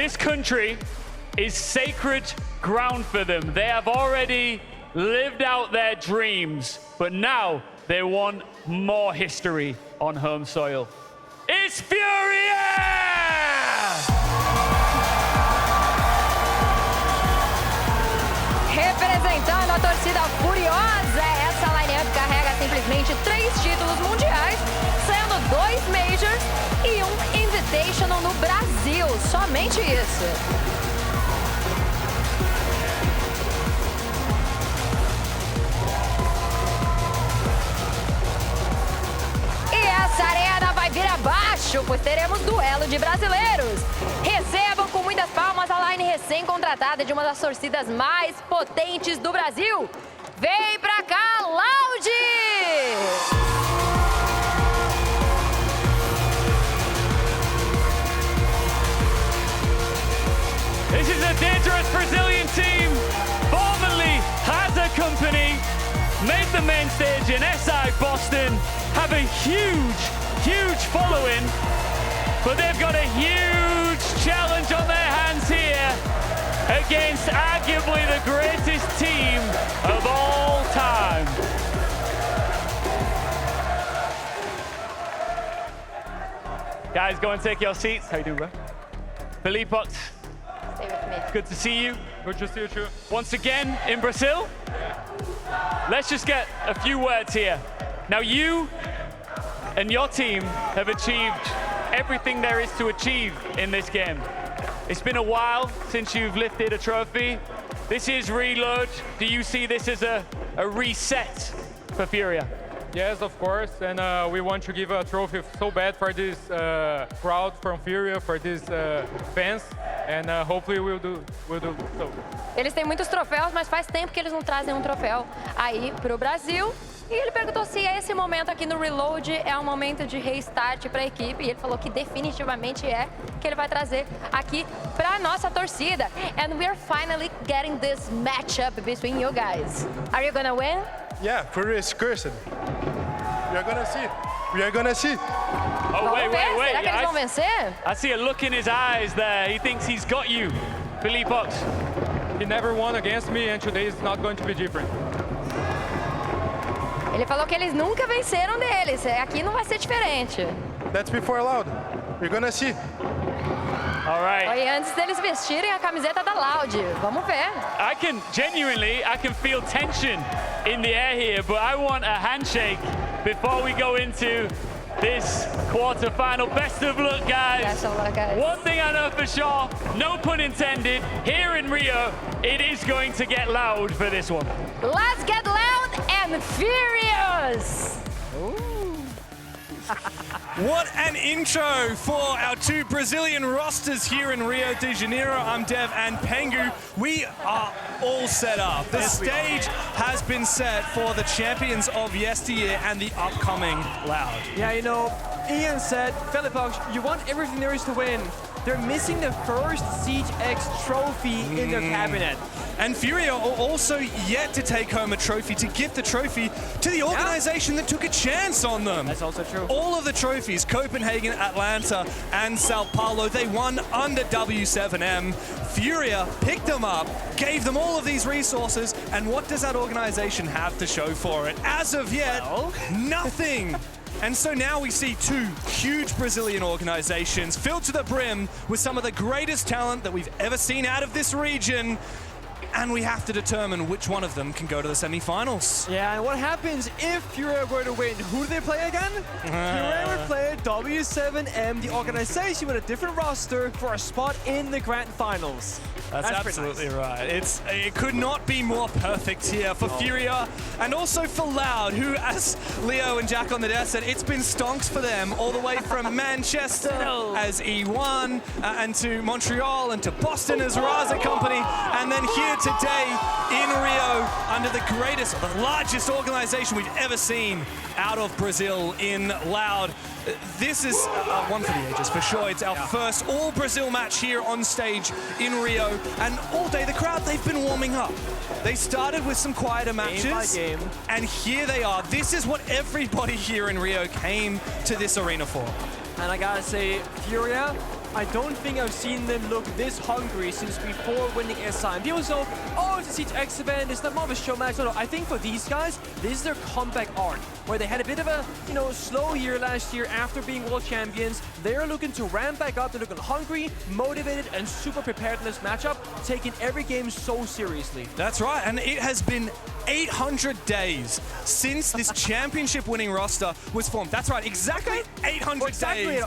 This country is sacred ground for them. They have already lived out their dreams, but now they want more history on home soil. It's Furia! Representando a torcida furiosa, essa line-up carrega simplesmente 3 títulos mundiais, sendo 2 Majors e 1 Invitational no Brasil. Somente isso. E essa arena vai vir abaixo, pois teremos duelo de brasileiros. Recebam com muitas palmas a line recém-contratada de uma das torcidas mais potentes do Brasil. Vem pra cá, Loud! This is a dangerous Brazilian team. Formerly has a company, made the main stage in SI Boston, have a huge following, but they've got a huge challenge on their hands here against arguably the greatest team of all time. Guys, go and take your seats. How you doing, bro? Felipox, Stay with me. good to see you. Good to see you too. Once again in Brazil. Let's just get a few words here. Now you and your team have achieved everything there is to achieve in this game. It's been a while since you've lifted a trophy. This is Reload. Do you see this as a reset for Furia? Yes, of course, and we want to give a trophy so bad for this crowd from Furia, for these fans, and hopefully we'll do so. Eles têm muitos troféus, mas faz tempo que eles não trazem um troféu aí pro Brasil. E ele perguntou se esse momento aqui no Reload é um momento de restart para a equipe. E ele falou que definitivamente é, que ele vai trazer aqui para nossa torcida. And we're finally getting this matchup between you guys. Are you gonna win? Yeah, Furia is cursed. We are gonna see. We are gonna see. Oh, Vamos wait. ver, será que eles vão vencer? I see a look in his eyes there. He thinks he's got you. Felipox. He never won against me, and today is not going to be different. Ele falou que eles nunca venceram deles. Aqui não vai ser diferente. That's before Loud. We're gonna see. All right. E antes deles vestirem a camiseta da Loud. Vamos ver. I can feel tension in the air here, but I want a handshake before we go into this quarterfinal. Best of luck, guys. Best of luck, guys. One thing I know for sure, no pun intended, here in Rio, it is going to get loud for this one. Let's get loud and furious! What an intro for our 2 Brazilian rosters here in Rio de Janeiro. I'm Dev and Pengu. We are all set up. The stage has been set for the champions of yesteryear and the upcoming Loud. Yeah, you know, Ian said, Felipox, you want everything there is to win. They're missing the first Siege X trophy in their cabinet. And Furia are also yet to take home a trophy, to give the trophy to the organization that took a chance on them. That's also true. All of the trophies, Copenhagen, Atlanta, and Sao Paulo, they won under W7M. Furia picked them up, gave them all of these resources, and what does that organization have to show for it? As of yet, nothing. And so now we see 2 huge Brazilian organizations filled to the brim with some of the greatest talent that we've ever seen out of this region. And we have to determine which one of them can go to the semifinals. Yeah, and what happens if Furia were to win? Who do they play again? Furia would play W7M, the organization with a different roster, for a spot in the grand finals. That's absolutely right. It could not be more perfect here for Furia and also for Loud, who, as Leo and Jack on the desk said, it's been stonks for them all the way from Manchester as E1 and to Montreal and to Boston as Raza Company, and then here today in Rio under the greatest, the largest organization we've ever seen out of Brazil in Loud. This is one for the ages, for sure. It's our first all-Brazil match here on stage in Rio. And all day, the crowd, they've been warming up. They started with some quieter matches. Game by game. And here they are. This is what everybody here in Rio came to this arena for. And I gotta say, Furia, I don't think I've seen them look this hungry since before winning SI. And people say, oh, it's a Siege X event, it's not more of a show match. No, I think for these guys, this is their comeback arc, where they had a bit of a, slow year last year after being world champions. They're looking to ramp back up. They're looking hungry, motivated, and super prepared in this matchup, taking every game so seriously. That's right, and it has been 800 days since this championship-winning roster was formed. That's right, exactly 800 days.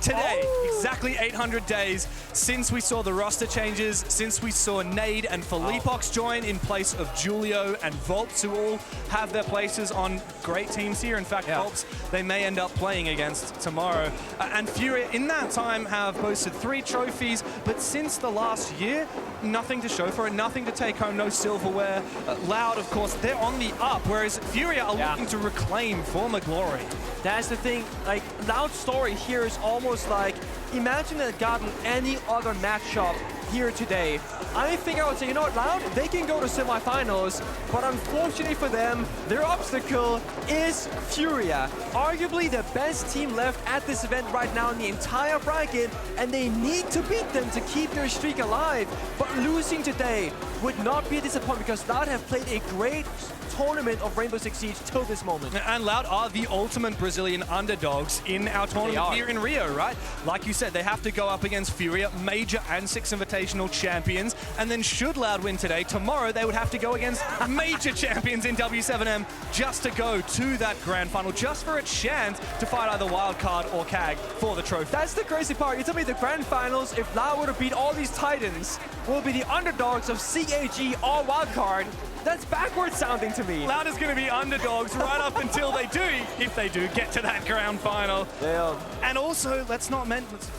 Today, exactly 800 days since we saw the roster changes, since we saw Nade and Felipox join in place of Julio and Volps, who all have their places on great teams here. In fact, Volps, they may end up playing against tomorrow. And Furia, in that time, have boasted 3 trophies, but since the last year, nothing to show for it, nothing to take home, no silverware. Loud, of course, they're on the up, whereas Furia are looking to reclaim former glory. That's the thing, like, Loud's story here is almost like, imagine they had gotten any other matchup here today. I think I would say, you know what, Loud, they can go to semifinals, but unfortunately for them, their obstacle is Furia. Arguably the best team left at this event right now in the entire bracket, and they need to beat them to keep their streak alive. But losing today would not be a disappointment because Loud have played a great tournament of Rainbow Six Siege till this moment. And Loud are the ultimate Brazilian underdogs in our tournament here in Rio, right? Like you said, they have to go up against Furia, major and 6 invitational champions, and then should Loud win today, tomorrow they would have to go against major champions in W7M just to go to that grand final, just for a chance to fight either Wildcard or CAG for the trophy. That's the crazy part. You tell me the grand finals, if Loud were to beat all these titans, will be the underdogs of CAG or Wildcard. That's backwards sounding to me. Loud is going to be underdogs right up until they do, if they do, get to that grand final. Yeah. And also, let's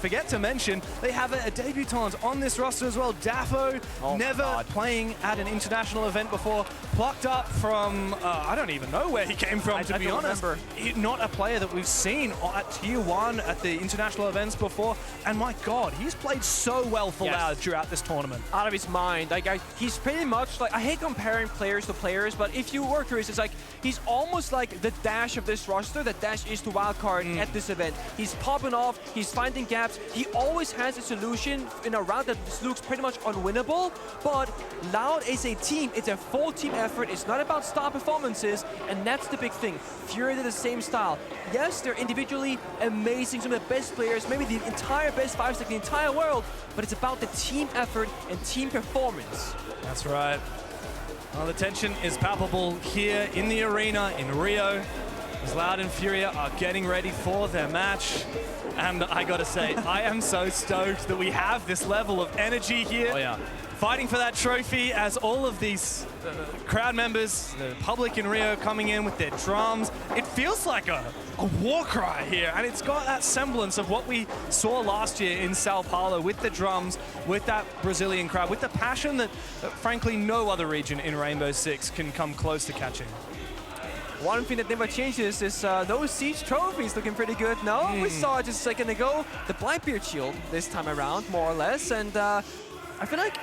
forget to mention, they have a debutant on this roster as well. Daffo, never playing at an international event before, plucked up from, I don't even know where he came from, to be honest. Not a player that we've seen at Tier 1 at the international events before. And my God, he's played so well for Loud throughout this tournament. Out of his mind. Like, he's pretty much like, I hate comparing players to players, but if you were curious, it's like he's almost like the Dash of this roster that Dash is to Wildcard at this event. He's popping off, he's finding gaps, he always has a solution in a round that looks pretty much unwinnable, but Loud is a team, it's a full team effort, it's not about star performances, and that's the big thing. Furia did the same style. Yes, they're individually amazing, some of the best players, maybe the entire best 5 in the entire world, but it's about the team effort and team performance. That's right. Well, the tension is palpable here in the arena in Rio, as Loud and Furia are getting ready for their match. And I gotta say, I am so stoked that we have this level of energy here. Fighting for that trophy as all of these crowd members, the public in Rio coming in with their drums. It feels like a war cry here, and it's got that semblance of what we saw last year in Sao Paulo with the drums, with that Brazilian crowd, with the passion that frankly no other region in Rainbow Six can come close to catching. One thing that never changes is those Siege trophies looking pretty good. No, we saw just a second ago the Blackbeard shield this time around, more or less, and I feel like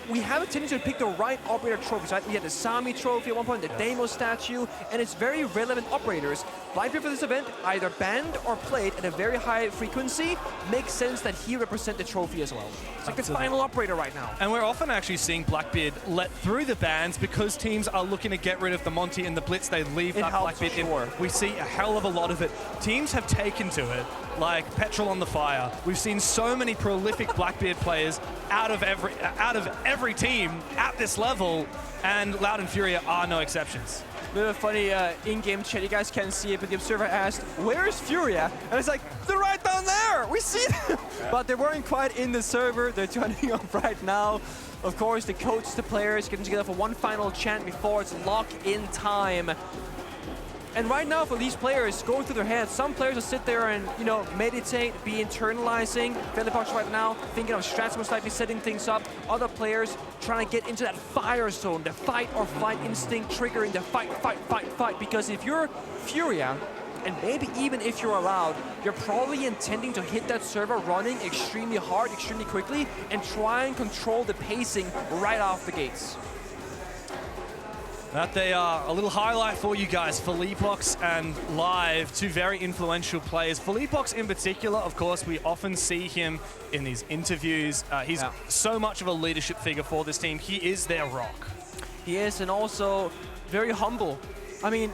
we have a tendency to pick the right operator trophies, right? We had the Sami trophy at one point, the Deimos statue, and it's very relevant operators. Blackbeard for this event, either banned or played at a very high frequency, makes sense that he represent the trophy as well. It's like the final operator right now. And we're often actually seeing Blackbeard let through the bans because teams are looking to get rid of the Monty and the Blitz. They leave that Blackbeard in. We see a hell of a lot of it. Teams have taken to it like petrol on the fire. We've seen so many prolific Blackbeard players out of every team at this level, and Loud and Furia are no exceptions. Bit of a funny in-game chat, you guys can't see it, but the observer asked, where's Furia? And it's like, they're right down there, we see them! But they weren't quite in the server, they're joining up right now. Of course, the coach, the players getting together for one final chant before it's lock-in time. And right now for these players, going through their heads, some players will sit there and, meditate, be internalizing. Felipox right now thinking of strats, most likely setting things up. Other players trying to get into that fire zone, the fight or flight instinct, triggering the fight, fight, fight, fight. Because if you're Furia, and maybe even if you're allowed, you're probably intending to hit that server running extremely hard, extremely quickly, and try and control the pacing right off the gates. That they are. A little highlight for you guys. Felipox and Live, two very influential players. Felipox in particular, of course, we often see him in these interviews. He's so much of a leadership figure for this team. He is their rock. He is, and also very humble. I mean,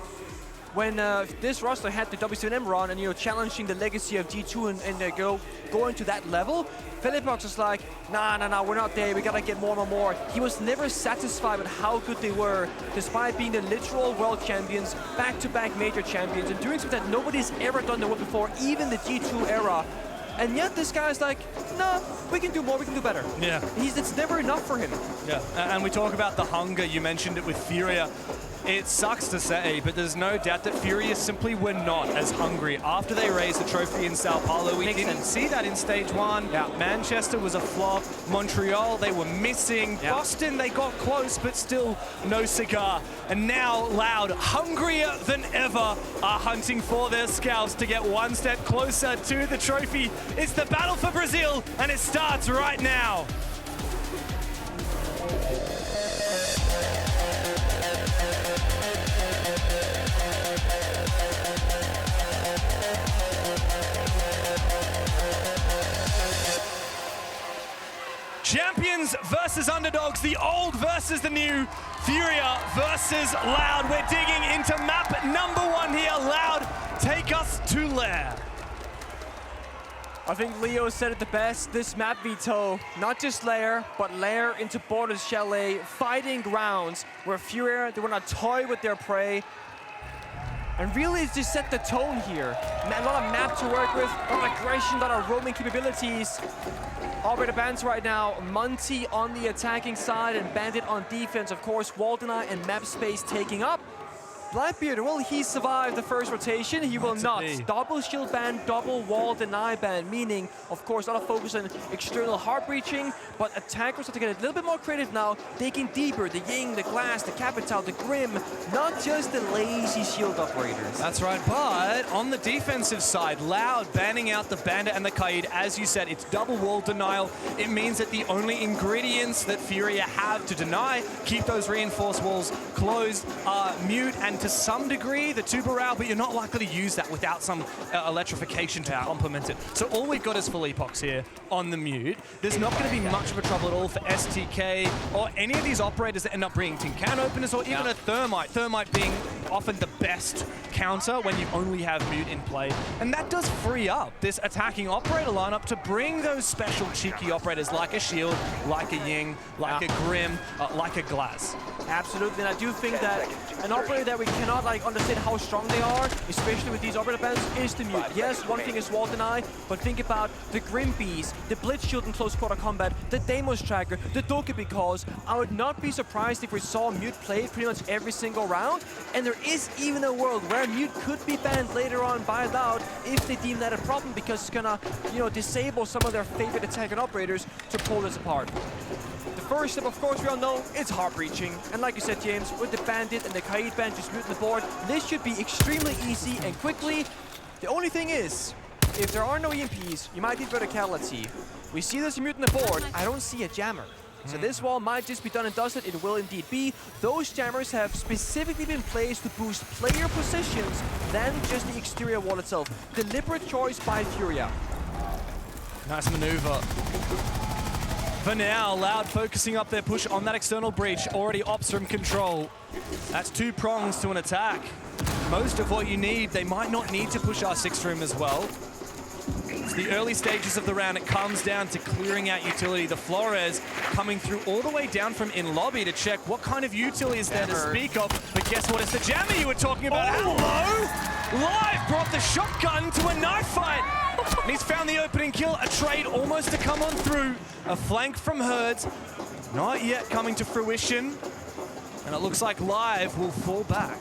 when this roster had the W7M run and, you know, challenging the legacy of G2 and going to that level, Felipox was like, nah, we're not there, we gotta get more and more. He was never satisfied with how good they were, despite being the literal world champions, back-to-back major champions, and doing something that nobody's ever done the world before, even the G2 era. And yet this guy's like, nah, we can do more, we can do better. Yeah. It's never enough for him. Yeah, and we talk about the hunger, you mentioned it with Furia. It sucks to say, but there's no doubt that Furia simply were not as hungry after they raised the trophy in Sao Paulo. We didn't see that in stage 1. Yeah. Manchester was a flop. Montreal, they were missing. Yeah. Boston, they got close, but still no cigar. And now Loud, hungrier than ever, are hunting for their scalps to get one step closer to the trophy. It's the battle for Brazil, and it starts right now. Champions versus underdogs, the old versus the new, Furia versus Loud. We're digging into map number 1 here. Loud, take us to Lair. I think Leo said it the best. This map veto, not just Lair, but Lair into Borders Chalet, fighting grounds where Furia, they want to toy with their prey. And really it's just set the tone here. A lot of map to work with, a lot of aggression, a lot of roaming capabilities. Operator bans right now, Munty on the attacking side and Bandit on defense. Of course, Waldeni and map space taking up. Blackbeard, will he survive the first rotation? He will not. Double shield ban, double wall deny ban, meaning, of course, a lot of focus on external heart breaching, but attackers have to get a little bit more creative now, digging deeper, the Ying, the Glass, the Capital, the Grim, not just the lazy shield operators. That's right, but on the defensive side, Loud banning out the Bandit and the Kaid. As you said, it's double wall denial. It means that the only ingredients that Furia have to deny, keep those reinforced walls closed, are mute and to some degree the Tubarao, but you're not likely to use that without some electrification to complement it. So all we've got is Felipox here on the mute. There's not going to be much of a trouble at all for STK or any of these operators that end up bringing tin can openers or even a Thermite. Thermite being often the best counter when you only have mute in play. And that does free up this attacking operator lineup to bring those special cheeky operators like a Shield, like a Ying, like a Grim, like a Glass. Absolutely, and I do think that an operator that we cannot understand how strong they are, especially with these operator bans, is the mute. Yes, one thing is wall deny, but think about the Grim Bees, the Blitz Shield in close quarter combat, the Deimos Tracker, the Dokkaebi Calls. I would not be surprised if we saw mute played pretty much every single round, and there is even a world where mute could be banned later on by Loud if they deem that a problem, because it's gonna, you know, disable some of their favorite attacking operators to pull this apart. The first step, of course, we all know, it's heart breaching. And like you said, James, with the Bandit and the Kaid ban just muting the board, this should be extremely easy and quickly. The only thing is, if there are no EMPs, you might need verticality. We see this muting the board, I don't see a jammer. So this wall might just be done and dusted, it will indeed be. Those jammers have specifically been placed to boost player positions than just the exterior wall itself. Deliberate choice by Furia. Nice maneuver. For now, Loud focusing up their push on that external breach, already ops from control. That's 2 prongs to an attack. Most of what you need, they might not need to push our 6th room as well. It's the early stages of the round. It comes down to clearing out utility. The Flores coming through all the way down from in lobby to check what kind of utility is there to speak of. But guess what? It's the jammer you were talking about. Hello! Live brought the shotgun to a knife fight. And he's found the opening kill. A trade almost to come on through. A flank from Herds. Not yet coming to fruition. And it looks like Live will fall back.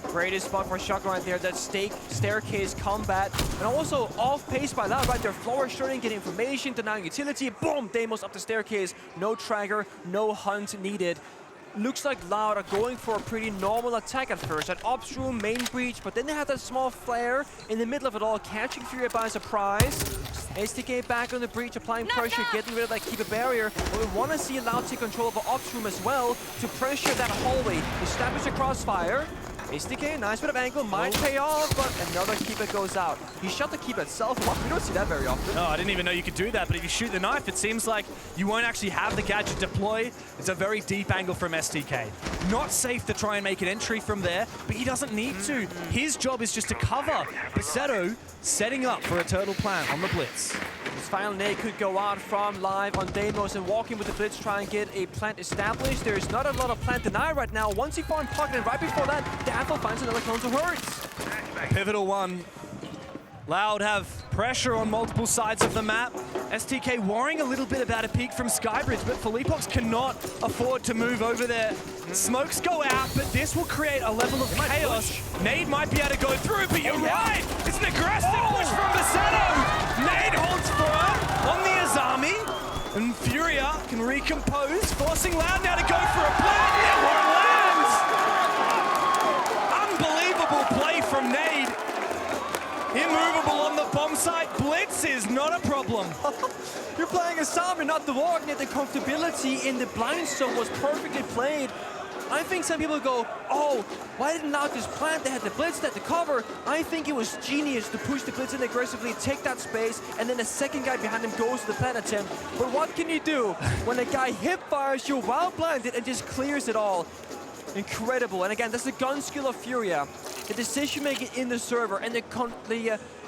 Greatest spot for shotgun right there, that staircase combat. And also off pace by Loud right there. Floor shooting, getting information, denying utility. Boom! Deimos up the staircase. No tracker, no hunt needed. looks like Loud are going for a pretty normal attack at first. At Ops room, main breach, but then they have that small flare in the middle of it all, catching Furia by surprise. STK back on the breach, applying pressure, getting rid of that keeper barrier. But we want to see Loud take control of the Ops room as well to pressure that hallway, establish a crossfire. STK, nice bit of angle, might pay off, but another keeper goes out. He shot the keeper itself. We don't see that very often. No, I didn't even know you could do that, but if you shoot the knife, it seems like you won't actually have the gadget deploy. It's a very deep angle from STK. Not safe to try and make an entry from there, but he doesn't need to. His job is just to cover. Paceto setting up for a turtle plant on the blitz. This final nade could go out from Live on Deimos and walking with the blitz, try and get a plant established. There's not a lot of plant deny right now. Once he found pocket, and right before that, Daffel finds another clone to Hurts. A pivotal one. Loud have pressure on multiple sides of the map. STK worrying a little bit about a peek from Skybridge, but Philippox cannot afford to move over there. Smokes go out, but this will create a level of chaos. Nade might be able to go through, but you're right! It's an aggressive push from Paceto! Nade holds firm on the Azami, and Furia can recompose, forcing Loud now to go for a plant. That one lands! Unbelievable play from Nade. Immovable on the bomb site. Blitz is not a problem. You're playing Azami, not the Warg, yet the comfortability in the blind zone was perfectly played. I think some people go, oh, why didn't Loud just plant? They had the blitz, they had the cover. I think it was genius to push the blitz in aggressively, take that space, and then the second guy behind him goes to the plant attempt. But what can you do when a guy hip fires you while blinded and just clears it all? Incredible. And again, that's the gun skill of Furia. The decision-making in the server and the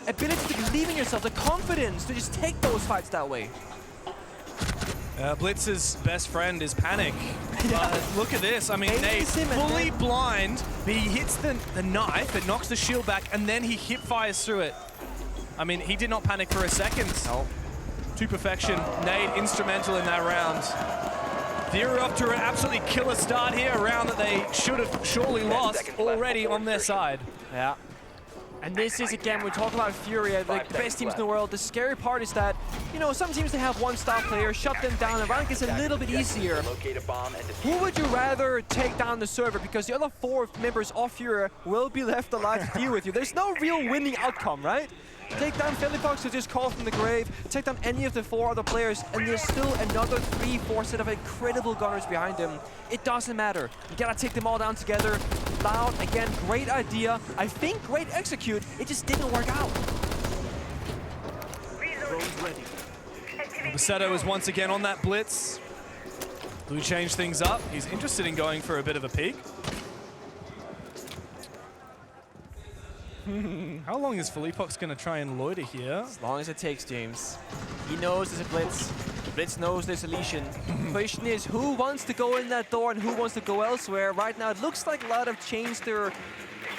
ability to believe in yourself, the confidence to just take those fights that way. Blitz's best friend is panic. Look at this. I mean, Nade fully blind. He hits the knife, it knocks the shield back, and then he hip fires through it. I mean, he did not panic for a second. No. To perfection. Nade instrumental in that round. Furia off to an absolutely killer start here, a round that they should have surely lost already on their side. Yeah. And this is, again, we talk about Furia, the best teams in the world. The scary part is that, you know, some teams, they have one star player, shut them down, and round gets a little bit easier. Who would you rather take down the server? Because the other 4 members of Furia will be left alive to deal with you. There's no real winning outcome, right? Take down Philippox, who just called from the grave, take down any of the 4 other players, and there's still another 3-4 set of incredible gunners behind him. It doesn't matter. You gotta take them all down together. Loud, again, great idea. I think great execute. It just didn't work out. Paceto is once again on that blitz. Blue changed things up. He's interested in going for a bit of a peek. How long is Philippox going to try and loiter here? As long as it takes, James. He knows there's a blitz. The blitz knows there's a lesion. The question is, who wants to go in that door and who wants to go elsewhere? Right now, it looks like a lot have changed their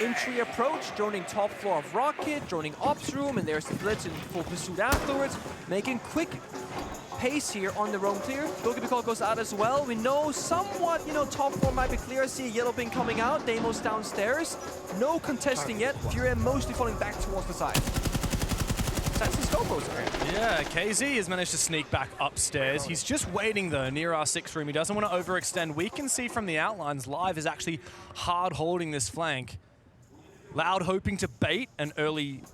entry approach, droning top floor of Rocket, droning Ops room, and there's the blitz in full pursuit afterwards, making quick pace here on the roam clear. Goalkeeper call goes out as well. We know somewhat, you know, top 4 might be clear. I see a yellow ping coming out. Deimos downstairs. No contesting yet. Furia mostly falling back towards the side. That's the scope over here. Yeah, KZ has managed to sneak back upstairs. He's just waiting though near our 6th room. He doesn't want to overextend. We can see from the outlines, Live is actually hard holding this flank. Loud hoping to bait an early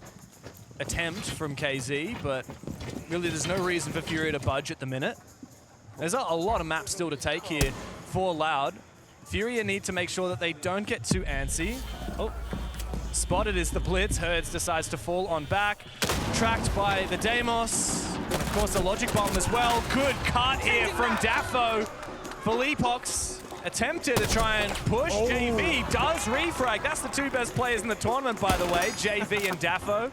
attempt from KZ, but really there's no reason for Furia to budge at the minute. There's a lot of maps still to take here for Loud. Furia need to make sure that they don't get too antsy. Oh, spotted is the blitz. Herds decides to fall on back. Tracked by the Deimos. And of course the logic bomb as well. Good cut here from Daffo. Philippox attempted to try and push. JV does refrag. That's the 2 best players in the tournament, by the way, JV and Daffo.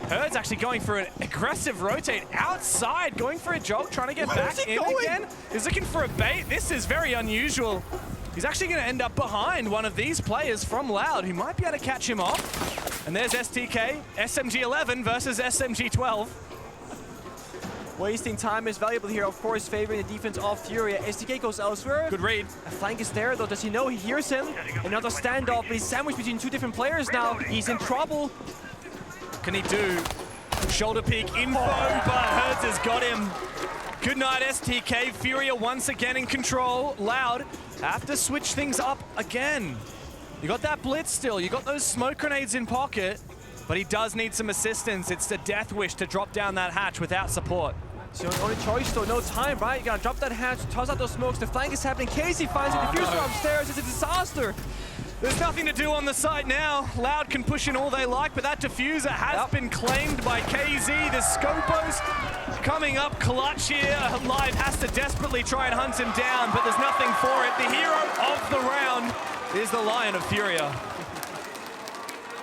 Herd's actually going for an aggressive rotate outside, going for a jog, trying to get back in again. He's looking for a bait. This is very unusual. He's actually going to end up behind one of these players from Loud, who might be able to catch him off. And there's STK, SMG11 versus SMG12. Wasting time is valuable here, of course, favoring the defense of Furia. STK goes elsewhere. Good read. A flank is there, though. Does he know? He hears him. Another standoff, but he's sandwiched between 2 different players now. He's in trouble. Can he do shoulder peek info? But Herds has got him. Good night, STK. Furia once again in control. Loud have to switch things up again. You got that blitz still, you got those smoke grenades in pocket, but he does need some assistance. It's the death wish to drop down that hatch without support. It's the only choice though, no time, right? You gotta drop that hatch, toss out those smokes, the flank is happening. Casey finds a diffuser upstairs, it's a disaster. There's nothing to do on the site now. Loud can push in all they like, but that diffuser has been claimed by KZ. The Scopos coming up clutch here. Live has to desperately try and hunt him down, but there's nothing for it. The hero of the round is the Lion of Furia.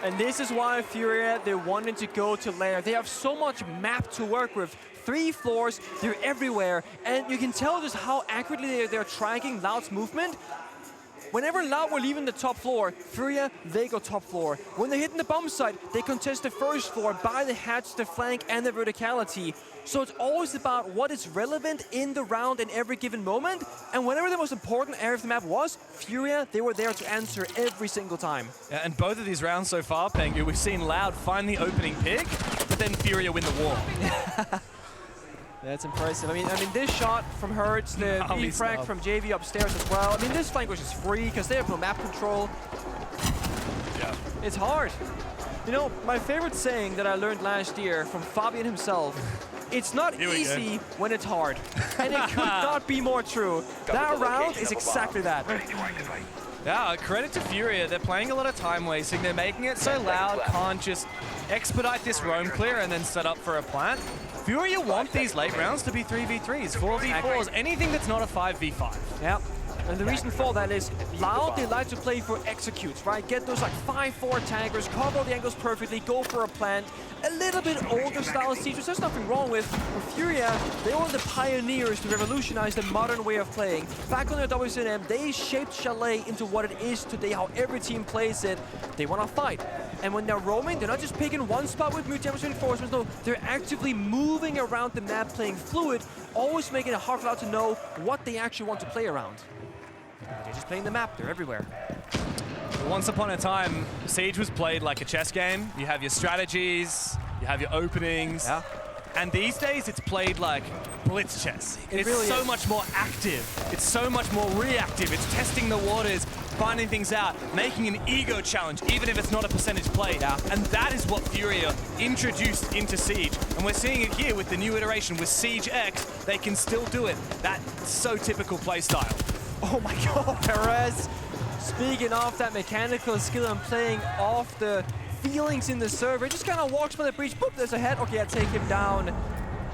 And this is why Furia, they wanted to go to Lair. They have so much map to work with. 3 floors, they're everywhere. And you can tell just how accurately they're tracking Loud's movement. Whenever Loud were leaving the top floor, Furia, they go top floor. When they're hitting the bomb site, they contest the first floor by the hatch, the flank, and the verticality. So it's always about what is relevant in the round in every given moment. And whenever the most important area of the map was, Furia, they were there to answer every single time. Yeah, and both of these rounds so far, Pengu, we've seen Loud find the opening pick, but then Furia win the war. That's impressive. I mean, this shot from Hertz, the frag from JV upstairs as well. I mean, this flank was just free because they have no map control. Yeah. It's hard. You know, my favorite saying that I learned last year from Fabian himself, it's not easy when it's hard. And it could not be more true. That round is exactly that. Yeah, credit to Furia. They're playing a lot of time wasting. They're making it so Loud can't just expedite this roam clear and then set up for a plant. Furia want these late rounds to be 3v3s, 4v4s, anything that's not a 5v5. Yeah. And the reason for that is Loud, they like to play for executes, right? Get those like 5-4 taggers, cover the angles perfectly, go for a plant. A little bit older style siege, which there's nothing wrong with. For Furia, they were the pioneers to revolutionize the modern way of playing. Back on their WCNM, they shaped Chalet into what it is today, how every team plays it. They want to fight. And when they're roaming, they're not just picking one spot with multi-damage reinforcements, no, they're actively moving around the map, playing fluid, always making it hard for Loud to know what they actually want to play around. They're just playing the map, they're everywhere. Once upon a time, Siege was played like a chess game. You have your strategies, you have your openings. Yeah. And these days, it's played like blitz chess. It's really so is. much more active. It's so much more reactive. It's testing the waters, finding things out, making an ego challenge, even if it's not a percentage play. Yeah. And that is what Furia introduced into Siege. And we're seeing it here with the new iteration with Siege X. They can still do it. That's so typical play style. Oh my god, Perez! Speaking of that mechanical skill and playing off the feelings in the server, just kind of walks by the breach, boop, there's a head, okay, I take him down.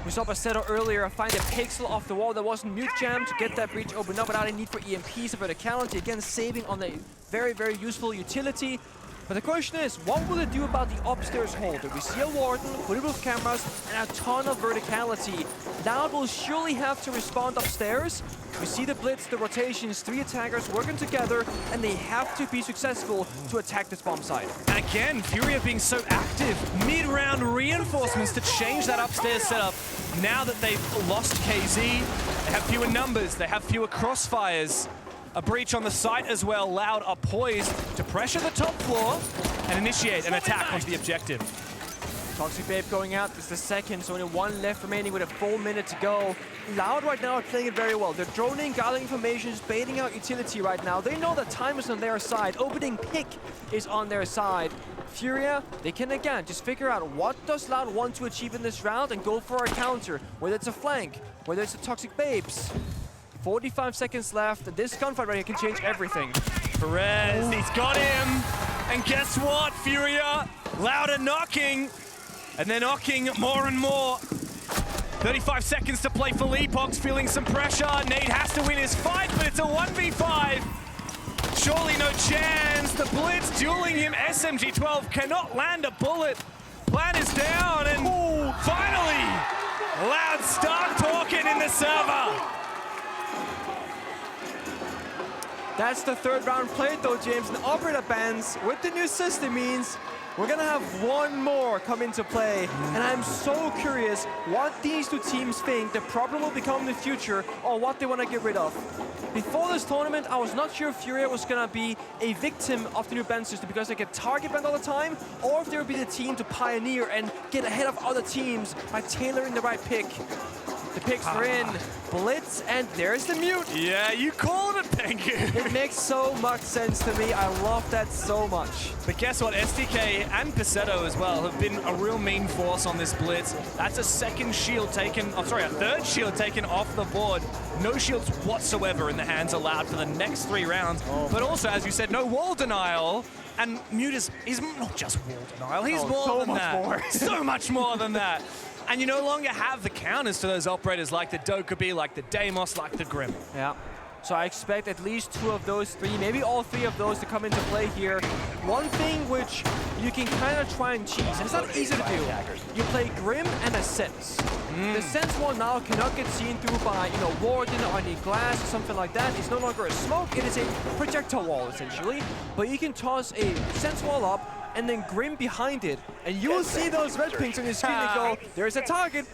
We saw Basetto earlier find a pixel off the wall that wasn't mute jam to get that breach opened up without a need for EMPs or verticality, again saving on a very, very useful utility. But the question is, what will it do about the upstairs hold? We see a Warden, bulletproof cameras, and a ton of verticality. Loud will surely have to respond upstairs. We see the blitz, the rotations, 3 attackers working together, and they have to be successful to attack this bomb site. And again, Furia being so active, mid-round reinforcements to change that upstairs setup. Now that they've lost KZ, they have fewer numbers, they have fewer crossfires. A breach on the site as well. Loud are poised to pressure the top floor and initiate an attack onto the objective. Toxic Babe going out, this is the second, so only 1 left remaining with a full minute to go. Loud right now are playing it very well. They're droning, gathering informations, baiting out utility right now. They know that time is on their side. Opening pick is on their side. Furia, they can again just figure out what does Loud want to achieve in this round and go for a counter, whether it's a flank, whether it's the Toxic Babes. 45 seconds left, and this gunfight right here can change everything. Perez, he's got him. And guess what, Furia? Loud are knocking, and they're knocking more and more. 35 seconds to play for Leapox, feeling some pressure. Nate has to win his fight, but it's a 1v5. Surely no chance. The blitz dueling him. SMG-12 cannot land a bullet. Plan is down, and finally, Loud start talking in the server. That's the 3rd round played though, James. And operator bans with the new system means we're gonna have 1 more come into play. And I'm so curious what these 2 teams think the problem will become in the future or what they want to get rid of. Before this tournament, I was not sure if Furia was gonna be a victim of the new ban system because they get target banned all the time, or if they would be the team to pioneer and get ahead of other teams by tailoring the right pick. The picks are in. Blitz, and there's the mute. Yeah, you called it, Pengu. It makes so much sense to me. I love that so much. But guess what? STK and Pasetto as well have been a real mean force on this blitz. That's a second shield taken, oh sorry, a third shield taken off the board. No shields whatsoever in the hands allowed for the next 3 rounds. But also, as you said, no wall denial. And Mute is not just wall denial, he's more so than much that. more. So much more than that. And you no longer have the counters to those operators like the Dokkaebi, like the Deimos, like the Grim. Yeah. So I expect at least 2 of those 3, maybe all 3 of those to come into play here. One thing which you can kind of try and cheese, and it's not easy to do. You play Grim and a Sense. The Sense wall now cannot get seen through by, you know, Warden or any glass or something like that. It's no longer a smoke, it is a projectile wall essentially. But you can toss a Sense wall up and then Grim behind it, and you will see those red pings on your screen and go, there's a target.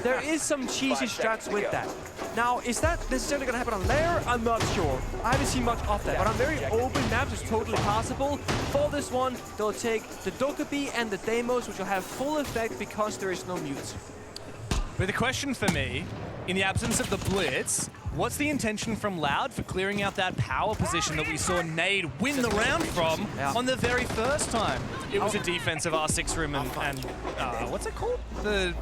There is some cheesy strats with that. Now, is that necessarily going to happen on Lair? I'm not sure. I haven't seen much of that, but on very open maps, it's totally possible. For this one, they'll take the Dokkaebi and the Deimos, which will have full effect because there is no mute. But the question for me, in the absence of the Blitz, what's the intention from Loud for clearing out that power position that we saw Nade win the round from on the very first time? It was a defensive R6 room and what's it called? The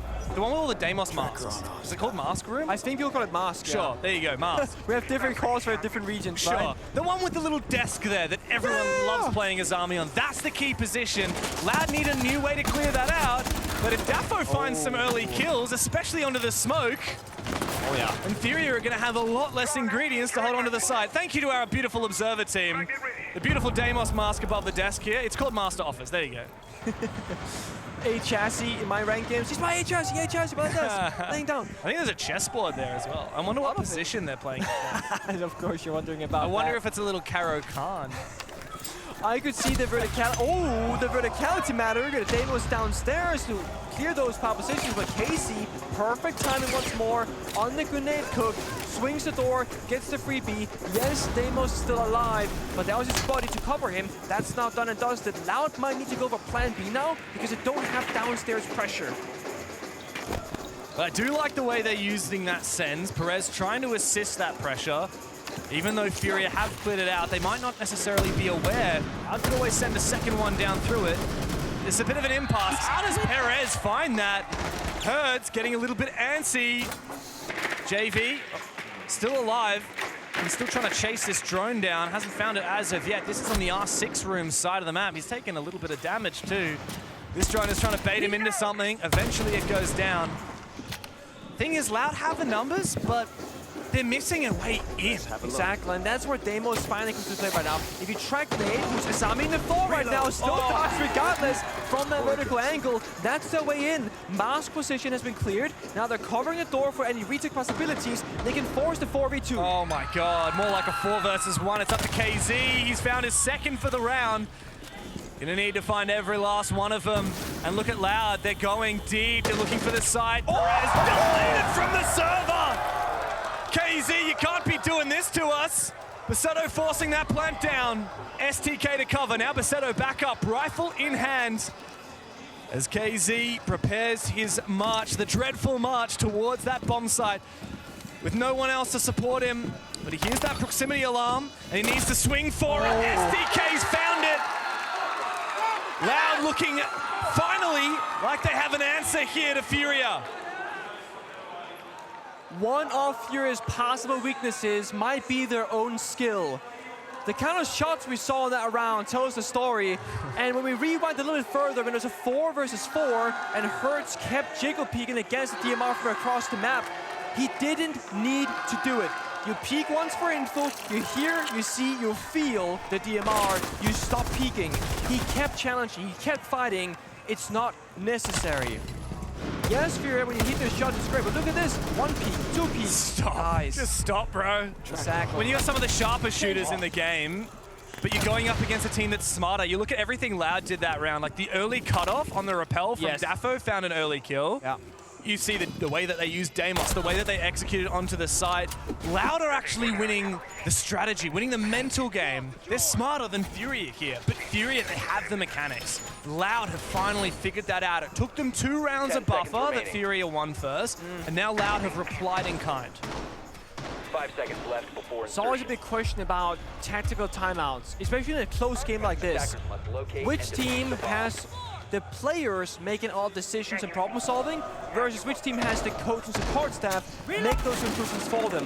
one with all the Deimos masks. Is it called Mask Room? I think you'll call it Mask. Sure, there you go, Mask. We have different calls for different regions, Sure. right? The one with the little desk there that everyone loves playing as Army on. That's the key position. Loud need a new way to clear that out. But if Daffo finds some early kills, especially onto the smoke, and Furia are going to have a lot less ingredients to hold onto the side. Thank you to our beautiful observer team. The beautiful Deimos mask above the desk here. It's called Master Office. There you go. A chassis in my ranked games. He's my A chassis, but that's laying down. I think there's a chessboard there as well. I wonder what position they're playing. And of course, you're wondering about I wonder that. if it's a little Karo Khan. I could see the verticality. Oh, the verticality matter. The Deimos downstairs to clear those power positions, but Casey, perfect timing once more on the grenade cook, swings the door, gets the freebie. Yes, Deimos is still alive, but that was his body to cover him. That's now done and dusted. Loud might need to go for plan B now because they don't have downstairs pressure. But I do like the way they're using that Sens. Perez trying to assist that pressure. Even though Furia have cleared it out, they might not necessarily be aware. I could always send a second one down through it. It's a bit of an impasse. How does Perez find that? Hurts getting a little bit antsy. JV still alive. He's still trying to chase this drone down. Hasn't found it as of yet. This is on the R6 room side of the map. He's taking a little bit of damage too. This drone is trying to bait him into something. Eventually it goes down. Thing is, Loud have the numbers, but they're missing a way in. Exactly, and that's where Deimos finally comes to play right now. If you track Nade, who's Asami the floor right now, still dodged regardless from that vertical angle. That's their way in. Mask position has been cleared. Now they're covering the door for any retake possibilities. They can force the 4v2. Oh my god, more like a 4 versus 1. It's up to KZ. He's found his second for the round. Gonna need to find every last one of them. And look at Loud, they're going deep. They're looking for the side. Perez deleted from the server! KZ, you can't be doing this to us. Pasetto forcing that plant down. STK to cover. Now Pasetto back up, rifle in hand. As KZ prepares his march, the dreadful march towards that bomb site. With no one else to support him. But he hears that proximity alarm and he needs to swing for it. STK's found it. Loud looking finally like they have an answer here to Furia. One of Furia's possible weaknesses might be their own skill. The kind of shots we saw in that round tells the story. And when we rewind a little bit further, when there's a 4 versus 4, and Hertz kept jiggle peeking against the DMR from across the map, he didn't need to do it. You peek once for info, you hear, you see, you feel the DMR, you stop peeking. He kept challenging, he kept fighting. It's not necessary. Yes, Furia, when you hit those shots, it's great, but look at this. 1 peek, 2 peeks. Stop. Nice. Just stop, bro. Exactly. When you got some of the sharper shooters in the game, but you're going up against a team that's smarter, you look at everything Loud did that round, like the early cutoff on the rappel from Daffo found an early kill. Yeah. you see the way that they use Deimos, the way that they executed onto the site. Loud are actually winning the strategy, winning the mental game. They're smarter than Furia here, but Furia, they have the mechanics. Loud have finally figured that out. It took them 2 rounds of buffer that Furia won first, and now Loud have replied in kind. 5 seconds left before It's always a big question about tactical timeouts, especially in a close game like this. Which team has the players making all decisions and problem solving versus which team has the coach and support staff make those conclusions for them.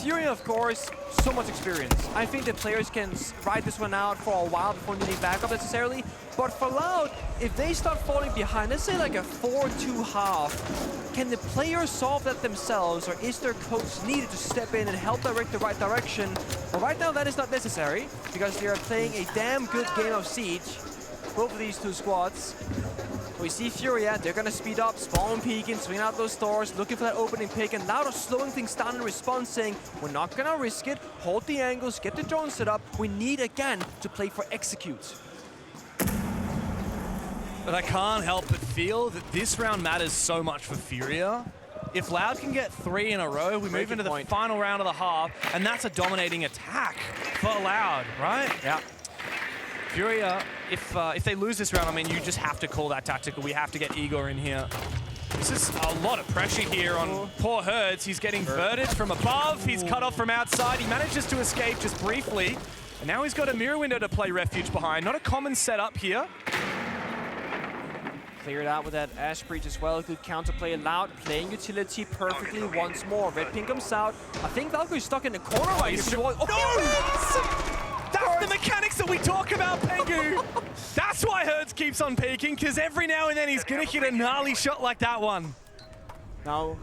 Furia, of course, so much experience. I think the players can ride this one out for a while before needing backup necessarily. But for Loud, if they start falling behind, let's say like a 4-2 half, can the players solve that themselves, or is their coach needed to step in and help direct the right direction? Well, right now that is not necessary because they are playing a damn good game of Siege. Both of these two squads. We see Furia, they're gonna speed up, spawn peeking, swing out those doors, looking for that opening pick, and Loud are slowing things down in response, saying, we're not gonna risk it, hold the angles, get the drone set up, we need again to play for execute. But I can't help but feel that this round matters so much for Furia. If Loud can get 3 in a row, we move into the final round of the half, and that's a dominating attack for Loud, right? Yeah. Furia, if they lose this round, I mean, you just have to call that tactical. We have to get Igor in here. This is a lot of pressure here on poor Hertz. He's getting verted from above. He's cut off from outside. He manages to escape just briefly. And now he's got a mirror window to play refuge behind. Not a common setup here. Cleared out with that Ash Breach as well. Good counterplay. Loud playing utility perfectly once more. Red Pink comes out. I think Valkyrie's stuck in the corner right here. That's the mechanics that we talk about, Pengu. That's why Hertz keeps on peeking, because every now and then he's gonna hit a gnarly shot like that one. Now,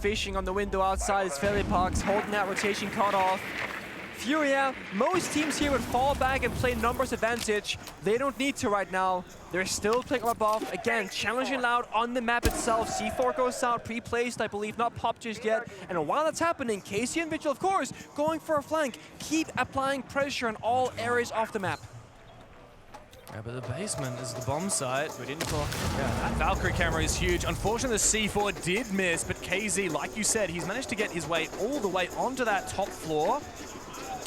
fishing on the window outside is Felipax, holding that rotation cut off. Furia, most teams here would fall back and play numbers advantage. They don't need to right now. They're still playing up above. Again, challenging Loud on the map itself. C4 goes out, pre-placed, I believe, not popped just yet. And while that's happening, Casey and Vigil, of course, going for a flank. Keep applying pressure on all areas of the map. Yeah, but the basement is the bomb site. Good info. Yeah, that Valkyrie camera is huge. Unfortunately, the C4 did miss, but KZ, like you said, he's managed to get his way all the way onto that top floor.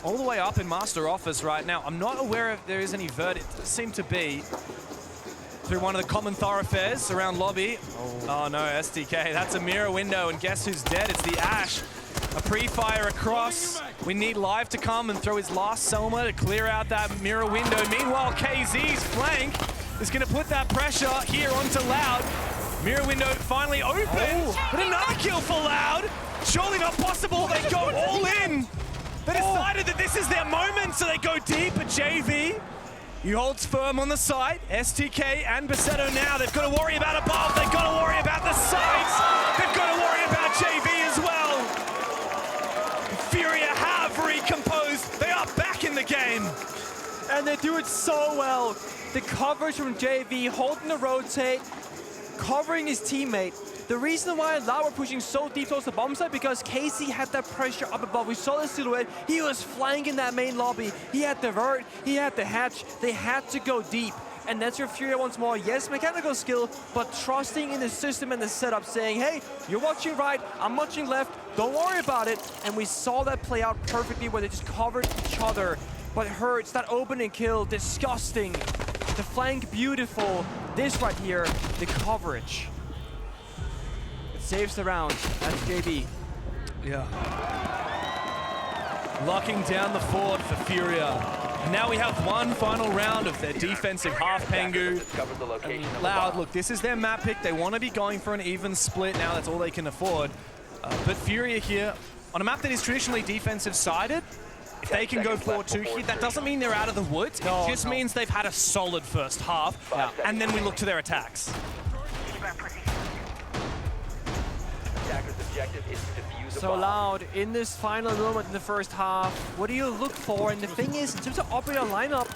All the way up in Master Office right now. I'm not aware if there is any vert. It does seem to be through one of the common thoroughfares around lobby. Oh no, STK, that's a mirror window, and guess who's dead? It's the Ash. A pre-fire across. We need Live to come and throw his last Selma to clear out that mirror window. Meanwhile, KZ's flank is gonna put that pressure here onto Loud. Mirror window finally open, but another kill for Loud. Surely not possible, they go all in. They decided that this is their moment, so they go deep at JV. He holds firm on the site. STK and Basetto now, they've got to worry about above, they've got to worry about the sites, they've got to worry about JV as well. Furia have recomposed, they are back in the game. And they do it so well. The coverage from JV, holding the rotate, covering his teammate. The reason why Loud were pushing so deep towards the bomb site because Casey had that pressure up above. We saw the silhouette. He was flanking that main lobby. He had the vert. He had the hatch. They had to go deep. And that's your Furia once more. Yes, mechanical skill, but trusting in the system and the setup, saying, hey, you're watching right, I'm watching left, don't worry about it. And we saw that play out perfectly where they just covered each other. But Hertz, that opening kill, disgusting. The flank, beautiful. This right here, the coverage. Saves the round. That's JB. Yeah. Locking down the fort for Furia. And now we have one final round of their defensive half, Pengu. And Loud, look, this is their map pick. They want to be going for an even split now. That's all they can afford. But Furia here, on a map that is traditionally defensive-sided, if they can go 4-2 here, that doesn't mean they're out of the woods. It just means they've had a solid first half. And then we look to their attacks. So Loud, in this final moment in the first half, what do you look for? And the thing is, in terms of operator lineup,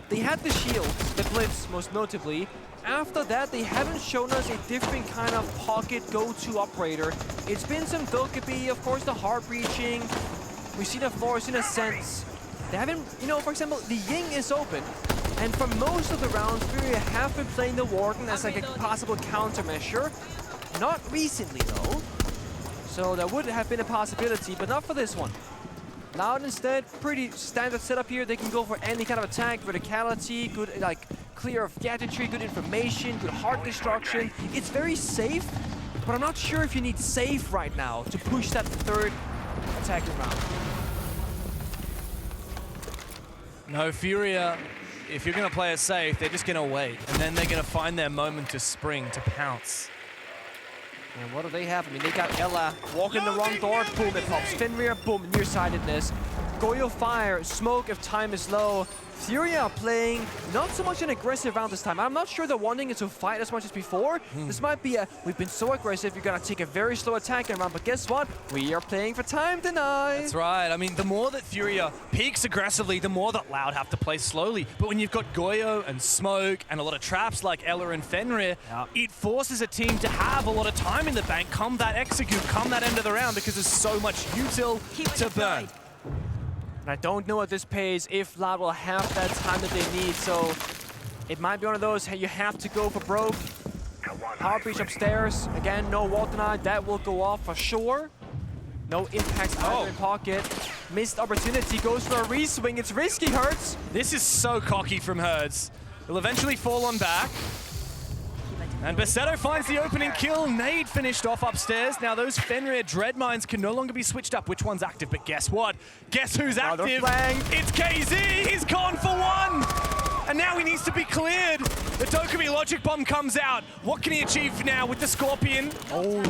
they had the shield, the blitz most notably. After that, they haven't shown us a different kind of pocket go-to operator. It's been some Dokkaebi, of course, the heart breaching. We've seen a Force in a sense. They haven't, you know, for example, the Ying is open. And for most of the rounds, Furia have been playing the Warden as like a possible countermeasure. Not recently, though. So that would have been a possibility, but not for this one. Loud instead, pretty standard setup here. They can go for any kind of attack, verticality, good like clear of gadgetry, good information, good heart destruction. It's very safe, but I'm not sure if you need safe right now to push that third attacking round. No, Furia, if you're going to play it safe, they're just going to wait. And then they're going to find their moment to spring, to pounce. And what do they have? I mean, they got Ella walking the wrong door. Boom, it pops. Fenrir, boom, nearsightedness. Goyo fire, smoke if time is low. Furia playing not so much an aggressive round this time. I'm not sure they're wanting it to fight as much as before. This might be a, we've been so aggressive, you're gonna take a very slow attack round, but guess what? We are playing for time tonight. That's right. I mean, the more that Furia peaks aggressively, the more that Loud have to play slowly. But when you've got Goyo and Smoke and a lot of traps like Ella and Fenrir, it forces a team to have a lot of time in the bank, come that execute, come that end of the round, because there's so much util to burn. And I don't know at this pace if Loud will have that time that they need, so it might be one of those, hey, you have to go for broke. Power breach upstairs. Again, no wall deny. That will go off for sure. No impacts either in pocket. Missed opportunity, goes for a re-swing. It's risky, Hurts. This is so cocky from Herds. He'll eventually fall on back. And Besetto finds the opening kill. Nade finished off upstairs. Now those Fenrir Dread Mines can no longer be switched up. Which one's active? But guess what? Guess who's active? It's KZ! He's gone for one! And now he needs to be cleared. The Dokumi Logic Bomb comes out. What can he achieve now with the Scorpion? Oh.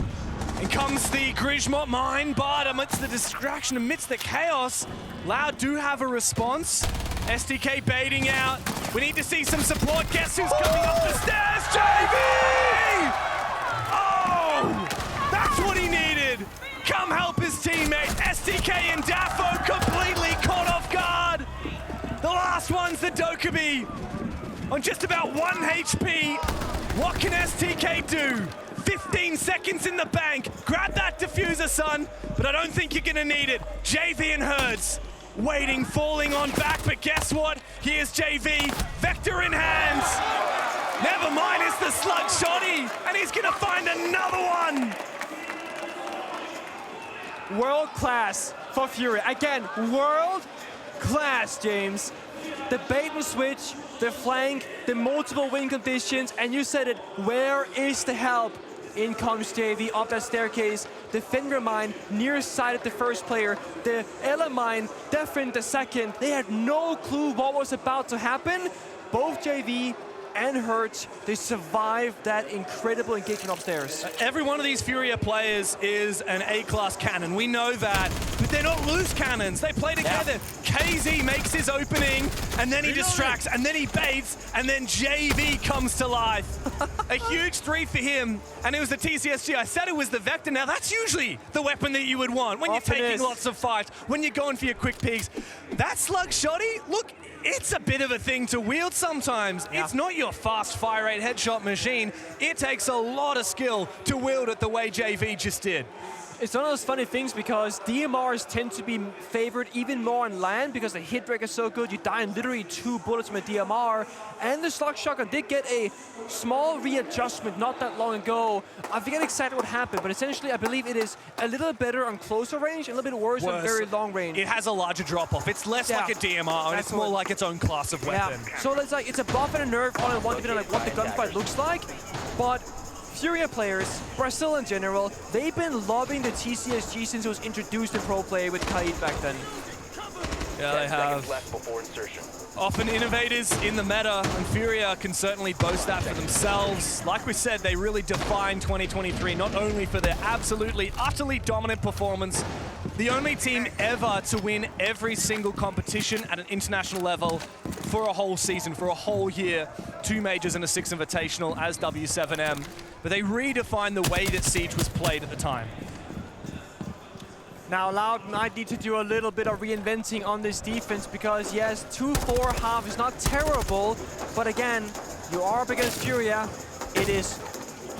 And comes the Grismot Mine, but amidst the distraction, amidst the chaos, Loud do have a response. SDK baiting out. We need to see some support. Guess who's coming up the stairs? JV! Oh! That's what he needed. Come help his teammate. SDK and Dafo completely caught off guard. The last one's the Dokumi. On just about 1 HP. What can STK do? 15 seconds in the bank. Grab that diffuser, son. But I don't think you're gonna need it. JV and Herds. Waiting, falling on back, but guess what? Here's JV, Vector in hands. Never mind, it's the slug shotty, and he's gonna find another one. World class for Furia. Again, world class, James. The bait and switch, the flank, the multiple win conditions, and you said it, where is the help? In comes JV up that staircase. The Fenrir Mine near-sighted the first player. The Ella Mine deafened the second. They had no clue what was about to happen. Both JV and Hurts, they survived that incredible engagement upstairs. Every one of these Furia players is an A-class cannon. We know that, but they're not loose cannons. They play together. KZ makes his opening, and then he distracts, and then he baits, and then JV comes to life. A huge 3 for him, and it was the TCSG. I said it was the Vector. Now, that's usually the weapon that you would want when you're taking lots of fights, when you're going for your quick peeks. That slug shotty, look, it's a bit of a thing to wield sometimes. It's not your fast fire rate headshot machine. It takes a lot of skill to wield it the way JV just did. It's one of those funny things because DMRs tend to be favored even more on land because the hit rate is so good. You die in literally 2 bullets from a DMR. And the Slug Shotgun did get a small readjustment not that long ago. I forget exactly what happened, but essentially I believe it is a little better on closer range, and a little bit worse on very long range. It has a larger drop-off. It's less like a DMR, and it's more like its own class of weapon. So it's like it's a buff and a nerf all in one, depending on like what the gunfight looks like. But Furia players, Brazil in general, they've been loving the TCSG since it was introduced in pro play with Kaid back then. Yeah, they have. Left before insertion. Often innovators in the meta, and Furia can certainly boast that for themselves. Like we said, they really define 2023, not only for their absolutely, utterly dominant performance, the only team ever to win every single competition at an international level for a whole season, for a whole year, 2 majors and a 6 invitational as W7M. But they redefined the way that Siege was played at the time. Now Loud might need to do a little bit of reinventing on this defense because yes, 2-4 half is not terrible, but again, you are up against Furia. It is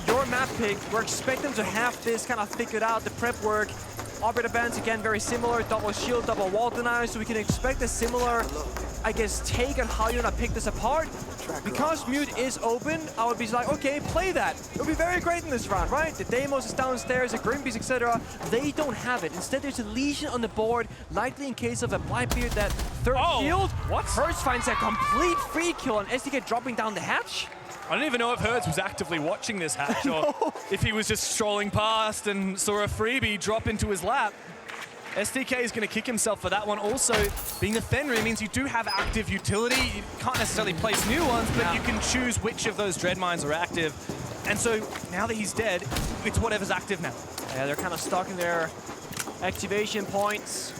your map pick. We're expecting to have this kind of figured out, the prep work. Operator bands, again, very similar. Double shield, double wall denier, so we can expect a similar, I guess, take on how you're gonna pick this apart. Because mute is open, I would be like, okay, play that. It would be very great in this round, right? The Deimos is downstairs, the Grimbees, etc. They don't have it. Instead, there's a Legion on the board, likely in case of a Blightbeard that third shield. What? Hurts finds a complete free kill on SDK dropping down the hatch. I don't even know if Hertz was actively watching this hatch or if he was just strolling past and saw a freebie drop into his lap. SDK is going to kick himself for that one. Also, being the Fenrir means you do have active utility. You can't necessarily place new ones, but you can choose which of those Dread Mines are active. And so now that he's dead, it's whatever's active now. Yeah, they're kind of stuck in their activation points.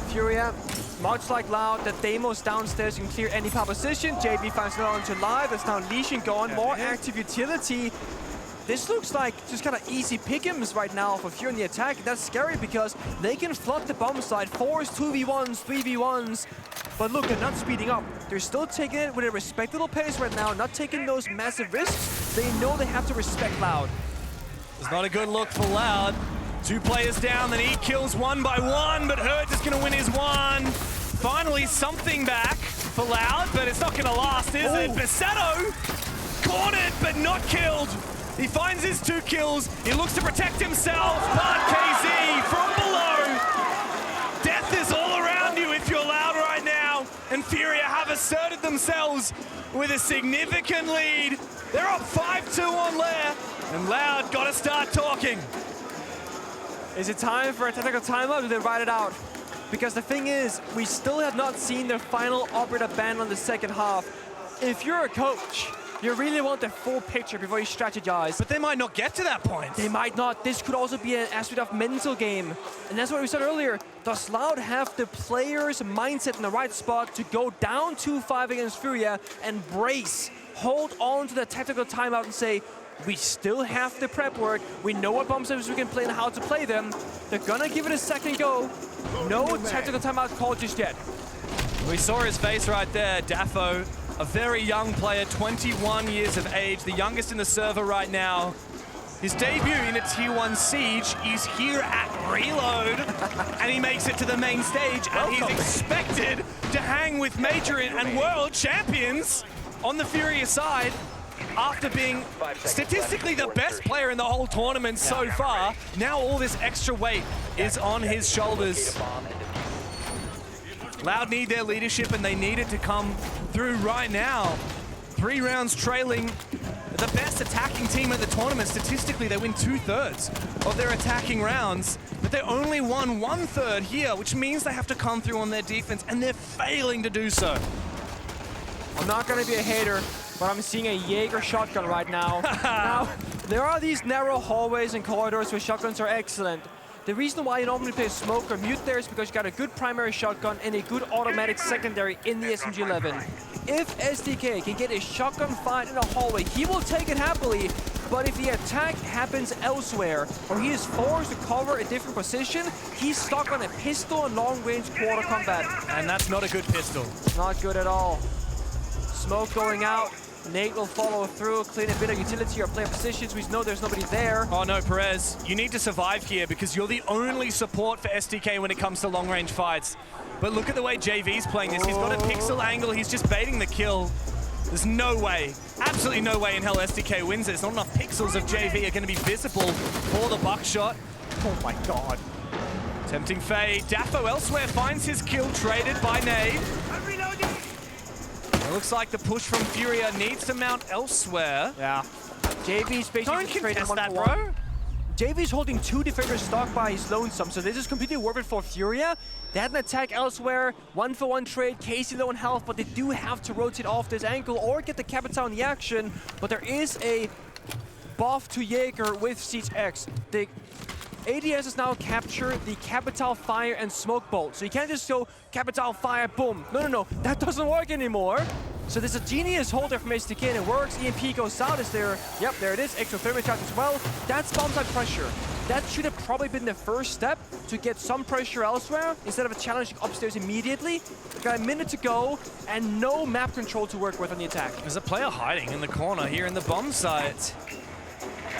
Furia, much like Loud, the Deimos downstairs can clear any position. JB finds another one to live. There's now Legion going, more active utility. This looks like just kind of easy pick'ems right now for Furia in the attack. That's scary because they can flood the bomb side, force 2v1s, 3v1s. But look, they're not speeding up. They're still taking it with a respectable pace right now, not taking those massive risks. They know they have to respect Loud. It's not a good look for Loud. 2 players down, then he kills one by one, but Hurt is going to win his one. Finally, something back for Loud, but it's not going to last, is it? Besetto cornered, but not killed. He finds his 2 kills. He looks to protect himself, but KZ from below. Death is all around you if you're Loud right now. And Furia have asserted themselves with a significant lead. They're up 5-2 on Lair, and Loud got to start talking. Is it time for a technical timeout or do they ride it out? Because the thing is, we still have not seen their final operator ban on the second half. If you're a coach, you really want the full picture before you strategize. But they might not get to that point. They might not. This could also be an aspect of mental game. And that's what we said earlier. Does Loud have the player's mindset in the right spot to go down 2-5 against Furia and brace, hold on to the tactical timeout and say, we still have the prep work. We know what bomb systems we can play and how to play them. They're gonna give it a second go. No tactical timeout called just yet. We saw his face right there, Daffo. A very young player, 21 years of age, the youngest in the server right now. His debut in a Tier 1 Siege is here at Reload, and he makes it to the main stage, and he's expected to hang with Major and World Champions on the Furia side after being statistically the best player in the whole tournament so far. Now all this extra weight is on his shoulders. Loud need their leadership, and they need it to come through right now. 3 rounds trailing. The best attacking team at the tournament, statistically, they win 2/3 of their attacking rounds, but they only won 1/3 here, which means they have to come through on their defense, and they're failing to do so. I'm not gonna be a hater, but I'm seeing a Jaeger shotgun right now. Now, there are these narrow hallways and corridors where shotguns are excellent. The reason why you normally play smoke or mute there is because you got a good primary shotgun and a good automatic secondary in the SMG-11. If SDK can get a shotgun fight in a hallway, he will take it happily. But if the attack happens elsewhere, or he is forced to cover a different position, he's stuck on a pistol and long-range quarter combat. And that's not a good pistol. Not good at all. Smoke going out. Nate will follow through, clean a bit of utility or player positions. We know there's nobody there. Oh no, Perez, you need to survive here because you're the only support for SDK when it comes to long-range fights. But look at the way JV's playing this. He's got a pixel angle, he's just baiting the kill. There's no way, absolutely no way in hell SDK wins it. There's not enough pixels of JV are going to be visible for the buckshot. Oh my god. Tempting fade. Daffo elsewhere finds his kill, traded by Nade. It looks like the push from Furia needs to mount elsewhere. Yeah. JV's basically Don't contest that, bro. JV's holding 2 defenders stock by his lonesome, so this is completely worth it for Furia. They had an attack elsewhere, 1-for-1 trade, Casey low in health, but they do have to rotate off this angle or get the Capital in the action. But there is a buff to Jaeger with Siege X. The ADS has now captured the Capital Fire and Smoke Bolt. So you can't just go Capital Fire, boom. No, that doesn't work anymore. So there's a genius holder from SDK and it works. EMP goes out, is there? Yep, there it is. Exothermic charge as well. That's bomb side pressure. That should have probably been the first step to get some pressure elsewhere instead of challenging upstairs immediately. We've got a minute to go and no map control to work with on the attack. There's a player hiding in the corner here in the bomb site.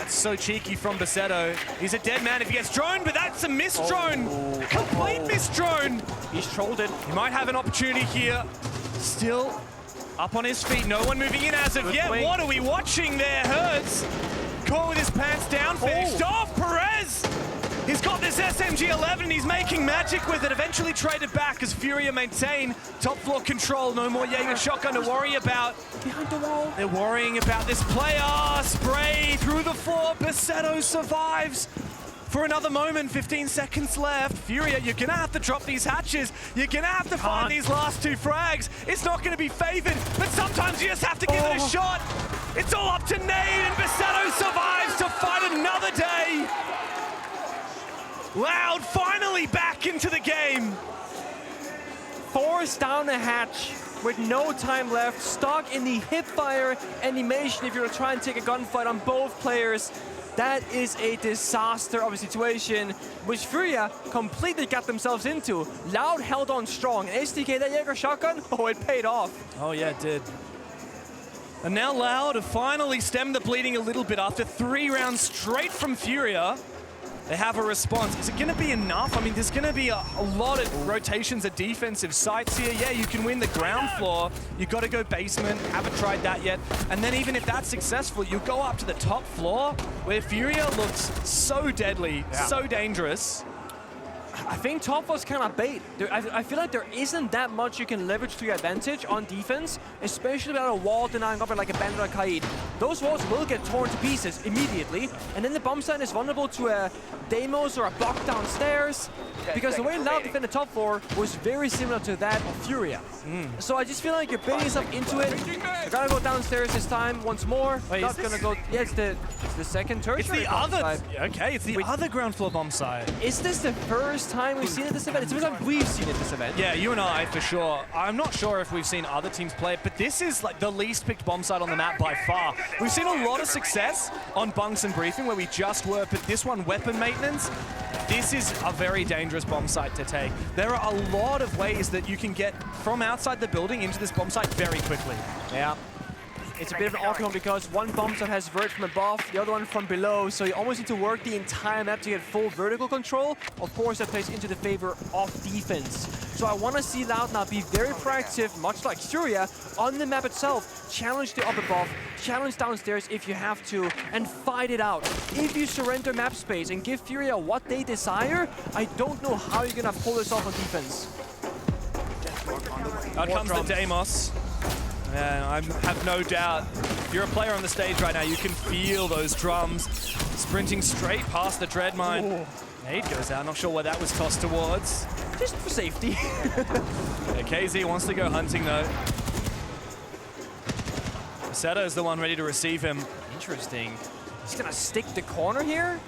That's so cheeky from Basetto. He's a dead man if he gets droned, but that's a missed drone. Complete missed drone. He's trolled it. He might have an opportunity here. Still up on his feet. No one moving in as of yet. Wait. What are we watching there? Hurts caught with his pants down. Finished off. Perez. He's got this SMG-11 and he's making magic with it. Eventually traded back as Furia maintain top floor control. No more Jaeger shotgun to worry about. Behind the wall. They're worrying about this player. Spray through the floor. Basetto survives for another moment. 15 seconds left. Furia, you're gonna have to drop these hatches. You're gonna have to find these last 2 frags. It's not gonna be favored, but sometimes you just have to give it a shot. It's all up to Nade, and Basetto survives to fight another day. Loud finally back into the game. Force down a hatch with no time left, stuck in the hipfire animation if you're trying to take a gunfight on both players. That is a disaster of a situation which Furia completely got themselves into. Loud held on strong. And SDK, that Jaeger shotgun, oh, it paid off. Oh yeah, it did. And now Loud have finally stemmed the bleeding a little bit after 3 rounds straight from Furia. They have a response. Is it going to be enough? I mean, there's going to be a lot of rotations of defensive sites here. Yeah, you can win the ground floor. You've got to go basement. Haven't tried that yet. And then even if that's successful, you go up to the top floor where Furia looks so deadly, so dangerous. I think top was kind of bait. I feel like there isn't that much you can leverage to your advantage on defense, especially without a wall denying up like a Bandit or Kaid. Those walls will get torn to pieces immediately, and then the bomb site is vulnerable to a Deimos or a Buck downstairs, because the way Loud defended top floor was very similar to that of Furia. So I just feel like you're baiting yourself into it. You're gonna go downstairs this time once more. Wait, Not gonna go. Yeah, it's the second tertiary. It's the bomb other. site. Okay, it's the other ground floor bomb site. Is this the first time we've seen it this event? It's the first time we've seen it this event. Yeah, you and I for sure. I'm not sure if we've seen other teams play it, but this is like the least picked bomb site on the map by far. We've seen a lot of success on bunks and briefing where we just were, but this one, weapon maintenance, this is a very dangerous bomb site to take. There are a lot of ways that you can get from outside the building into this bomb site very quickly. Yeah. It's a bit of an awkward one because one bomb site has vert from above, the other one from below, so you almost need to work the entire map to get full vertical control. Of course, that plays into the favor of defense. So I want to see Loud now be very proactive, much like Furia, on the map itself. Challenge the up above, challenge downstairs if you have to, and fight it out. If you surrender map space and give Furia what they desire, I don't know how you're going to pull this off on defense. Out comes the Deimos. And I have no doubt, if you're a player on the stage right now, you can feel those drums sprinting straight past the Dread Mine. Nade goes out, not sure where that was tossed towards. Just for safety. KZ wants to go hunting though. Basetto is the one ready to receive him. Interesting. He's gonna stick the corner here.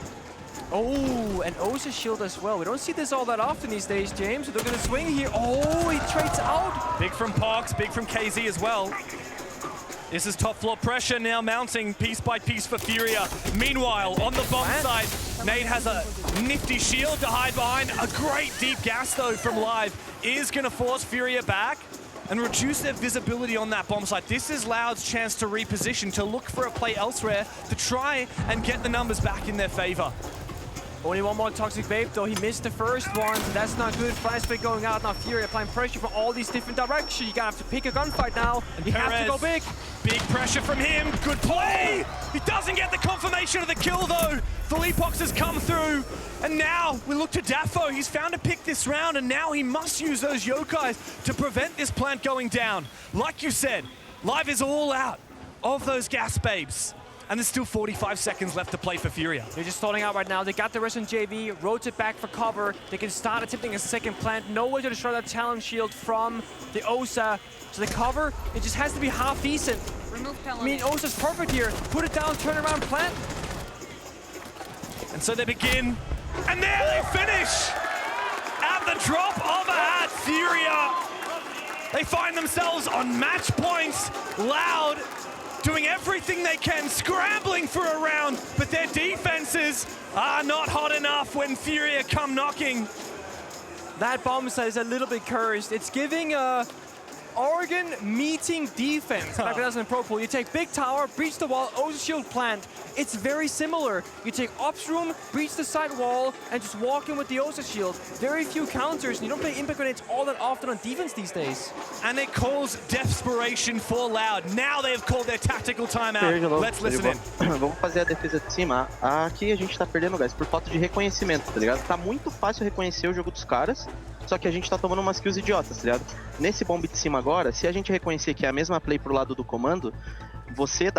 Oh, and Osa's shield as well. We don't see this all that often these days, James. So they're gonna swing here. Oh, he trades out. Big from Pox, big from KZ as well. This is top floor pressure now mounting piece by piece for Furia. Meanwhile, on the bomb site, Nade has a nifty shield to hide behind. A great deep gas though from Live is gonna force Furia back and reduce their visibility on that bomb site. This is Loud's chance to reposition, to look for a play elsewhere, to try and get the numbers back in their favor. Only one more Toxic Babe, though. He missed the first one, so that's not good. Fire split going out. Now Fury applying pressure from all these different directions. You gotta have to pick a gunfight now, and you have to go big. Big pressure from him. Good play. He doesn't get the confirmation of the kill, though. Philippox has come through, and now we look to Daffo. He's found a pick this round, and now he must use those yokais to prevent this plant going down. Like you said, Live is all out of those gas babes. And there's still 45 seconds left to play for Furia. They're just stalling out right now. They got the rest on JV, rotate back for cover. They can start attempting a second plant. No way to destroy that talent shield from the Osa. So the cover, it just has to be half decent. I mean, Osa's perfect here. Put it down, turn around, plant. And so they begin, and there they finish! At the drop of a hat, Furia. They find themselves on match points. Loud doing everything they can, scrambling for a round, but their defenses are not hot enough when Furia come knocking. That bomb site is a little bit cursed. It's giving Oregon meeting defense, like it does in Pro Pool. You take big tower, breach the wall, Osa shield, plant. It's very similar. You take ops room, breach the side wall, and just walk in with the Osa shield. Very few counters, and you don't play impact grenades all that often on defense these days. And it calls desperation for Loud. Now they have called their tactical timeout. Let's listen in. Vamos fazer a defesa de cima. Aqui a gente tá perdendo, guys, por falta de reconhecimento, tá ligado? Tá muito fácil reconhecer o jogo dos caras, só que a gente tá tomando umas kills idiotas, tá ligado? Nesse bomb de cima agora, se a gente reconhecer que é a mesma play pro lado do comando, você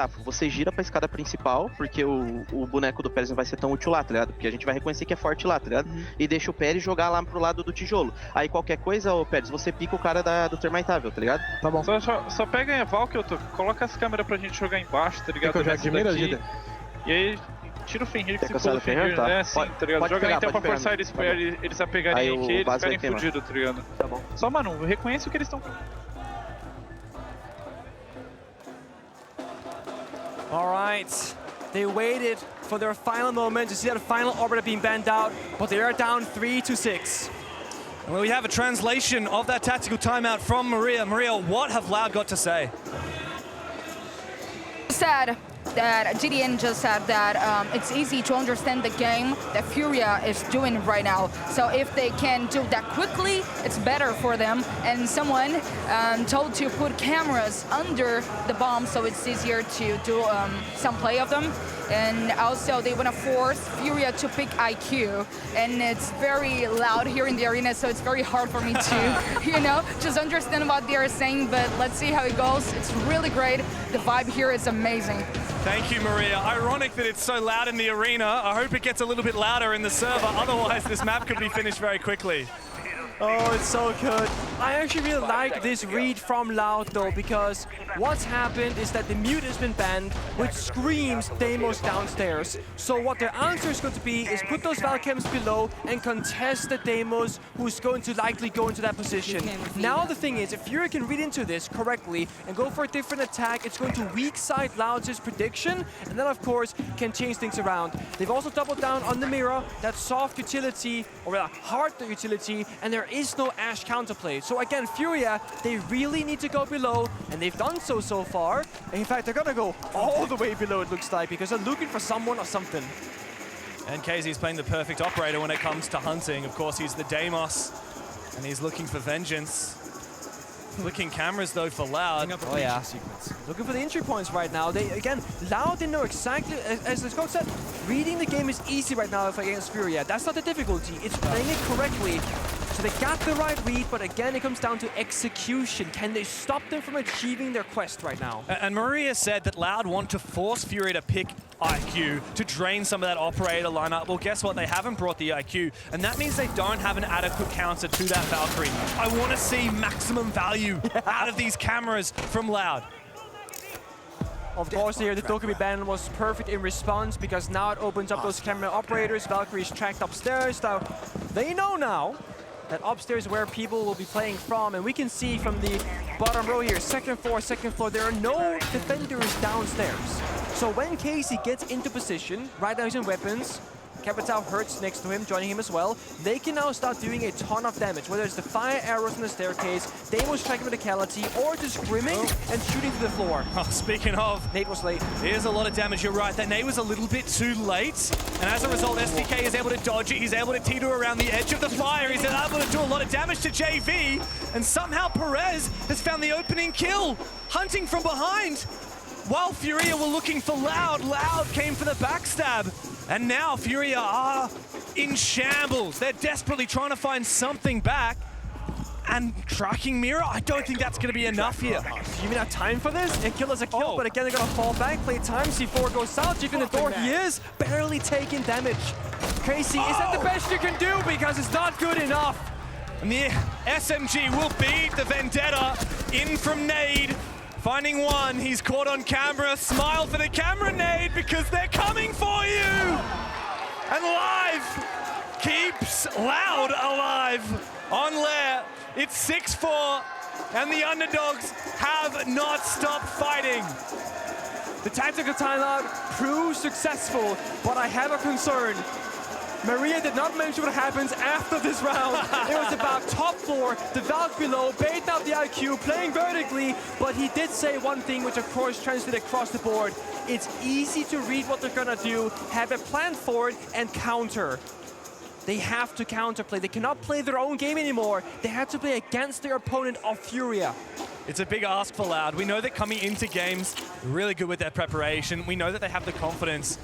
gira pra escada principal, porque o boneco do Pérez não vai ser tão útil lá, tá ligado? Porque a gente vai reconhecer que é forte lá, tá ligado? E deixa o Pérez jogar lá pro lado do tijolo. Aí qualquer coisa, ô Pérez, você pica o cara do termitável, tá ligado? Tá bom. Só pega em Eval que eu tô. Coloca as câmeras pra gente jogar embaixo, tá ligado? E aí tira o Fenrir que se for o Fenrir, tá? Né? Sim, tá ligado? Joga aí então pra forçar eles a pegarem aqui, eles ficarem fudidos, tá ligado? Tá bom. Só, mano, reconhece o que eles estão. All right, they waited for their final moment to see that final orbiter being banned out, but they are down 3-6. Well, we have a translation of that tactical timeout from Maria. Maria, what have Loud got to say? Said that GDN just said that it's easy to understand the game that Furia is doing right now. So if they can do that quickly, it's better for them. And someone told to put cameras under the bomb so it's easier to do some play of them. And also they want to force Furia to pick IQ. And it's very loud here in the arena, so it's very hard for me to, you know, just understand what they are saying. But let's see how it goes. It's really great. The vibe here is amazing. Thank you, Maria. Ironic that it's so loud in the arena. I hope it gets a little bit louder in the server. Otherwise, this map could be finished very quickly. Oh, it's so good. I actually really like this read from Loud though, because what's happened is that the mute has been banned, which screams Deimos downstairs. So what their answer is going to be is put those Valchems below and contest the Deimos, who's going to likely go into that position. Now the thing is, if Furia can read into this correctly and go for a different attack, it's going to weak side Loud's prediction, and then of course can change things around. They've also doubled down on the mirror, that soft utility, or hard utility, and there is no Ashe counterplay. So again, Furia, they really need to go below, and they've done so far. In fact, they're gonna go all the way below, it looks like, because they're looking for someone or something. And KZ's playing the perfect operator when it comes to hunting. Of course, he's the Deimos, and he's looking for vengeance. Looking cameras though for Loud. Oh yeah, looking for the entry points right now. They again, Loud didn't know exactly, as the coach said, reading the game is easy right now against Furia. That's not the difficulty, it's playing it correctly. So they got the right read, but again, it comes down to execution. Can they stop them from achieving their quest right now? And Maria said that Loud want to force Furia to pick IQ to drain some of that operator lineup. Well, guess what? They haven't brought the IQ, and that means they don't have an adequate counter to that Valkyrie. I want to see maximum value out of these cameras from Loud. Of course, here the Dokkaebi ban was perfect in response, because now it opens up those camera operators. Valkyrie's tracked upstairs. Now, they know now that upstairs where people will be playing from, and we can see from the bottom row here, second floor, there are no defenders downstairs. So when KC gets into position, right now he's in weapons, Capitao hurts next to him, joining him as well. They can now start doing a ton of damage, whether it's the fire arrows on the staircase, Deimos striking medicality, or just grimming and shooting to the floor. Oh, speaking of, Nate was late. Here's a lot of damage, you're right. That Nate was a little bit too late, and as a result, SDK is able to dodge it. He's able to teeter around the edge of the fire. He's able to do a lot of damage to JV, and somehow Perez has found the opening kill, hunting from behind. While Furia were looking for Loud, Loud came for the backstab. And now Furia are in shambles. They're desperately trying to find something back. And tracking mirror, I don't think that's going to be enough here. You mean have time for this? A kill is a kill, but again, they're going to fall back, play time, C4 goes south, chicken the door, he is barely taking damage. Casey, is that the best you can do? Because it's not good enough. And the SMG will beat the Vendetta in from Nade. Finding one, he's caught on camera. Smile for the camera, Nade, because they're coming for you! And Live keeps Loud alive on Lair. It's 6-4, and the underdogs have not stopped fighting. The tactical timeout proves successful, but I have a concern. Maria did not mention what happens after this round. It was about top floor, the Valk below, baiting out the IQ, playing vertically, but he did say one thing, which of course translated across the board. It's easy to read what they're gonna do, have a plan for it, and counter. They have to counterplay. They cannot play their own game anymore. They have to play against their opponent of Furia. It's a big ask for Loud. We know that coming into games, they're really good with their preparation. We know that they have the confidence.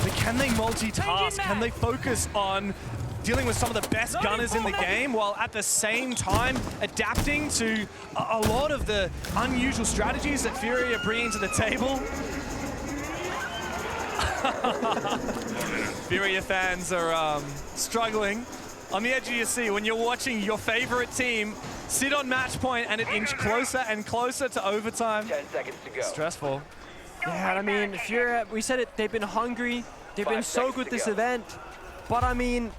But can they multitask? Can they focus on dealing with some of the best gunners in the game while at the same time adapting to a lot of the unusual strategies that Furia are bringing to the table? Furia fans are struggling on the edge of your seat when you're watching your favorite team sit on match point and it inch closer and closer to overtime. 10 seconds to go. Stressful. Yeah, I mean, Furia, we said it, they've been hungry, they've been so good this event, but I mean,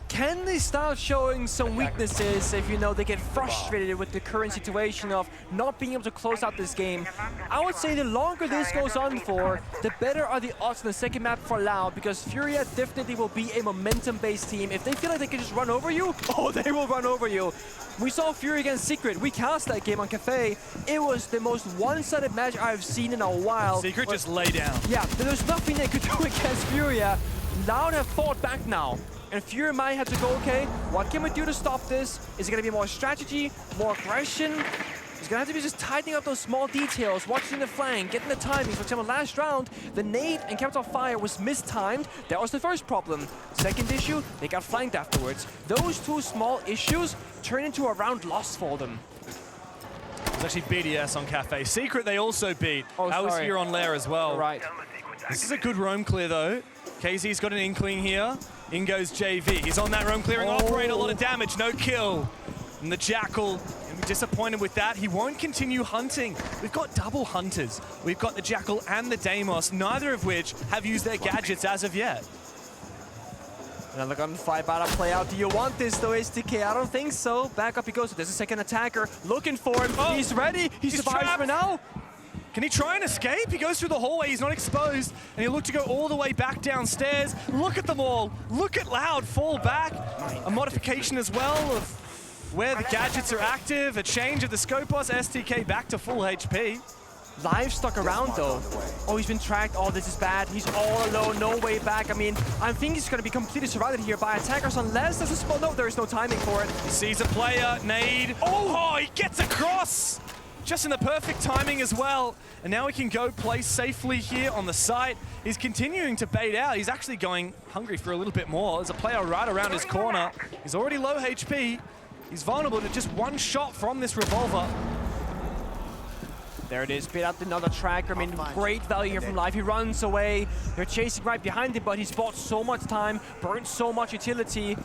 can they start showing some weaknesses if, you know, they get frustrated with the current situation of not being able to close out this game? I would say the longer this goes on for, the better are the odds on the second map for Loud, because Furia definitely will be a momentum-based team. If they feel like they can just run over you, oh, they will run over you. We saw Furia against Secret. We cast that game on Cafe. It was the most one-sided match I've seen in a while. Secret just lay down. Yeah, there's nothing they could do against Furia. Loud have fought back now. And Furia might have to go, okay, what can we do to stop this? Is it going to be more strategy, more aggression? It's going to have to be just tightening up those small details, watching the flank, getting the timing. For example, last round, the nade and Capital Fire was mistimed. That was the first problem. Second issue, they got flanked afterwards. Those two small issues turn into a round lost for them. It was actually BDS on Cafe. Secret they also beat. Oh, that was here on Lair as well. Right. This is a good roam clear though. KZ's got an inkling here. In goes JV. He's on that roam clearing operator, a lot of damage, no kill. And the Jackal, and we're disappointed with that. He won't continue hunting. We've got double hunters. We've got the Jackal and the Deimos, neither of which have used their gadgets as of yet. Another gunfight about to play out. Do you want this though, STK? I don't think so. Back up he goes. There's a second attacker looking for him. Oh, he's ready. He survives trapped. for now. Can he try and escape? He goes through the hallway, he's not exposed, and he'll look to go all the way back downstairs. Look at them all. Look at Loud fall back. A modification as well of where the gadgets are active, a change of the Scopos, STK back to full HP. Live stuck around though. Oh, he's been tracked. Oh, this is bad. He's all alone, no way back. I mean, I think he's going to be completely surrounded here by attackers unless there's a small... No, there is no timing for it. He sees a player, nade. Oh, he gets across! Just in the perfect timing as well. And now he can go play safely here on the site. He's continuing to bait out. He's actually going hungry for a little bit more. There's a player right around his corner. He's already low HP. He's vulnerable to just one shot from this revolver. There it is, bit out another tracker. I mean, great value here from Live. He runs away. They're chasing right behind him, but he's bought so much time, burnt so much utility.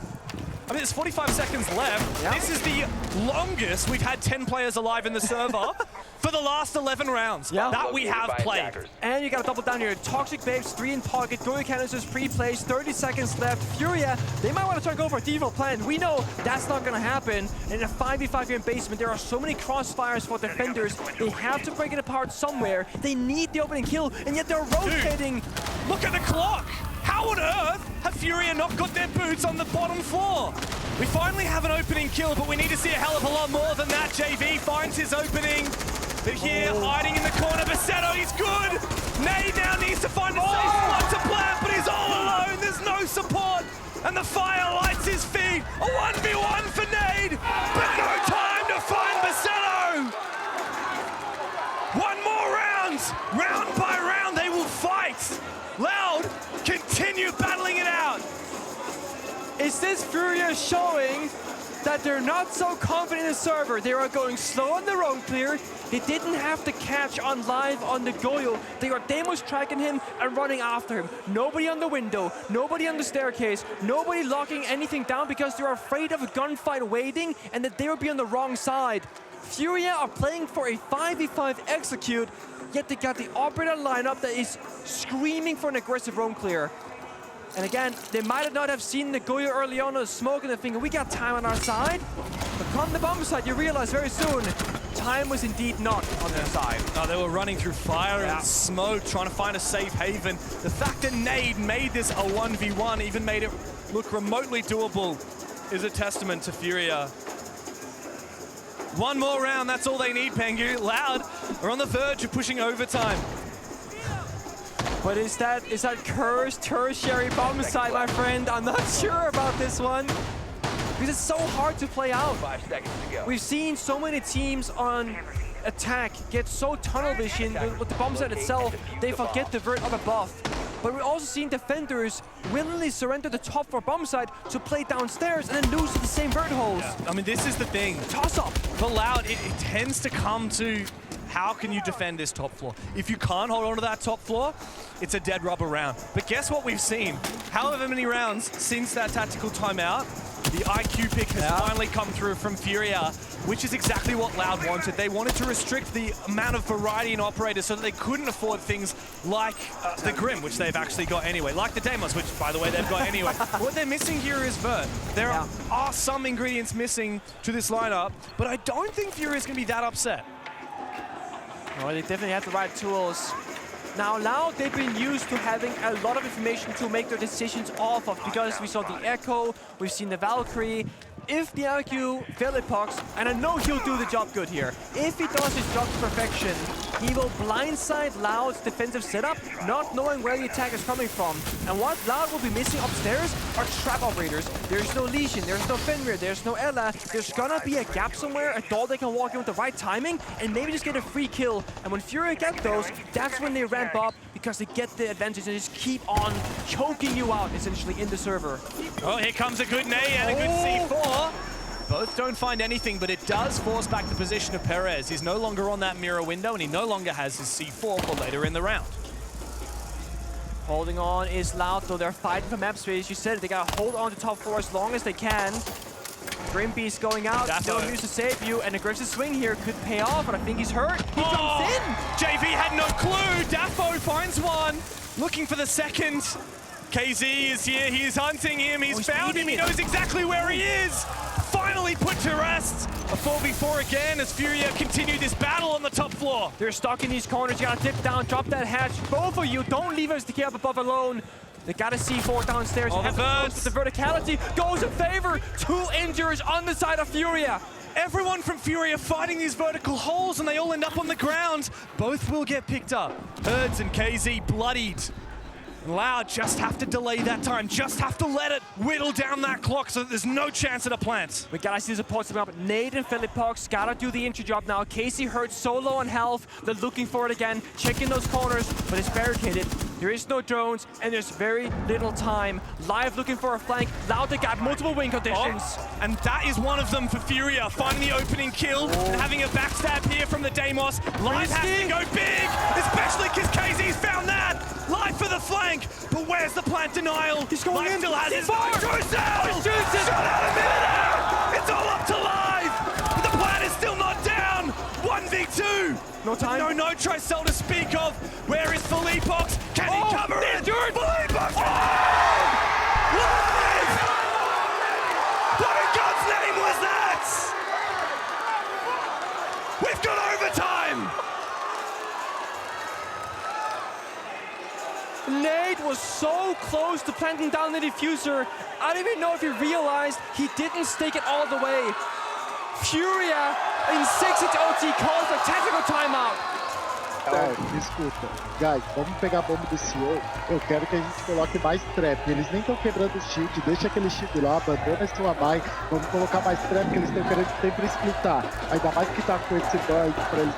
I mean, there's 45 seconds left. Yeah. This is the longest we've had 10 players alive in the server for the last 11 rounds that we have played. And you got to double down here. Toxic Babes, 3 in pocket. Goyo Canisters pre-placed, 30 seconds left. Furia, they might want to try and go for a default plan. We know that's not going to happen. In a 5v5 here in basement, there are so many crossfires for defenders. They have to break it apart somewhere. They need the opening kill, and yet they're rotating. Dude, look at the clock. How on earth have Furia not got their boots on the bottom floor? We finally have an opening kill, but we need to see a hell of a lot more than that. JV finds his opening. But here, hiding in the corner, Basetto, he's good. Nade now needs to find a safe spot to plant, but he's all alone. There's no support. And the fire lights his feet. A 1v1 for Nade, but no time to find Basetto. One more round. Round by round, they will fight. Loud, continue battling it out. Is this Furia showing that they're not so confident in the server? They are going slow on their own clear. They didn't have to catch on Live on the Goyo. They are Deimos tracking him and running after him. Nobody on the window, nobody on the staircase, nobody locking anything down because they're afraid of a gunfight waiting and that they will be on the wrong side. Furia are playing for a 5v5 execute, yet they got the operator lineup that is screaming for an aggressive roam clear. And again, they might not have seen the Goyo early on or smoke and they're thinking, we got time on our side. But come the bomb side, you realize very soon, time was indeed not on their side. Oh, they were running through fire and smoke, trying to find a safe haven. The fact that Nade made this a 1v1, even made it look remotely doable, is a testament to Furia. One more round, that's all they need, Pengu. Loud are on the verge of pushing overtime. But is that cursed tertiary bomb site, my friend? I'm not sure about this one. Because it's so hard to play out. 5 seconds to go. We've seen so many teams on attack get so tunnel vision with the bomb site itself, they forget the vert up above. But we've also seen defenders willingly surrender the top for bomb site to play downstairs and then lose to the same vert holes. Yeah. I mean, this is the thing. Toss up. For Loud, it tends to come to how can you defend this top floor? If you can't hold on to that top floor, it's a dead rubber round. But guess what we've seen? However many rounds since that tactical timeout, the IQ pick has finally come through from Furia, which is exactly what Loud wanted. They wanted to restrict the amount of variety in operators so that they couldn't afford things like the Grim, which they've actually got anyway, like the Deimos, which, by the way, they've got anyway. What they're missing here is Vert. There are some ingredients missing to this lineup, but I don't think Furia is going to be that upset. Well, they definitely have the right tools. Now, Loud, they've been used to having a lot of information to make their decisions off of, because we saw the Echo, we've seen the Valkyrie. If the IQ Philippox, and I know he'll do the job good here, if he does his job to perfection, he will blindside Loud's defensive setup, not knowing where the attack is coming from. And what Loud will be missing upstairs are trap operators. There's no Legion, there's no Fenrir, there's no Ella. There's gonna be a gap somewhere, a door they can walk in with the right timing, and maybe just get a free kill. And when Furia get those, that's when they ramp up, because they get the advantage and just keep on choking you out, essentially, in the server. Oh, here comes a good nade and a good C4. Both don't find anything, but it does force back the position of Perez. He's no longer on that mirror window, and he no longer has his C4 for later in the round. Holding on is Loud, though they're fighting for map space. You said it, they gotta hold on to top floor as long as they can. Grimbeast going out, no news to save you. An aggressive swing here could pay off, but I think he's hurt. He jumps in! JV had no clue. Daffo finds one, looking for the second. KZ is here, he's hunting him, he's found him, he knows exactly where he is. Finally put to rest. A 4v4 again as Furia continue this battle on the top floor. They're stuck in these corners, you gotta dip down, drop that hatch. Both of you, don't leave us to keep up above alone. They got a C4 downstairs. All the birds. The verticality goes in favor. 2 injuries on the side of Furia. Everyone from Furia fighting these vertical holes, and they all end up on the ground. Both will get picked up. Herds and KZ bloodied. Loud just have to delay that time, just have to let it whittle down that clock so that there's no chance at a plant. We gotta see the supports coming up. Nade and Philippox gotta do the entry job now. Casey hurt so low on health. They're looking for it again, checking those corners, but it's barricaded. There is no drones, and there's very little time. Live looking for a flank. Loud, they got multiple win conditions. And that is one of them for Furia, finding the opening kill and having a backstab here from the Deimos. Live has to go big, especially because KZ's found that. Live for the flank, but where's the plant denial? He's going in. Still has his Shut out a minute out! It's all up to Live! But the plant is still not down! 1v2! No time. No nitro cell to speak of. Where is Philippox? Can he cover it? Philippox! Live! What in God's name was that? We've got overtime! Nade was so close to planting down the diffuser. I don't even know if he realized he didn't stake it all the way. Furia in 6-hit OT calls for tactical timeout. Escuta, guys, vamos pegar a bomba do CEO. Eu quero que a gente coloque mais trap. Eles nem estão quebrando o shield, deixa aquele shield lá, abandona esse Lamai. Vamos colocar mais trap, que eles estão querendo sempre splitar. Ainda mais que tá com esse ban pra eles,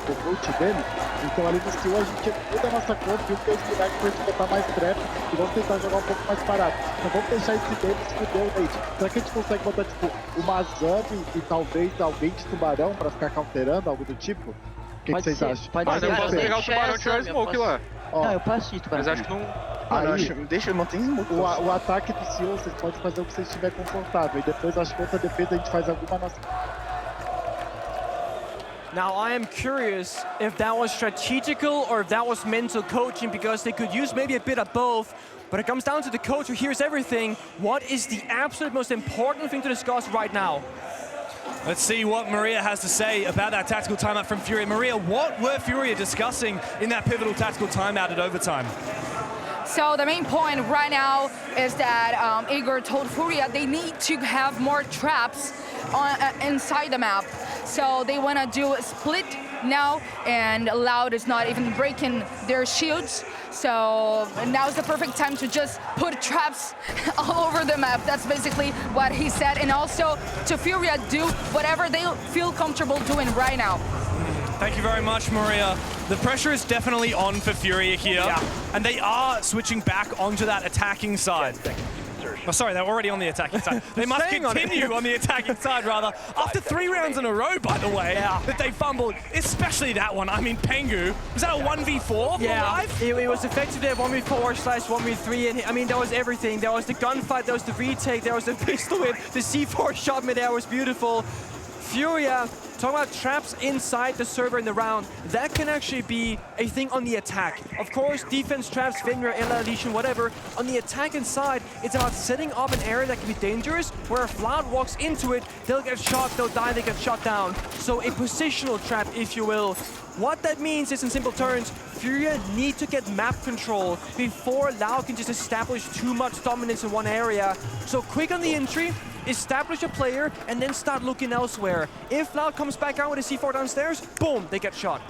do ult dele. Então ali no CEO a gente muda a nossa conta e um dos lugares pra gente botar mais trap e vamos tentar jogar um pouco mais parado. Então vamos deixar esse deles fudeu o Nate. Será que a gente consegue botar tipo uma Zami e talvez alguém de tubarão pra ficar counterando, algo do tipo? O que vocês acham? Mas eu posso pegar o tubarão e tirar o smoke lá. Não, eu posso ir, tubarão. Mas acho que não... Deixa, não tem smoke. O ataque do CEO, vocês podem fazer o que vocês estiverem confortável. E depois acho que outra defesa a gente faz alguma nossa... Now I am curious if that was strategical or if that was mental coaching, because they could use maybe a bit of both. But it comes down to the coach who hears everything. What is the absolute most important thing to discuss right now? Let's see what Maria has to say about that tactical timeout from Furia. Maria, what were Furia discussing in that pivotal tactical timeout at overtime? So the main point right now is that Igor told Furia they need to have more traps inside the map. So they want to do a split now, and Loud is not even breaking their shields. So now's the perfect time to just put traps all over the map. That's basically what he said. And also to Furia, do whatever they feel comfortable doing right now. Thank you very much, Maria. The pressure is definitely on for Furia here, and they are switching back onto that attacking side. Oh, sorry, they're already on the attacking side. They must continue on the attacking side, rather. After 3 rounds in a row, by the way, that they fumbled, especially that one. I mean, Pengu, was that a 1v4 for live? It was effectively a 1v4/1v3, and I mean, that was everything. There was the gunfight, there was the retake, there was the pistol whip, the C4 shot mid-air was beautiful. Furia, talking about traps inside the server in the round, that can actually be a thing on the attack. Of course, defense traps, Finger, Ella, Legion, whatever. On the attack inside, it's about setting up an area that can be dangerous, where if Loud walks into it, they'll get shot, they'll die, they get shot down. So a positional trap, if you will. What that means is, in simple terms, Furia need to get map control before Loud can just establish too much dominance in one area. So quick on the entry, establish a player, and then start looking elsewhere. If Loud comes back out with a C4 downstairs, boom, they get shot.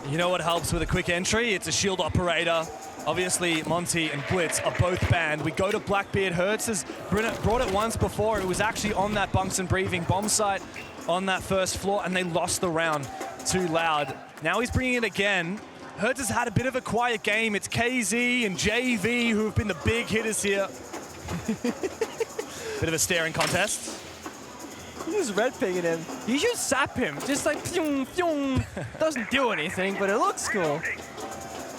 You know what helps with a quick entry? It's a shield operator. Obviously, Monty and Blitz are both banned. We go to Blackbeard. Hertz has brought it once before. It was actually on that Bunks and Breathing bomb site on that first floor, and they lost the round to Loud. Now he's bringing it again. Hertz has had a bit of a quiet game. It's KZ and JV who have been the big hitters here. Bit of a staring contest. He's red pinging him. You should zap him. Just like pyong, pyong. Doesn't do anything, but it looks cool.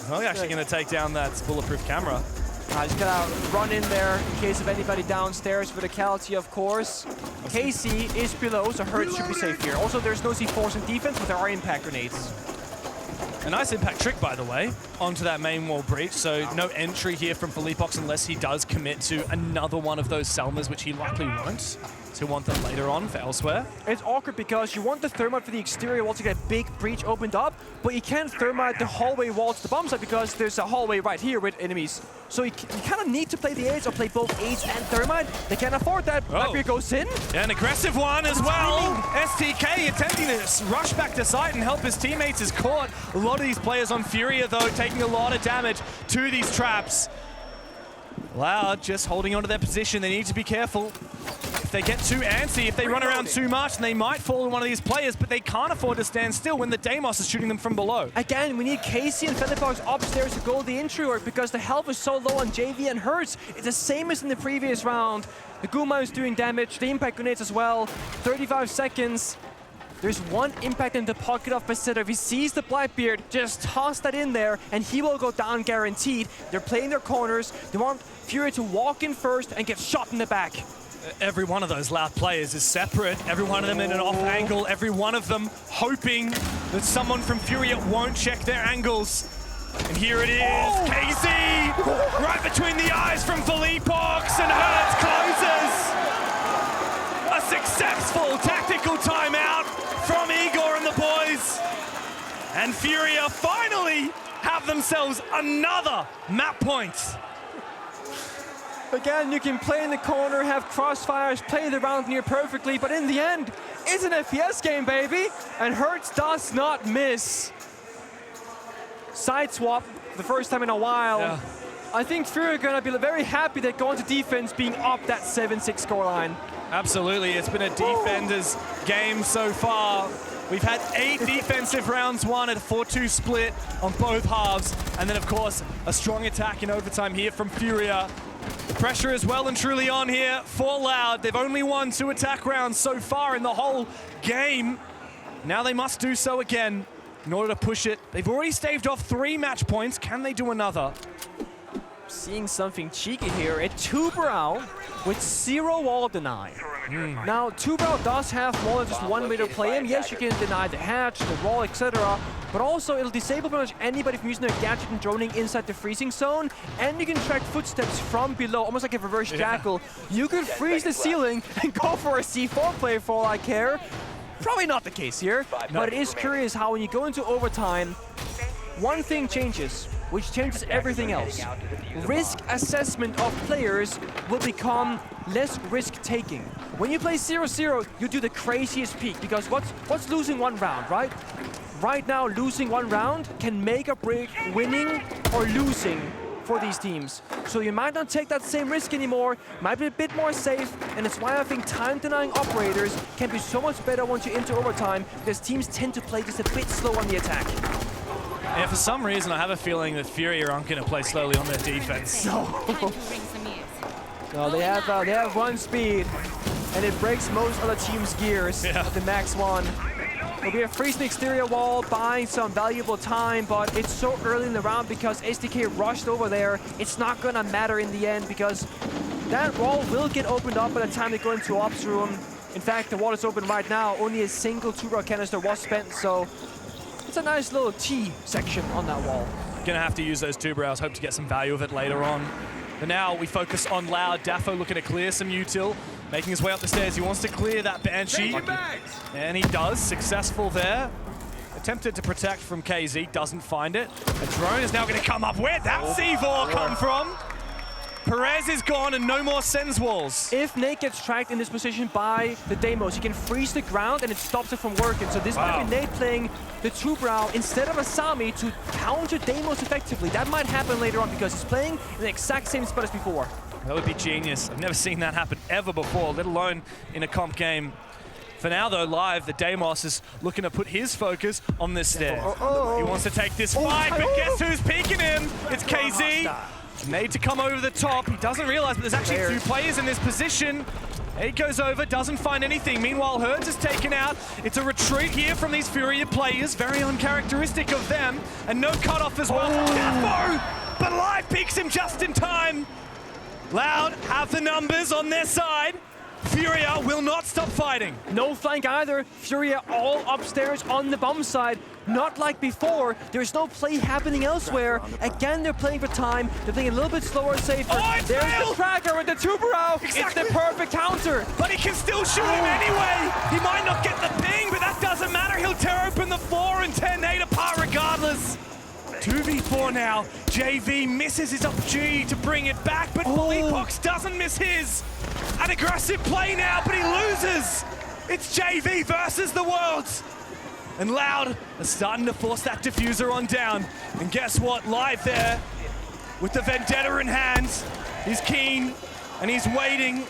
Well, you're actually going to take down that bulletproof camera. Just gotta run in there in case of anybody downstairs. Verticality, of course. KC is below, so Hertz should be safe here. Also, there's no C4s in defense, but there are impact grenades. A nice impact trick, by the way, onto that main wall breach. So no entry here from Philippox unless he does commit to another one of those Selmas, which he likely won't. So he'll want them later on for elsewhere. It's awkward because you want the thermite for the exterior wall to get a big breach opened up, but you can't thermite the hallway wall to the bomb site because there's a hallway right here with enemies. So you kind of need to play the aids or play both aids and thermite. They can't afford that. Blackbeard goes in. Yeah, an aggressive one as well. STK attempting to rush back to site and help his teammates is caught. A lot of these players on Furia, though, taking a lot of damage to these traps. Loud just holding onto their position. They need to be careful. If they get too antsy, if they run around too much, then they might fall to one of these players, but they can't afford to stand still when the Deimos is shooting them from below. Again, we need Casey and Philippox upstairs to go the entry work because the health is so low on JV and Hertz. It's the same as in the previous round. The Guma is doing damage, the impact grenades as well. 35 seconds. There's one impact in the pocket of Basetta. If he sees the Blackbeard, just toss that in there and he will go down guaranteed. They're playing their corners. They want Furia to walk in first and get shot in the back. Every one of those Loud players is separate. Every one of them in an off angle. Every one of them hoping that someone from Furia won't check their angles. And here it is, KZ, right between the eyes from Philippox, and Hertz closes. A successful tactical timeout from Igor and the boys. And Furia finally have themselves another map point. Again, you can play in the corner, have crossfires, play the round near perfectly, but in the end, it's an FPS game, baby. And Hertz does not miss. Side swap, the first time in a while. Yeah. I think Furia are gonna be very happy that going to defense being up that 7-6 scoreline. Absolutely, it's been a defender's game so far. We've had 8 defensive rounds won at a 4-2 split on both halves. And then, of course, a strong attack in overtime here from Furia. The pressure is well and truly on here for Loud. They've only won 2 attack rounds so far in the whole game. Now they must do so again in order to push it. They've already staved off 3 match points. Can they do another? Seeing something cheeky here at 2 Brow with 0 wall deny. Now, Two-Brow does have more than just one way to play him. Yes, you can deny the hatch, the wall, etc. But also, it'll disable pretty much anybody from using their gadget and droning inside the freezing zone. And you can track footsteps from below, almost like a reverse jackal. You could freeze the ceiling and go for a C4 play for all I care. Probably not the case here, but it is curious how when you go into overtime, one thing changes, which changes everything else. Risk assessment of players will become less risk-taking. When you play 0-0, you do the craziest peak, because what's losing one round, right? Right now, losing one round can make or break winning or losing for these teams. So you might not take that same risk anymore, might be a bit more safe, and it's why I think time-denying operators can be so much better once you enter overtime, because teams tend to play just a bit slow on the attack. Yeah, for some reason, I have a feeling that Furia aren't going to play slowly on their defense. No, they have one speed, and it breaks most other teams' gears at the max one. It'll be a freezing exterior wall, buying some valuable time, but it's so early in the round because SDK rushed over there. It's not gonna matter in the end because that wall will get opened up by the time they go into ops room. In fact, the wall is open right now. Only a single Two-Brow canister was spent, so it's a nice little T section on that wall. Gonna have to use those Two-Brows, hope to get some value of it later on. But now we focus on Loud. Daffo looking to clear some util, making his way up the stairs. He wants to clear that Banshee, and he does. Successful there. Attempted to protect from KZ, doesn't find it. A drone is now going to come up. Where'd that C4 come from? Perez is gone and no more Sens walls. If Nate gets tracked in this position by the Deimos, he can freeze the ground and it stops it from working. So this might be Nate playing the Two-Brow instead of Asami to counter Deimos effectively. That might happen later on because he's playing in the exact same spot as before. That would be genius. I've never seen that happen ever before, let alone in a comp game. For now, though, live, the Deimos is looking to put his focus on this stair. He wants to take this fight, but guess who's peeking him? It's KZ. Made to come over the top. He doesn't realize, but there's actually two players in this position. He goes over, doesn't find anything. Meanwhile, Hertz is taken out. It's a retreat here from these Furia players. Very uncharacteristic of them. And no cutoff as well. Daffo! But Live peeks him just in time. Loud have the numbers on their side. Furia will not stop fighting. No flank either. Furia all upstairs on the bomb side. Not like before. There's no play happening elsewhere. Again, they're playing for time. They're playing a little bit slower and safer. There's the tracker with the Two-Brow. Exactly. It's the perfect counter. But he can still shoot him anyway. He might not get the ping, but that doesn't matter. He'll tear open the 4 and 10-8 apart regardless. 2v4 now. JV misses his opportunity to bring it back, but Pox doesn't miss his. An aggressive play now, but he loses. It's JV versus the Worlds. And Loud are starting to force that diffuser on down. And guess what? Live there with the Vendetta in hand. He's keen and he's waiting.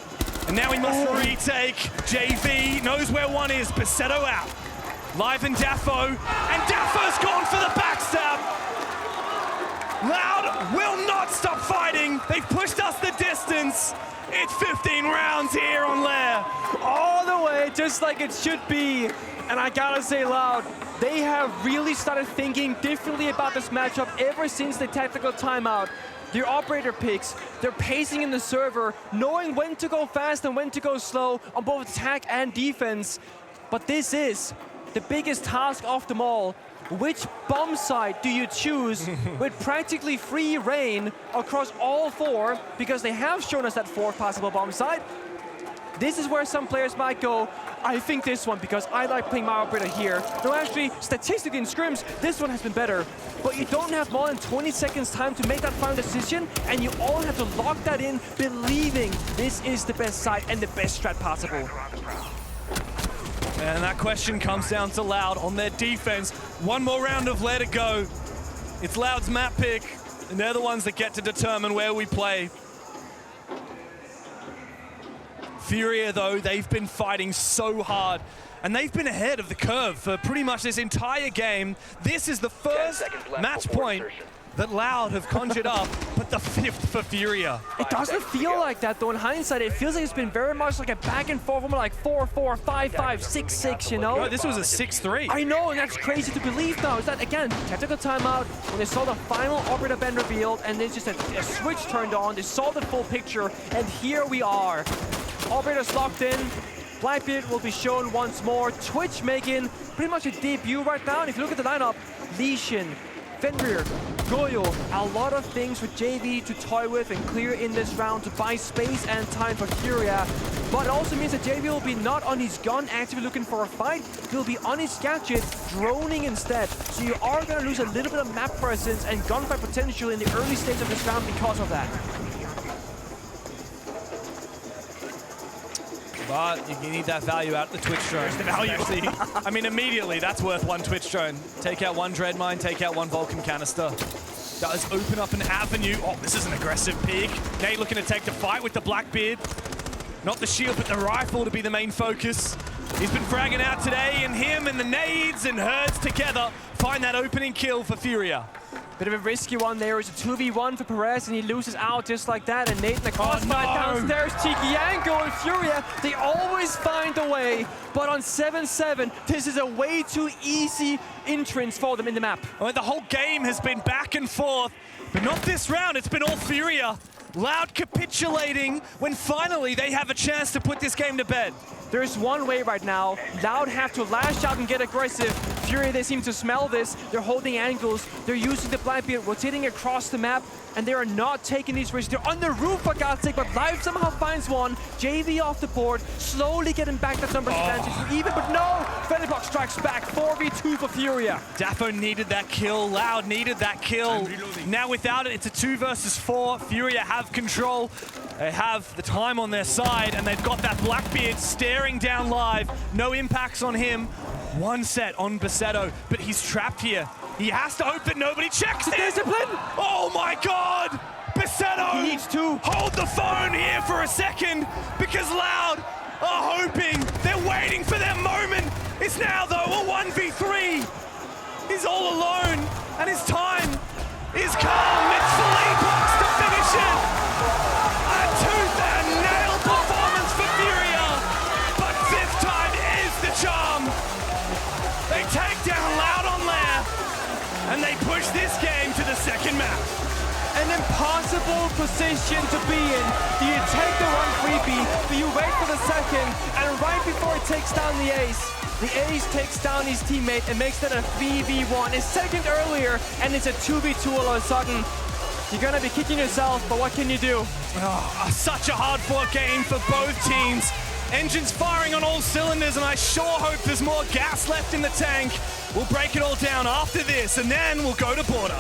And now he must retake. JV knows where one is. Basetto out. Live and Daffo. And Daffo's gone for the backstab. Loud will not stop fighting. They've pushed us the distance. It's 15 rounds here on Lair. All the way, just like it should be. And I gotta say, Loud, they have really started thinking differently about this matchup ever since the tactical timeout. Their operator picks, their pacing in the server, knowing when to go fast and when to go slow on both attack and defense. But this is the biggest task of them all. Which bomb site do you choose with practically free reign across all 4, because they have shown us that 4th possible bomb site? This is where some players might go, I think this one because I like playing my operator here. No, actually, statistically in scrims, this one has been better. But you don't have more than 20 seconds time to make that final decision, and you all have to lock that in, believing this is the best site and the best strat possible. And that question comes down to Loud on their defense. One more round of Lair to go. It's Loud's map pick, and they're the ones that get to determine where we play. Furia, though, they've been fighting so hard, and they've been ahead of the curve for pretty much this entire game. This is the first match point that Loud have conjured up, but the 5th for Furia. It doesn't feel like that, though. In hindsight, it feels like it's been very much like a back and forth, like 4-4, 5-5, 6-6, you know? No, this was a 6-3. I know, and that's crazy to believe now. Is that, again, tactical timeout, when they saw the final operator band revealed, and then just a switch turned on, they saw the full picture, and here we are. Operators locked in, Blackbeard will be shown once more. Twitch making pretty much a debut right now. And if you look at the lineup, Lesion, Fenrir, Goyo, a lot of things for JV to toy with and clear in this round to buy space and time for Furia. But it also means that JV will be not on his gun actively looking for a fight. He'll be on his gadget, droning instead. So you are going to lose a little bit of map presence and gunfight potential in the early stage of this round because of that. But you need that value out of the Twitch drone. The value. I mean, immediately, that's worth one Twitch drone. Take out one Dread Mine, take out one Vulcan canister. Does open up an avenue. Oh, this is an aggressive peek. Nate looking to take the fight with the Blackbeard. Not the shield, but the rifle to be the main focus. He's been fragging out today, and him and the nades and herds together find that opening kill for Furia. Bit of a risky one there. It's a 2v1 for Perez, and he loses out just like that. And Nate in the crossfire downstairs. Tiki Yango and Furia, they always find a way. But on 7-7, this is a way too easy entrance for them in the map. Well, the whole game has been back and forth, but not this round. It's been all Furia. Loud capitulating when finally they have a chance to put this game to bed. There's one way right now. Loud have to lash out and get aggressive. Furia, they seem to smell this. They're holding angles. They're using the Blackbeard, rotating across the map, and they are not taking these risks. They're on the roof, for God's sake, but Live somehow finds one. JV off the board, slowly getting back that numbers advantage for even, but no! Feniblock strikes back, 4v2 for Furia. Daffo needed that kill, Loud needed that kill. Now without it, it's a 2 versus 4. Furia have control. They have the time on their side, and they've got that Blackbeard staring down Live. No impacts on him. One set on Basetto, but he's trapped here. He has to hope that nobody checks it. Discipline! Oh my God! Basetto! He needs to hold the phone here for a second, because Loud are hoping. They're waiting for their moment. It's now, though, a 1v3. He's all alone, and his time is come. It's Philippos to finish it. A tooth-and-nail performance for Furia, but fifth time is the charm. They take down Loud on Lair, and they push this game to the second map. An impossible position to be in. Do you take the 1-3B? Do you wait for the second? And right before it takes down the ace takes down his teammate and makes that a 3v1. A second earlier, and it's a 2v2 all of a sudden. You're gonna be kicking yourself, but what can you do? Oh, such a hard-fought game for both teams. Engines firing on all cylinders, and I sure hope there's more gas left in the tank. We'll break it all down after this, and then we'll go to border.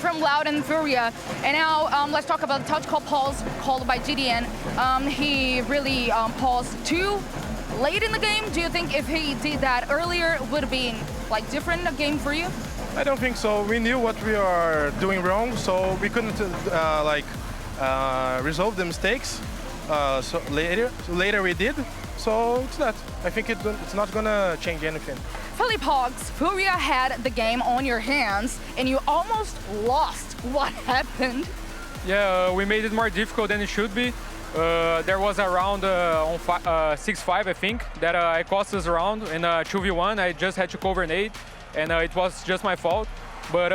from Loud and Furia. And now let's talk about the touch call pause called by GDN. He really paused too late in the game. Do you think if he did that earlier, it would have been like different a game for you? I don't think so. We knew what we are doing wrong, so we couldn't resolve the mistakes. So later we did. So it's not. I think it's not gonna change anything. Philip Hogs, Furia had the game on your hands, and you almost lost. What happened? Yeah, we made it more difficult than it should be. There was a round on 6-5, I think, that I cost us a round in 2v1. I just had to cover an 8, and it was just my fault. But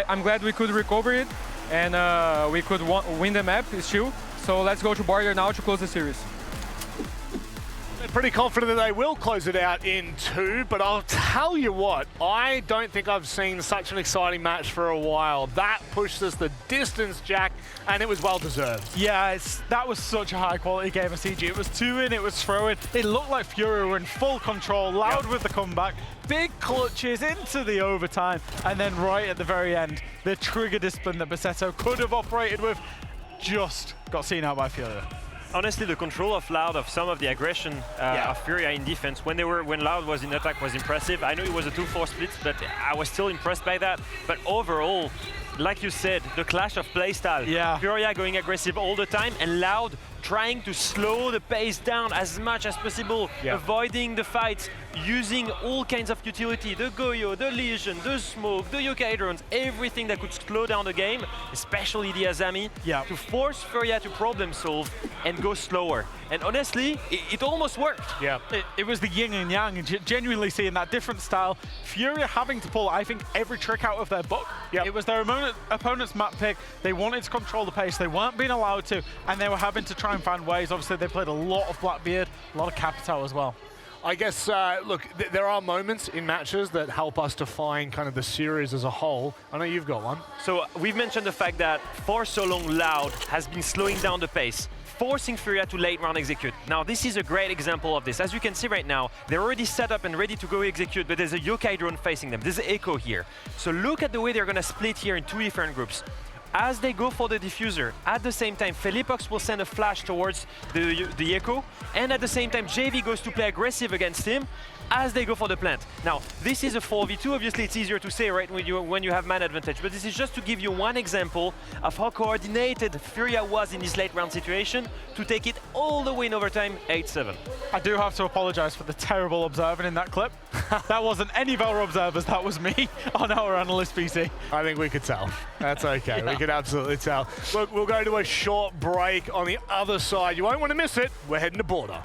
I'm glad we could recover it, and we could win the map still. So let's go to border now to close the series. They're pretty confident that they will close it out in 2, but I'll tell you what, I don't think I've seen such an exciting match for a while. That pushed us the distance, Jack, and it was well deserved. Yeah, that was such a high quality game of CG. It was 2-in, it was throw-in. It looked like Furia were in full control, Loud with the comeback, big clutches into the overtime, and then right at the very end, the trigger discipline that Basetto could have operated with just got seen out by Furia. Honestly, the control of Loud, of some of the aggression of Furia in defense, when Loud was in attack, was impressive. I know it was a 2-4 split, but I was still impressed by that. But overall, like you said, the clash of playstyle. Yeah. Furia going aggressive all the time, and Loud trying to slow the pace down as much as possible, avoiding the fights, using all kinds of utility, the Goyo, the Legion, the Smoke, the Yokai drones, everything that could slow down the game, especially the Azami, to force Furia to problem solve and go slower. And honestly, it almost worked. Yeah, it was the yin and yang, and genuinely seeing that different style. Furia having to pull, I think, every trick out of their book. It was their opponent's map pick. They wanted to control the pace. They weren't being allowed to, and they were having to try and find ways. Obviously, they played a lot of Blackbeard, a lot of Capitao as well. I guess, look, there are moments in matches that help us define kind of the series as a whole. I know you've got one. So we've mentioned the fact that for so long, Loud has been slowing down the pace, forcing Furia to late round execute. Now, this is a great example of this. As you can see right now, they're already set up and ready to go execute, but there's a Yokai drone facing them. There's Echo here. So look at the way they're going to split here in 2 different groups. As they go for the diffuser, at the same time, Felipox will send a flash towards the Echo, and at the same time, JV goes to play aggressive against him as they go for the plant. Now, this is a 4v2. Obviously, it's easier to say, right, when you have man advantage, but this is just to give you one example of how coordinated Furia was in this late round situation to take it all the way in overtime, 8-7. I do have to apologize for the terrible observing in that clip. That wasn't any of our observers, that was me on our analyst PC. I think we could tell. That's okay, we could absolutely tell. Look, we'll go to a short break on the other side. You won't want to miss it. We're heading to border.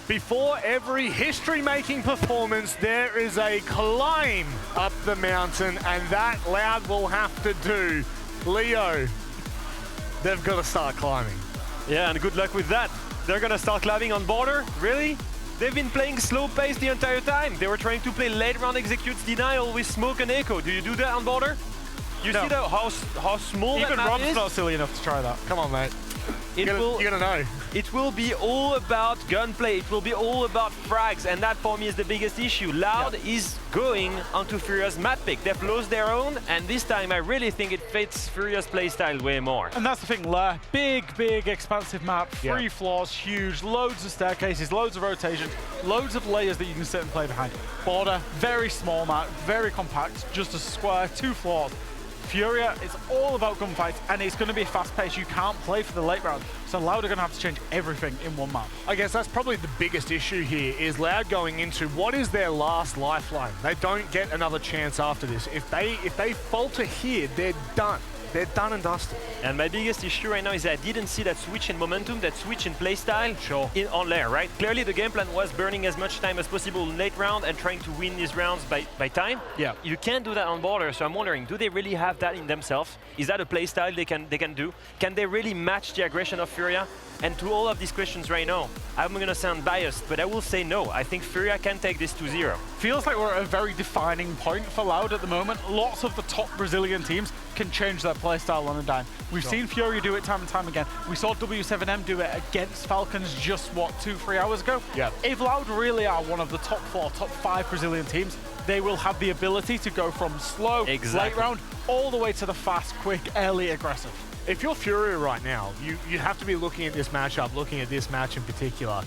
Before every history-making performance, there is a climb up the mountain, and that Loud will have to do. Leo, they've got to start climbing. Yeah, and good luck with that. They're gonna start climbing on border? Really? They've been playing slow pace the entire time. They were trying to play late round executes denial with smoke and echo. Do you do that on border? You see how small Even that map Rob's is? not silly enough to try that. Come on, mate. You're gonna know. It will be all about gunplay. It will be all about frags, and that for me is the biggest issue. Loud is going onto Furia's map pick. They've lost their own, and this time I really think it fits Furia's playstyle way more. And that's the thing, Lair. Big, expansive map, 3 floors, huge, loads of staircases, loads of rotations, loads of layers that you can sit and play behind. Border, very small map, very compact, just a square, 2 floors. Furia is all about gunfights, and it's going to be fast-paced. You can't play for the late round, so Loud are going to have to change everything in one map. I guess that's probably the biggest issue here, is Loud going into what is their last lifeline. They don't get another chance after this. If they falter here, they're done. They're done and dusted. And my biggest issue right now is that I didn't see that switch in momentum, that switch in playstyle on Lair, right? Clearly the game plan was burning as much time as possible in late round and trying to win these rounds by time. Yeah. You can't do that on border, so I'm wondering, do they really have that in themselves? Is that a playstyle they can do? Can they really match the aggression of Furia? And to all of these questions right now, I'm gonna sound biased, but I will say no. I think Furia can take this 2-0. Feels like we're at a very defining point for Loud at the moment. Lots of the top Brazilian teams can change their playstyle on a dime. We've seen Furia do it time and time again. We saw W7M do it against Falcons just, what, 2-3 hours ago? Yeah. If Loud really are one of the top 4, top 5 Brazilian teams, they will have the ability to go from slow, late round, all the way to the fast, quick, early aggressive. If you're Furia right now, you have to be looking at this matchup, looking at this match in particular.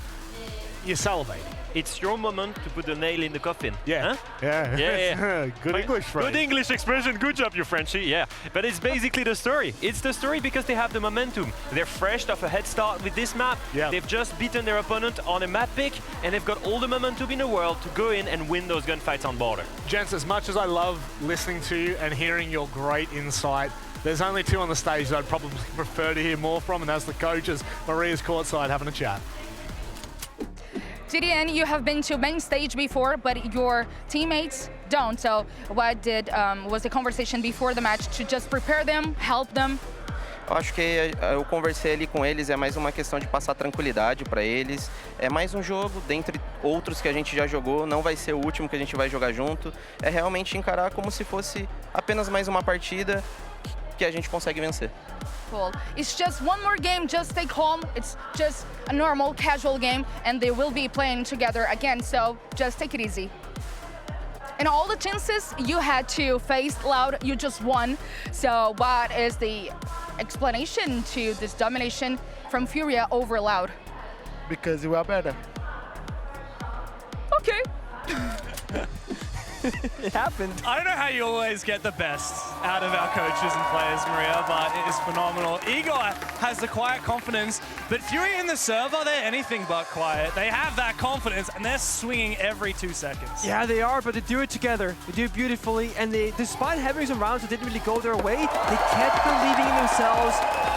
You're salivating. It's your moment to put the nail in the coffin. Yeah. Huh? Yeah. Good English phrase. Good English expression. Good job, you Frenchie. Yeah. But it's basically the story. It's the story because they have the momentum. They're fresh off a head start with this map. Yeah. They've just beaten their opponent on a map pick, and they've got all the momentum in the world to go in and win those gunfights on border. Gents, as much as I love listening to you and hearing your great insight, there's only 2 on the stage that I'd probably prefer to hear more from, and that's the coaches. Maria's courtside having a chat. GDN, you have been to main stage before, but your teammates don't. So what was the conversation before the match to just prepare them, help them? Eu acho que eu conversei ali com eles, é mais uma questão de passar tranquilidade para eles. É mais um jogo, dentre outros que a gente já jogou, não vai ser o último que a gente vai jogar junto. É realmente encarar como se fosse apenas mais uma partida que a gente consegue vencer. Cool. It's just one more game, just stay calm. It's just a normal, casual game, and they will be playing together again, so just take it easy. In all the chances you had to face Loud, you just won. So what is the explanation to this domination from Furia over Loud? Because you are better. Okay. It happened. I don't know how you always get the best out of our coaches and players, Maria, but it is phenomenal. Igor has the quiet confidence, but Furia in the server, they're anything but quiet. They have that confidence, and they're swinging every 2 seconds. Yeah, they are, but they do it together. They do it beautifully, and they, despite having some rounds that didn't really go their way, they kept believing in themselves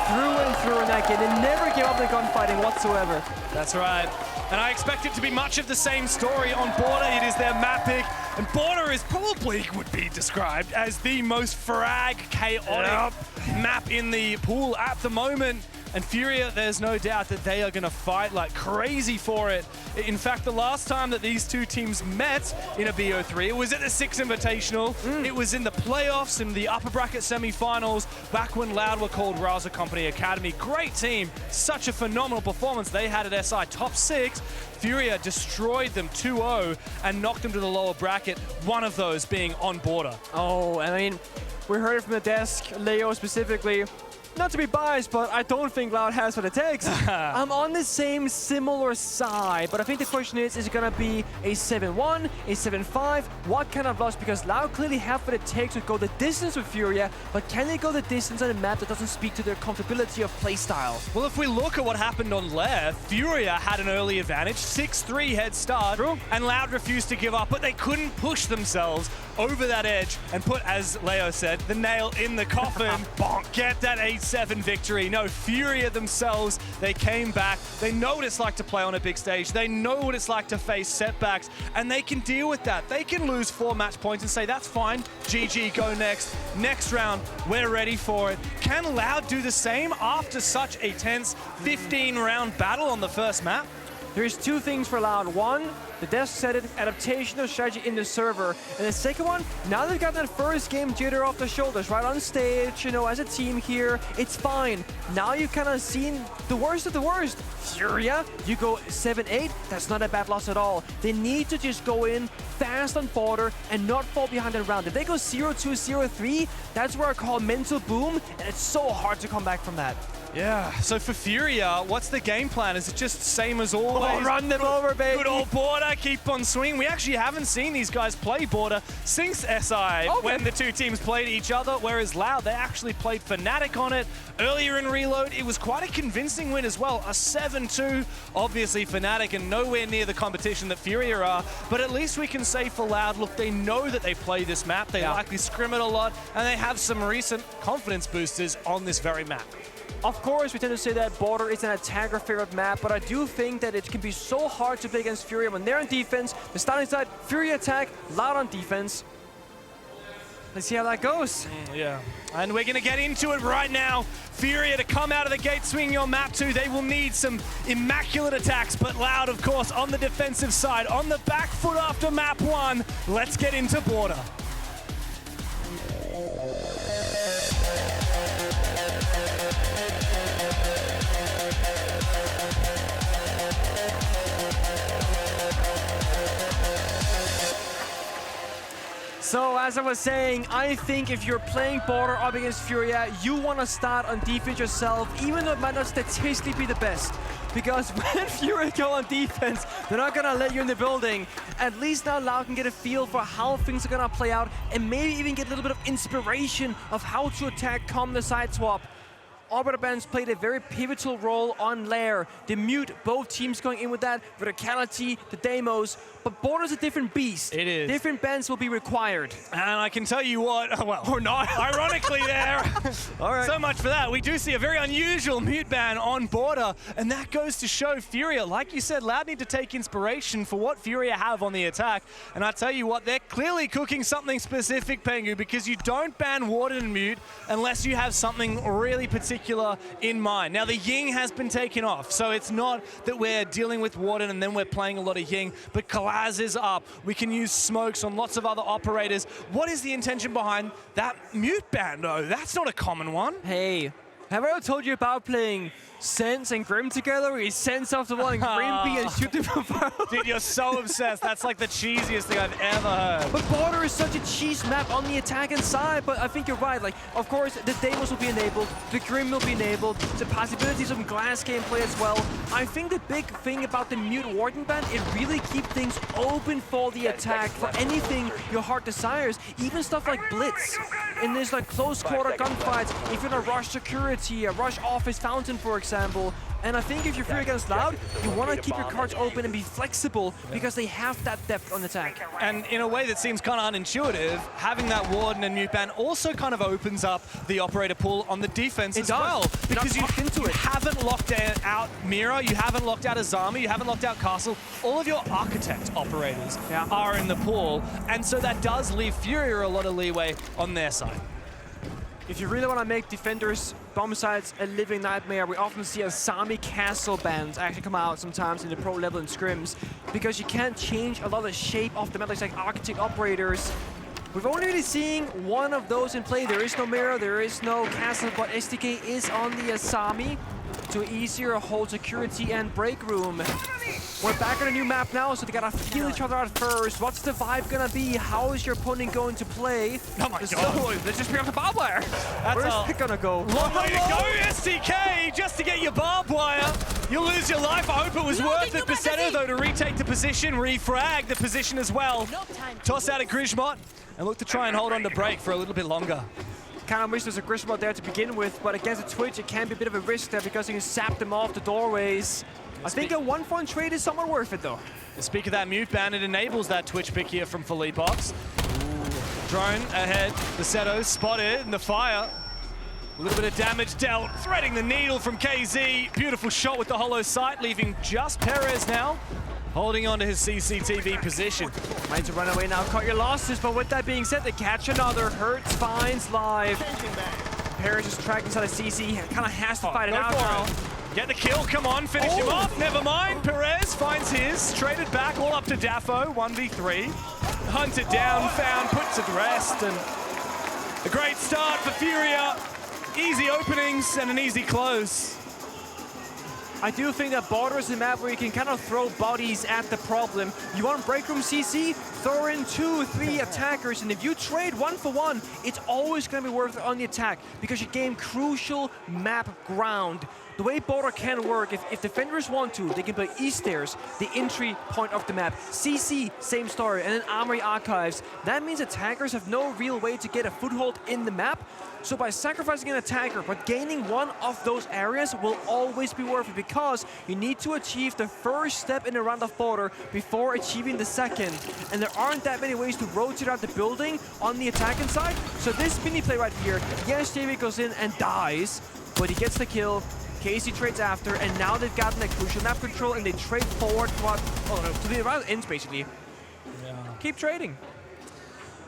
through and through in that game. They never gave up the gunfighting whatsoever. That's right. And I expect it to be much of the same story on Border. It is their map pick, and Border is probably would be described as the most frag chaotic map in the pool at the moment. And Furia, there's no doubt that they are going to fight like crazy for it. In fact, the last time that these 2 teams met in a BO3, it was at the 6 Invitational. It was in the playoffs, in the upper bracket semi-finals, back when Loud were called Raza Company Academy. Great team, such a phenomenal performance they had at SI top 6. Furia destroyed them 2-0 and knocked them to the lower bracket, one of those being on Border. Oh, I mean, we heard it from the desk, Leo specifically. Not to be biased, but I don't think Loud has what it takes. I'm on the same similar side, but I think the question is it going to be a 7-1, a 7-5? What kind of loss? Because Loud clearly have what it takes to go the distance with Furia, but can they go the distance on a map that doesn't speak to their comfortability of playstyle? Well, if we look at what happened on Lair, Furia had an early advantage, 6-3 head start, and Loud refused to give up, but they couldn't push themselves over that edge and put, as Leo said, the nail in the coffin. Bonk, get that 8 7 victory. No, Furia themselves, they came back. They know what it's like to play on a big stage. They know what it's like to face setbacks, and they can deal with that. They can lose 4 match points and say, that's fine, GG, go next. Next round, we're ready for it. Can Loud do the same after such a tense 15-round battle on the first map? There's 2 things for Loud. One, the desk set it, adaptation of strategy in the server. And the second one, now they've got that first game jitter off the shoulders, right on stage, you know, as a team here, it's fine. Now you've kind of seen the worst of the worst. Furia, you go 7-8, that's not a bad loss at all. They need to just go in fast on border and not fall behind the round. If they go 0-2, 0-3, that's where I call mental boom, and it's so hard to come back from that. Yeah, so for Furia, what's the game plan? Is it just same as always? Oh, run them over, baby. Good old border, keep on swinging. We actually haven't seen these guys play border since SI when the 2 teams played each other, whereas Loud, they actually played Fnatic on it. Earlier in Reload, it was quite a convincing win as well. A 7-2, obviously Fnatic and nowhere near the competition that Furia are, but at least we can say for Loud, look, they know that they play this map, they likely scrim it a lot, and they have some recent confidence boosters on this very map. Of course, we tend to say that border is an attacker-favorite map, but I do think that it can be so hard to play against Furia when they're on defense. The starting side, Furia attack, Loud on defense. Let's see how that goes. Yeah, and we're going to get into it right now. Furia to come out of the gate swinging on map 2. They will need some immaculate attacks, but Loud, of course, on the defensive side, on the back foot after map 1. Let's get into border. So as I was saying, I think if you're playing border up against Furia, you want to start on defense yourself, even though it might not statistically be the best. Because when Furia go on defense, they're not going to let you in the building. At least now Loud can get a feel for how things are going to play out and maybe even get a little bit of inspiration of how to attack, come the side swap. Arbiter Bands played a very pivotal role on Lair. The mute, both teams going in with that, verticality, the demos, but Border's a different beast. It is. Different bands will be required. And I can tell you what, well, or not, ironically there. All right. So much for that. We do see a very unusual mute ban on Border, and that goes to show Furia, like you said, Loud need to take inspiration for what Furia have on the attack. And I tell you what, they're clearly cooking something specific, Pengu, because you don't ban Warden and mute unless you have something really particular in mind. Now, the Ying has been taken off, so it's not that we're dealing with Warden and then we're playing a lot of Ying, but Kalaz is up. We can use smokes on lots of other operators. What is the intention behind that mute ban, though? That's not a common one. Hey, have I ever told you about playing Sense and Grim together, where you sense off the wall and Grimby and shoot them from far? Dude, you're so obsessed. That's like the cheesiest thing I've ever heard. But Border is such a cheese map on the attacking side, but I think you're right. Like, of course, the Demos will be enabled, the Grim will be enabled, the possibilities of glass gameplay as well. I think the big thing about the mute Warden ban, it really keeps things open for the attack, for anything your heart desires, even stuff like Blitz. In this like close quarter gunfights, if you're gonna rush security, rush office fountain, for example. And I think if you're Furia against Loud, you want to keep your cards open and be flexible because they have that depth on attack. And in a way that seems kind of unintuitive, having that Warden and mute ban also kind of opens up the operator pool on the defense as well. Because you haven't locked out Mira, you haven't locked out Azami, you haven't locked out Castle. All of your Architect operators are in the pool. And so that does leave Furia a lot of leeway on their side. If you really want to make defenders bomb sites a living nightmare, we often see Azami Castle bans actually come out sometimes in the pro level in scrims, because you can't change a lot of the shape of the map, like Architect operators. We've only really seen one of those in play. There is no Mirror, there is no Castle, but SDK is on the Azami to easier hold security and break room. We're back on a new map now, so they gotta feel each other out first. What's the vibe gonna be? How is your opponent going to play? Oh my god. Let's just pick up the barbed wire. Where's it gonna go? Long way to go, SDK, just to get your barbed wire. You'll lose your life. I hope it was worth it. Besetto, though, to retake the position, refrag the position as well. Toss out a Grismot and look to try and hold on to break for a little bit longer. Kind of wish there's a Grismot there to begin with, but against a Twitch, it can be a bit of a risk there because you can sap them off the doorways. I think a 1-for-1 trade is somewhat worth it, though. Speak of that mute ban, it enables that Twitch pick here from Philippox. Drone ahead, Besetto spotted in the fire. A little bit of damage dealt, threading the needle from KZ. Beautiful shot with the hollow sight, leaving just Perez now, holding on to his CCTV position. Trying to run away now, cut your losses, but with that being said, they catch another. Hurts finds live. Perez is tracked inside a CC, kind of has to fight it out now. Get the kill, come on, finish him off, never mind. Perez finds his, traded back all up to Daffo, 1v3. Hunted down, found, puts it to rest, and a great start for Furia. Easy openings and an easy close. I do think that Border is a map where you can kind of throw bodies at the problem. You want break room CC, throw in 2-3 attackers, and if you trade 1-for-1, it's always going to be worth it on the attack because you gain crucial map ground. The way Border can work, if defenders want to, they can play East Stairs, the entry point of the map. CC, same story, and then Armory Archives. That means attackers have no real way to get a foothold in the map. So by sacrificing an attacker, but gaining one of those areas will always be worth it because you need to achieve the first step in a round of Border before achieving the second. And there aren't that many ways to rotate out the building on the attacking side. So this mini play right here, yes, JV goes in and dies, but he gets the kill. Casey trades after, and now they've gotten that crucial map control, and they trade forward to the round ends, basically. Yeah. Keep trading.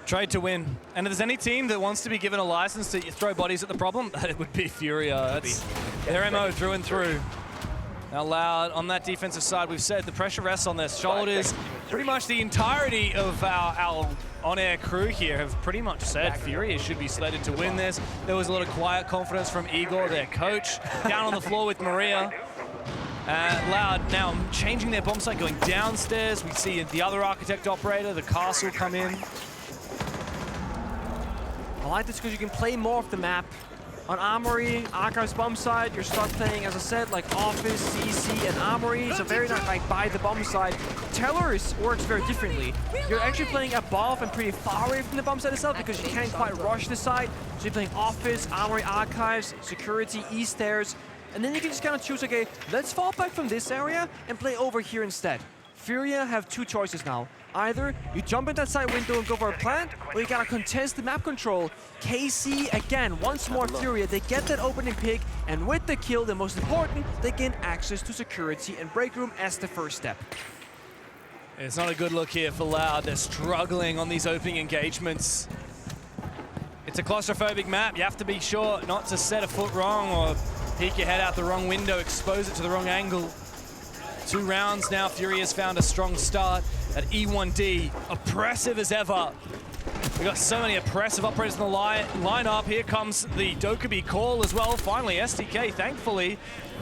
Trade to win. And if there's any team that wants to be given a license to throw bodies at the problem, it would be Furia. That's their MO through and through. Now Loud on that defensive side, we've said the pressure rests on their shoulders. Pretty much the entirety of our on-air crew here have pretty much said Furia should be slated to win this. There was a lot of quiet confidence from Igor, their coach, down on the floor with Maria. Loud now changing their bomb site, going downstairs. We see the other Architect operator, the castle, come in. I like this because you can play more of the map. On Armory, Archives bomb side, you're start playing, as I said, like Office, CC, and Armory. So very not like by the bomb side. Tellers works very differently. You're actually playing above and pretty far away from the bomb side itself because you can't quite rush the side. So you're playing Office, Armory, Archives, Security, East Stairs. And then you can just kind of choose, okay, let's fall back from this area and play over here instead. Furia have two choices now. Either you jump in that side window and go for a plant, or you gotta contest the map control. KC, again, once more Furia, they get that opening pick, and with the kill, the most important, they gain access to security and break room as the first step. It's not a good look here for Loud. They're struggling on these opening engagements. It's a claustrophobic map. You have to be sure not to set a foot wrong or peek your head out the wrong window, expose it to the wrong angle. 2 rounds now, Fury has found a strong start at E1D, oppressive as ever. We've got so many oppressive operators in the lineup. Here comes the Dokkaebi call as well. Finally, STK, thankfully,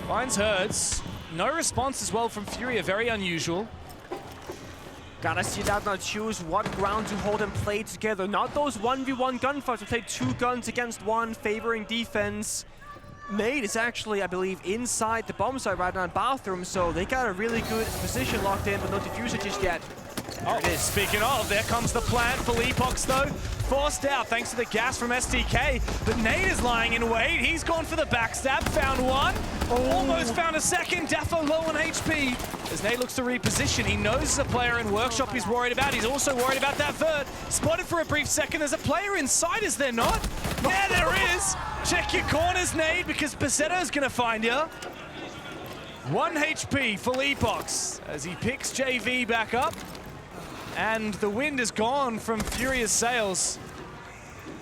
finds Hertz. No response as well from Furia, very unusual. Gotta see that now choose what ground to hold and play together. Not those 1v1 gunfights, to play 2 guns against 1, favoring defense. Nade is actually, I believe, inside the bomb site right now in bathroom, so they got a really good position locked in, but no diffuser just yet. There it is. Speaking of, there comes the plant for Leapox though. Forced out thanks to the gas from STK, but Nade is lying in wait. He's gone for the backstab, found one. Almost found a second. Daffo low on HP. As Nade looks to reposition, he knows there's a player in Workshop he's worried about. He's also worried about that vert. Spotted for a brief second. There's a player inside, is there not? Yeah, there is. Check your corners, Nade, because Pesetto's gonna find you. 1 HP for Leapox as he picks JV back up. And the wind is gone from Furia's sails.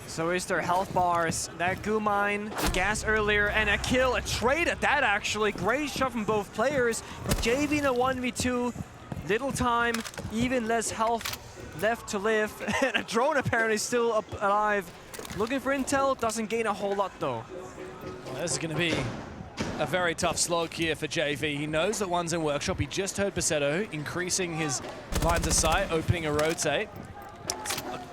So is their health bars, that goo mine, the gas earlier, and a kill, a trade at that actually. Great shot from both players. But JV in a 1v2, little time, even less health left to live. And a drone apparently still up alive. Looking for intel, doesn't gain a whole lot though. Well, this is gonna be a very tough slog here for JV. He knows that one's in Workshop. He just heard Pesetto increasing his lines of sight, opening a rotate.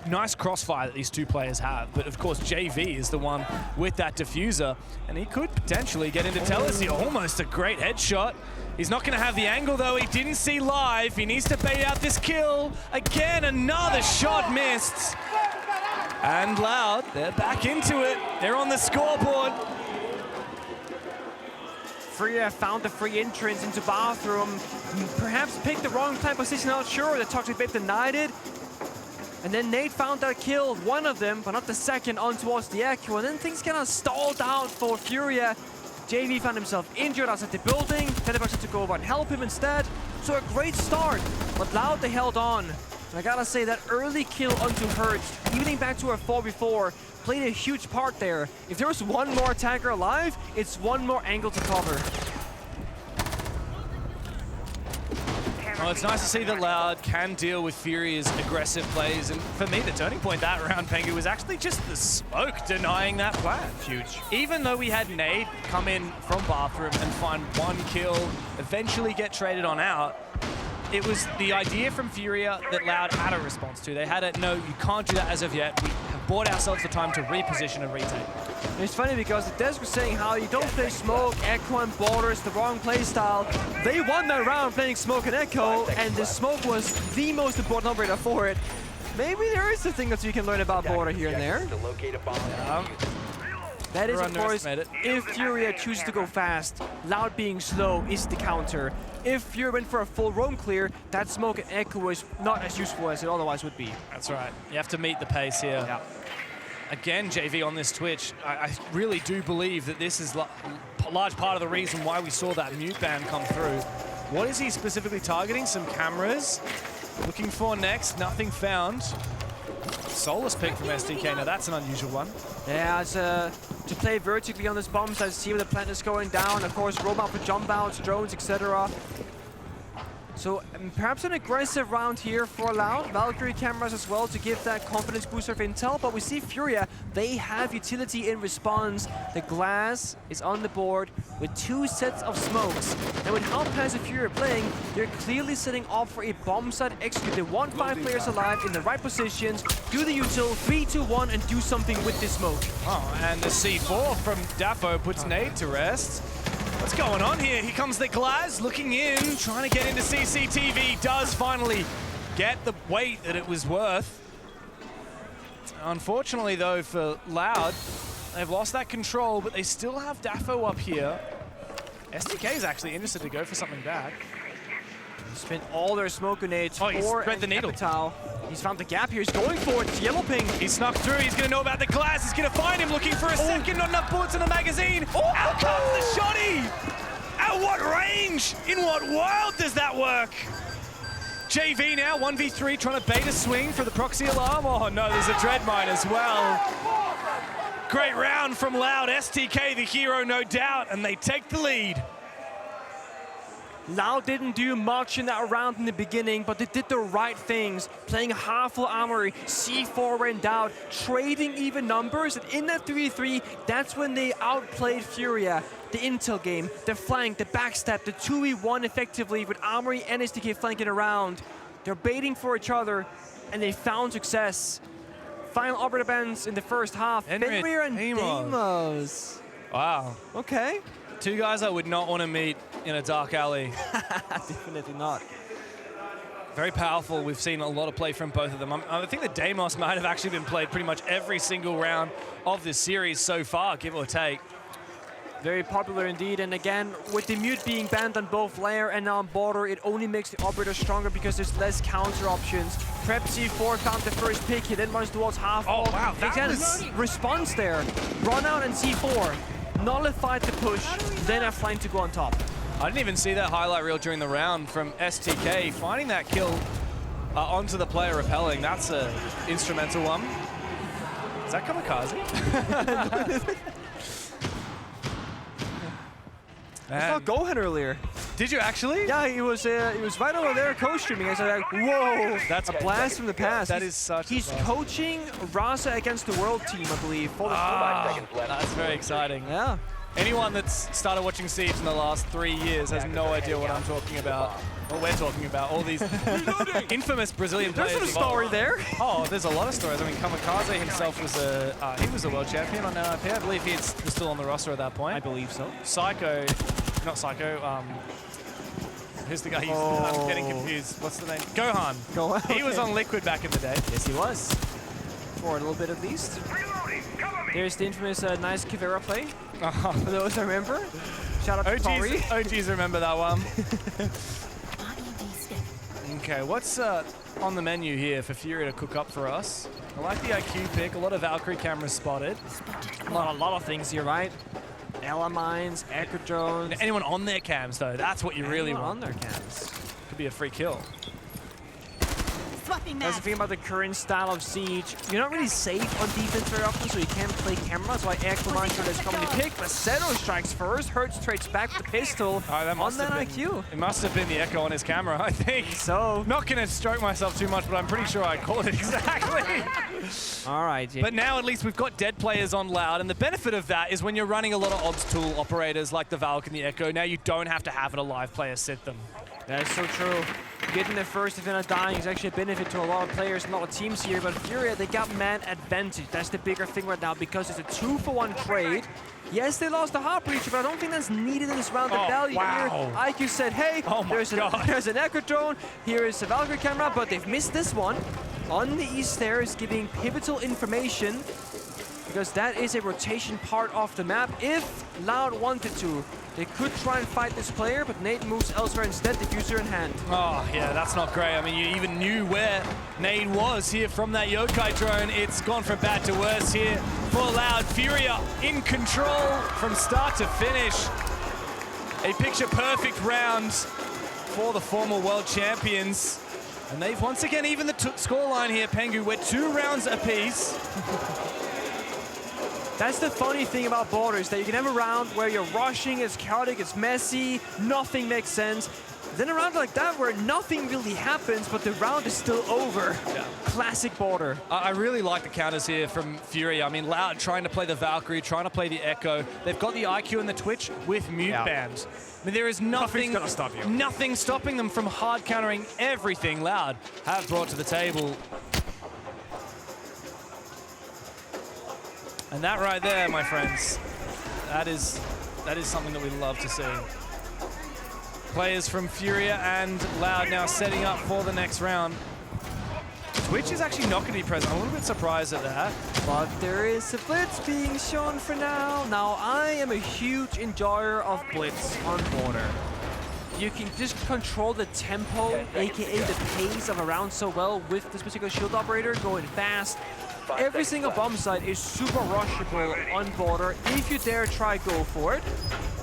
A nice crossfire that these two players have, but of course JV is the one with that diffuser, and he could potentially get into Tellus here. Almost a great headshot. He's not going to have the angle though. He didn't see live. He needs to bait out this kill. Again, another shot missed. And Loud, they're back into it. They're on the scoreboard. Furia found the free entrance into bathroom. Perhaps picked the wrong type of position, not sure. The Toxic Babe denied it. And then Nate found that kill, one of them, but not the second, on towards the Echo. And then things kind of stalled out for Furia. JV found himself injured outside the building. Telebox had to go over and help him instead. So a great start, but Loud, they held on. And I gotta say, that early kill onto Hertz, evening back to a 4v4, played a huge part there. If there was one more attacker alive, it's one more angle to cover. Well, it's nice to see that Loud can deal with Furia's aggressive plays, and for me, the turning point that round, Pengu, was actually just the smoke denying that plan. Huge. Even though we had Nade come in from bathroom and find one kill, eventually get traded on out, it was the idea from Furia that Loud had a response to. They had a, no, you can't do that as of yet. We have bought ourselves the time to reposition and retake. It's funny because the desk was saying how you don't play Smoke, Echo, and Border is the wrong play style. They won that round playing Smoke and Echo, and the Smoke was the most important operator for it. Maybe there is a thing that you can learn about Border here and there. That is, of course, if Furia chooses to go fast, Loud being slow is the counter. If Furia went for a full roam clear, that Smoke and Echo is not as useful as it otherwise would be. That's right. You have to meet the pace here. Yeah. Again, JV on this Twitch, I really do believe that this is a large part of the reason why we saw that mute ban come through. What is he specifically targeting? Some cameras. Looking for next, nothing found. Soulless pick from STK, now that's an unusual one. Yeah, it's, to play vertically on this bomb site, see where the plant is going down. Of course, robot for jump outs, drones, etc. So perhaps an aggressive round here for Loud. Valkyrie cameras as well to give that confidence booster of intel. But we see Furia, they have utility in response. The glass is on the board with 2 sets of smokes. And with how passive Furia are playing, they're clearly setting up for a bomb site execute. They want 5 players alive in the right positions, do the util 3-2-1 and do something with this smoke. Oh, and the C4 from Daffo puts Nade to rest. What's going on here? Here comes the Glaz looking in, trying to get into CCTV. Does finally get the weight that it was worth. Unfortunately, though, for Loud, they've lost that control, but they still have Daffo up here. STK is actually interested to go for something back. Spent all their smoke grenades for spread the needle. Epitao. He's found the gap here. He's going for it. It's Yellow Ping. He snuck through. He's going to know about the glass. He's going to find him looking for a second. Not enough bullets in the magazine. Out comes the shotty. At what range? In what world does that work? JV now, 1v3, trying to bait a swing for the proxy alarm. Oh no, there's a dread mine as well. Great round from Loud. STK, the hero, no doubt, and they take the lead. Loud didn't do much in that round in the beginning, but they did the right things. Playing half full armory, C4 went out, trading even numbers, and in that 3v3, that's when they outplayed Furia. The intel game, the flank, the backstab, the 2v1 effectively with armory and STK flanking around. They're baiting for each other, and they found success. Final operator bans in the first half. Fenrir and Deimos. Wow. Okay. 2 guys I would not want to meet in a dark alley. Definitely not. Very powerful. We've seen a lot of play from both of them. I think that Deimos might have actually been played pretty much every single round of this series so far, give or take. Very popular indeed, and again, with the mute being banned on both Lair and now on Border, it only makes the operator stronger because there's less counter options. Prep C4 found the first pick, he then runs towards half. Oh wow, that was... response there. Run out and C4. Nullified the push, then a flank to go on top. I didn't even see that highlight reel during the round from STK. Finding that kill onto the player repelling, that's an instrumental one. Is that kamikaze? I saw Gohan earlier. Did you actually? Yeah, he was right over there co-streaming. I was like, whoa, that's a blast from the past. That is such He's coaching Rasa against the world team, I believe. That's very exciting. Yeah. Anyone that's started watching Siege in the last 3 years has no idea what I'm talking about. What we're talking about. All these infamous Brazilian players. There's a story there. Oh, there's a lot of stories. I mean, Kamikaze himself was a world champion on NIP. I believe he was still on the roster at that point. I believe so. Psycho, not Psycho. Who's the guy? I'm getting confused. What's the name? Gohan. Gohan. He was on Liquid back in the day. Yes, he was. For a little bit at least. There's the infamous nice Kivera play. For those I remember. Shout out to Tori. OGs remember that one. Okay, what's on the menu here for Furia to cook up for us? I like the IQ pick. A lot of Valkyrie cameras spotted. A lot of things here, right? Ella mines, echo drones. Anyone on their cams though? That's what you really want. On their cams. Could be a free kill. That's the thing about the current style of Siege. You're not really safe on defense very often, so you can't play cameras. Why Echo Mine is coming to pick. Macedo strikes first. Hertz trades back the pistol on that IQ. It must have been the echo on his camera, I think. So. Not going to stroke myself too much, but I'm pretty sure I called it exactly. All right. Yeah. But now at least we've got dead players on Loud, and the benefit of that is when you're running a lot of odds tool operators like the Valk and the Echo, now you don't have to have an alive player sit them. That is so true. Getting there first if you're not dying is actually a benefit to a lot of players and a lot of teams here, but Furia, they got man advantage. That's the bigger thing right now because it's a 2-for-1 trade. Yes, they lost the Heartbreacher, but I don't think that's needed in this round. The value here, IQ said, hey, there's an Echo Drone, here is a Valkyrie camera, but they've missed this one. On the east there is giving pivotal information because that is a rotation part of the map. If Loud wanted to, they could try and fight this player, but Nate moves elsewhere instead, diffuser in hand. Oh, yeah, that's not great. I mean, you even knew where Nate was here from that Yokai drone. It's gone from bad to worse here for Loud. Furia in control from start to finish. A picture-perfect round for the former world champions. And they've once again even the scoreline here, Pengu. We're 2 rounds apiece. That's the funny thing about Borders, that you can have a round where you're rushing, it's chaotic, it's messy, nothing makes sense. Then a round like that where nothing really happens, but the round is still over. Yeah. Classic Border. I really like the counters here from Furia. I mean, Loud trying to play the Valkyrie, trying to play the Echo. They've got the IQ and the Twitch with mute bans. I mean, there is nothing stopping them from hard countering everything Loud have brought to the table. And that right there, my friends, that is something that we love to see. Players from Furia and Loud now setting up for the next round. Twitch is actually not going to be present. I'm a little bit surprised at that. But there is a Blitz being shown for now. Now, I am a huge enjoyer of Blitz on Border. You can just control the tempo, aka the pace of a round so well with this particular shield operator going fast. Every single bomb site is super rushable on Border if you dare try go for it.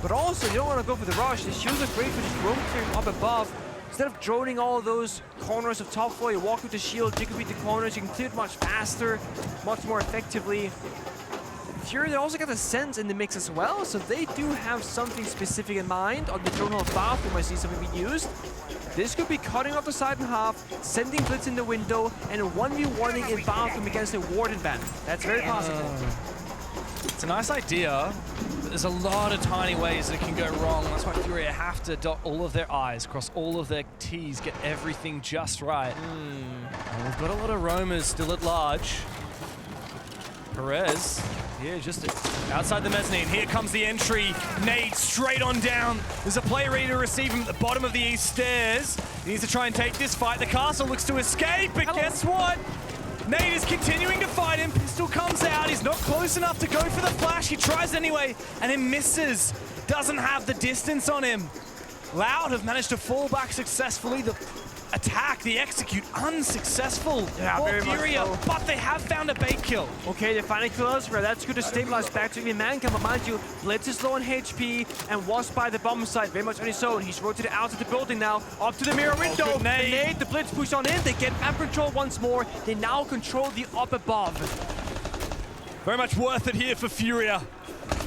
But also, you don't want to go for the rush. The shields are great for just roam clearing up above. Instead of droning all those corners of top floor, you walk with the shield, you can beat the corners, you can clear it much faster, much more effectively. Furia, they also got the sense in the mix as well, so they do have something specific in mind. On the drone hole bathroom, I see something being used. This could be cutting off the side in half, sending Blitz in the window, and a 1v1ing in bathroom against a Warden ban. That's very possible. It's a nice idea, but there's a lot of tiny ways that can go wrong. That's why Furia have to dot all of their I's, cross all of their T's, get everything just right. And we've got a lot of roamers still at large. Perez, here just outside the mezzanine. Here comes the entry. Nade straight on down. There's a player ready to receive him at the bottom of the east stairs. He needs to try and take this fight. The castle looks to escape, but guess what? Nade is continuing to fight him. Pistol comes out. He's not close enough to go for the flash. He tries anyway, and it misses. Doesn't have the distance on him. Loud have managed to fall back successfully. The attack, the execute, unsuccessful for Furia, but they have found a bait kill. Okay, they finally kill elsewhere. That's good to stabilize back to even man cam, but mind you, Blitz is low on HP and was by the bomb site, very much on his own. He's rotated out of the building now, up to the mirror window. The Blitz push on in, they get map control once more. They now control the up above. Very much worth it here for Furia.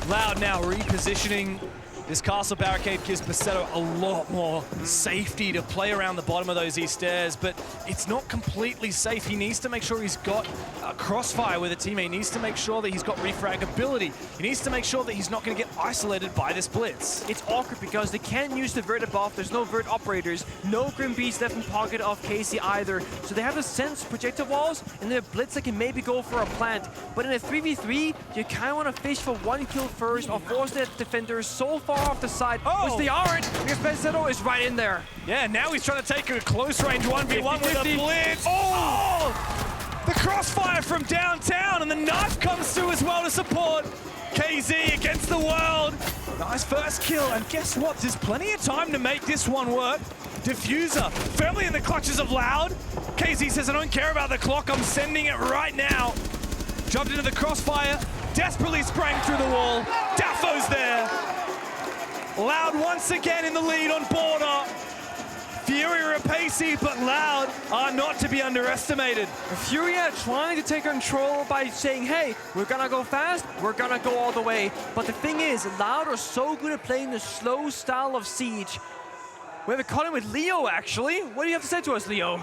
Loud now repositioning. This castle barricade gives Macedo a lot more safety to play around the bottom of those east stairs, but it's not completely safe. He needs to make sure he's got a crossfire with a teammate. He needs to make sure that he's got refragability. He needs to make sure that he's not going to get isolated by this Blitz. It's awkward because they can't use the vert above. There's no vert operators. No Grim Beast left in pocket of Casey either. So they have to sense projectile walls and then a Blitz that can maybe go for a plant. But in a 3v3, you kind of want to fish for one kill first or force that defender so far off the side, which they aren't, because Macedo is right in there. Yeah, now he's trying to take a close range 1v1 with a Blitz. Oh! The crossfire from downtown, and the knife comes through as well to support KZ against the world. Nice first kill, and guess what? There's plenty of time to make this one work. Diffuser firmly in the clutches of Loud. KZ says, I don't care about the clock, I'm sending it right now. Jumped into the crossfire, desperately sprang through the wall. Dafo's there. Loud once again in the lead on border. Furia are pacey, but Loud are not to be underestimated. Furia trying to take control by saying, hey, we're gonna go fast, we're gonna go all the way. But the thing is, Loud are so good at playing the slow style of Siege. We have a call in with Leo, actually. What do you have to say to us, Leo?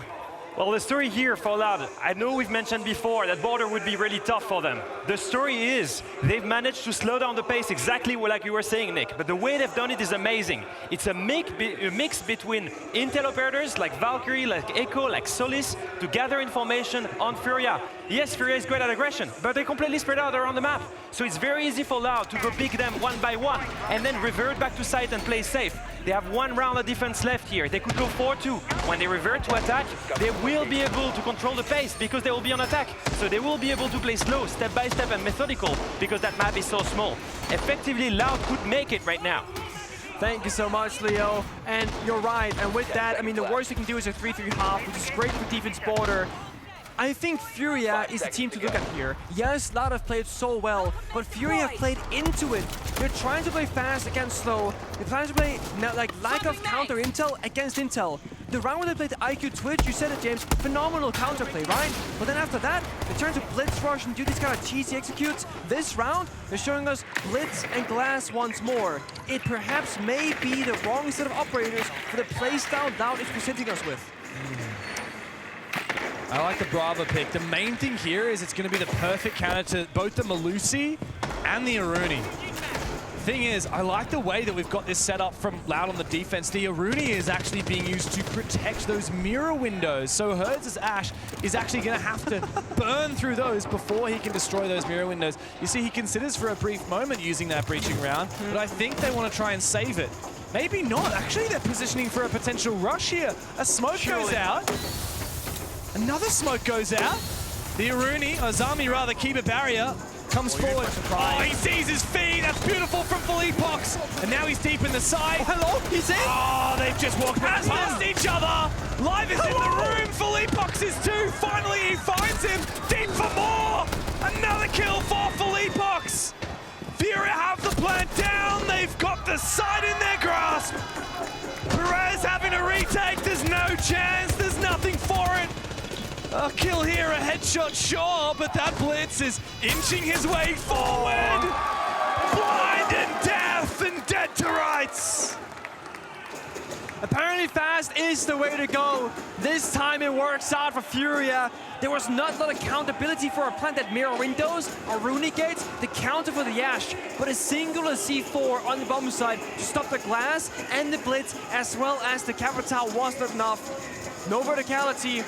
Well, the story here for Loud, I know we've mentioned before that border would be really tough for them. The story is they've managed to slow down the pace exactly like you were saying, Nick. But the way they've done it is amazing. It's a mix between intel operators like Valkyrie, like Echo, like Solis to gather information on Furia. Yes, Furia is great at aggression, but they're completely spread out around the map. So it's very easy for Loud to go pick them one by one and then revert back to site and play safe. They have one round of defense left here. They could go 4-2. When they revert to attack, they will be able to control the pace because they will be on attack. So they will be able to play slow, step by step and methodical because that map is so small. Effectively, Loud could make it right now. Thank you so much, Leo. And you're right. And with that, I mean, the worst you can do is a 3-3 half, which is great for defense border. I think Furia is the team to look at here. Yes, Loud have played so well, but Furia have played into it. They're trying to play fast against slow. They're trying to play like lack of counter intel against intel. The round where they played the IQ Twitch, you said it, James, phenomenal counterplay, right? But then after that, they turn to Blitz Rush and do these kind of cheesy executes. This round, they're showing us Blitz and Glass once more. It perhaps may be the wrong set of operators for the playstyle Loud is presenting us with. I like the Brava pick. The main thing here is it's going to be the perfect counter to both the Melusi and the Aruni. Thing is, I like the way that we've got this set up from Loud on the defense. The Aruni is actually being used to protect those mirror windows. So Herds' Ash is actually going to have to burn through those before he can destroy those mirror windows. You see, he considers for a brief moment using that breaching round, but I think they want to try and save it. Maybe not. Actually, they're positioning for a potential rush here. A smoke goes out. Another smoke goes out. The Aruni, Azami rather, keep a barrier. Comes forward. Oh, he sees his feet. That's beautiful from Philippox. And now he's deep in the side. Oh, hello, he's in. Oh, they've just walked past each other. Live is in the room. Philippox is too. Finally, he finds him. Deep for more. Another kill for Philippox. Furia have the plant down. They've got the side in their grasp. Perez having a retake. There's no chance. There's nothing for it. A kill here, a headshot, sure, but that Blitz is inching his way forward. Blind and deaf and dead to rights. Apparently fast is the way to go. This time it works out for Furia. There was not a lot of countability for a plant that mirror windows or runic gates, the counter for the Ash, but a singular C4 on the bomb side to stop the Glass and the Blitz as well as the Capital was not enough. No verticality.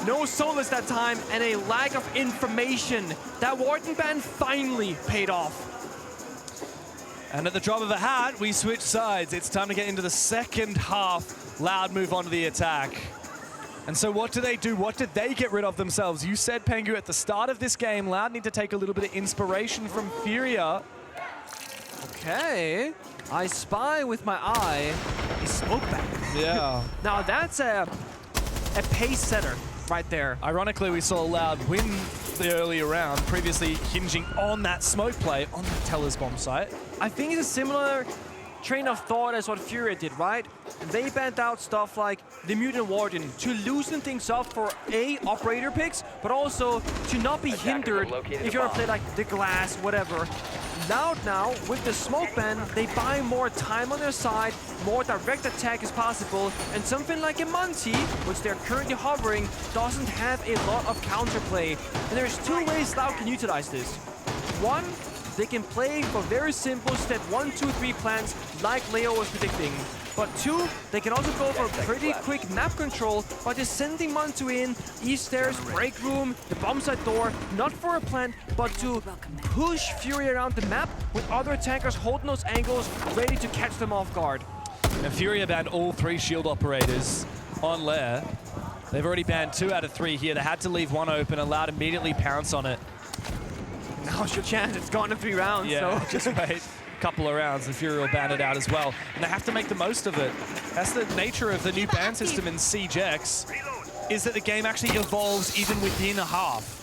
No Solus that time, and a lack of information. That Warden ban finally paid off. And at the drop of a hat, we switch sides. It's time to get into the second half. Loud move on to the attack. And so what do they do? What did they get rid of themselves? You said, Pengu, at the start of this game, Loud need to take a little bit of inspiration from Furia. Okay. I spy with my eye a smoke back. Yeah. Now that's a pace setter. Right there. Ironically, we saw Loud win the earlier round, previously hinging on that smoke play on the Teller's bomb site. I think it's a similar train of thought as what Furia did, right? They banned out stuff like the Mutant Warden to loosen things up for operator picks, but also to not be hindered if you're gonna play like the Glass, whatever. Loud now, with the smoke ban, they buy more time on their side, more direct attack is possible, and something like a Monty, which they're currently hovering, doesn't have a lot of counterplay. And there's two ways Loud can utilize this. One, they can play for very simple step 1, 2, 3 plans like Leo was predicting. But two, they can also go for pretty quick map control by just sending Mantu in, east stairs, break room, the bomb site door, not for a plant, but to push Fury around the map with other attackers holding those angles, ready to catch them off guard. And Furia banned all 3 shield operators on Lair. They've already banned 2 out of 3 here. They had to leave 1 open, and Loud immediately pounce on it. Now's your chance, it's gone in 3 rounds. Yeah, so. just wait a couple of rounds and Furia will ban it out as well. And they have to make the most of it. That's the nature of the new ban system in Siege X, is that the game actually evolves even within a half.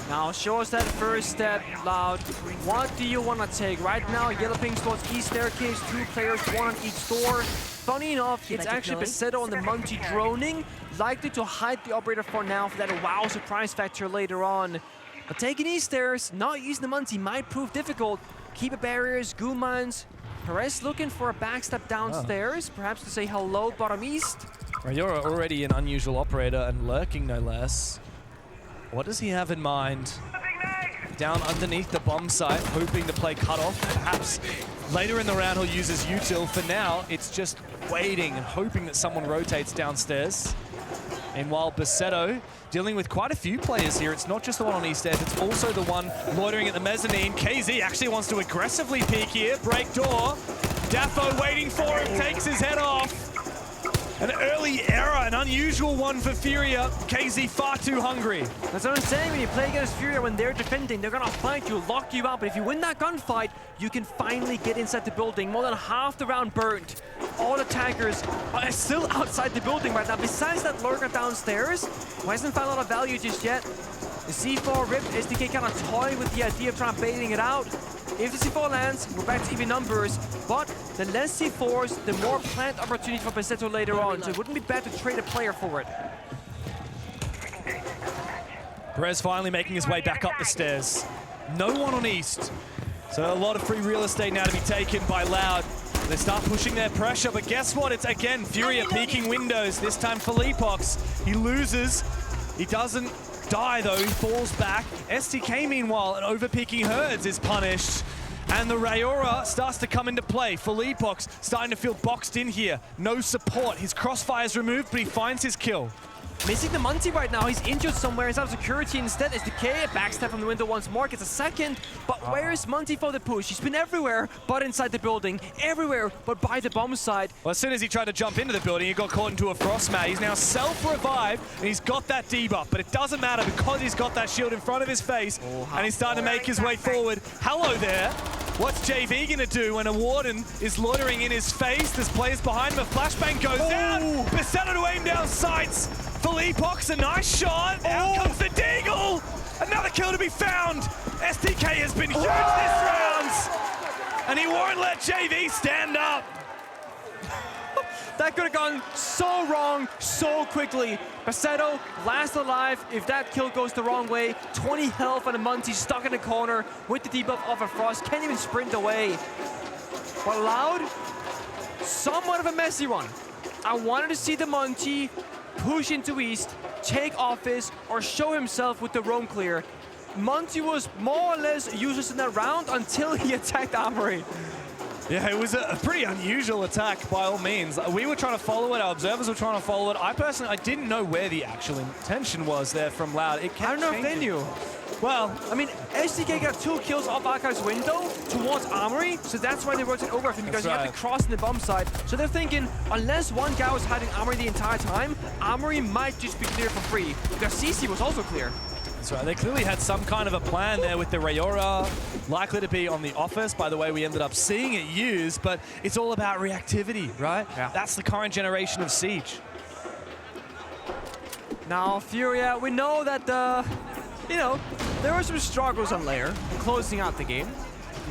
Now show us that first step, Loud. What do you want to take? Right now, Yellow Pink towards East Staircase, 2 players, 1 on each door. Funny enough, it's actually Basetto on the Monty droning, likely to hide the operator for now for that wow surprise factor later on. But taking East Stairs, not using the Monty might prove difficult. Keep barriers, goo mines. Perez looking for a backstep downstairs, perhaps to say hello bottom east. You're already an unusual operator and lurking no less. What does he have in mind? Down underneath the bomb site, hoping to play cutoff. Perhaps later in the round he'll use his util. For now, it's just waiting and hoping that someone rotates downstairs. Meanwhile, Basetto dealing with quite a few players here. It's not just the one on East Edge, it's also the one loitering at the mezzanine. KZ actually wants to aggressively peek here. Break door. Daffo waiting for him, takes his head off. An early error, an unusual one for Furia. KZ far too hungry. That's what I'm saying, when you play against Furia, when they're defending, they're gonna fight you, lock you out. But if you win that gunfight, you can finally get inside the building. More than half the round burnt. All attackers are still outside the building right now. Besides that lurker downstairs, who hasn't found a lot of value just yet. The C4 ripped, SDK kind of toying with the idea of trying to baiting it out. If the C4 lands, we're back to even numbers, but the less C4s, the more plant opportunity for Basetto later on, so it wouldn't be bad to trade a player for it. Perez finally making his way back up the stairs. No one on East. So a lot of free real estate now to be taken by Loud. They start pushing their pressure, but guess what? It's again Furia peeking windows, this time for Leapox. He loses, he doesn't die though, he falls back. STK meanwhile, an over-peeking Herds is punished. And the Rayora starts to come into play. Felipox starting to feel boxed in here. No support, his crossfire's removed, but he finds his kill. Missing the Monty right now, he's injured somewhere, he's out of security instead. SDK, a backstep from the window once more, gets a second. But where is Monty for the push? He's been everywhere but inside the building. Everywhere but by the bomb site. Well, as soon as he tried to jump into the building, he got caught into a frost mat. He's now self-revived, and he's got that debuff. But it doesn't matter because he's got that shield in front of his face, and he's starting to make his way forward. Hello there. What's JV gonna do when a Warden is loitering in his face? There's players behind him, a flashbang goes down. Basetto to aim down sights. Felipox, a nice shot. Out comes the Deagle. Another kill to be found. STK has been huge this round. And he won't let JV stand up. That could have gone so wrong so quickly. Basetto, last alive. If that kill goes the wrong way, 20 health on a Monty stuck in the corner with the debuff of a Frost. Can't even sprint away. But Loud, somewhat of a messy one. I wanted to see the Monty push into East, take office, or show himself with the roam clear. Monty was more or less useless in that round until he attacked Armory. Yeah, it was a pretty unusual attack by all means. We were trying to follow it, our observers were trying to follow it. I didn't know where the actual intention was there from Loud. It kept I don't know if they knew. Well, I mean, SDK got 2 kills off Archive's window towards Armory, so that's why they rotated over him, because you have to cross in the bomb site. So they're thinking, unless one guy was hiding Armory the entire time, Armory might just be clear for free, because CC was also clear. That's right, they clearly had some kind of a plan there with the Rayora, likely to be on the office. By the way, we ended up seeing it used, but it's all about reactivity, right? Yeah. That's the current generation of Siege. Now, Furia, we know that, there were some struggles on Lair closing out the game.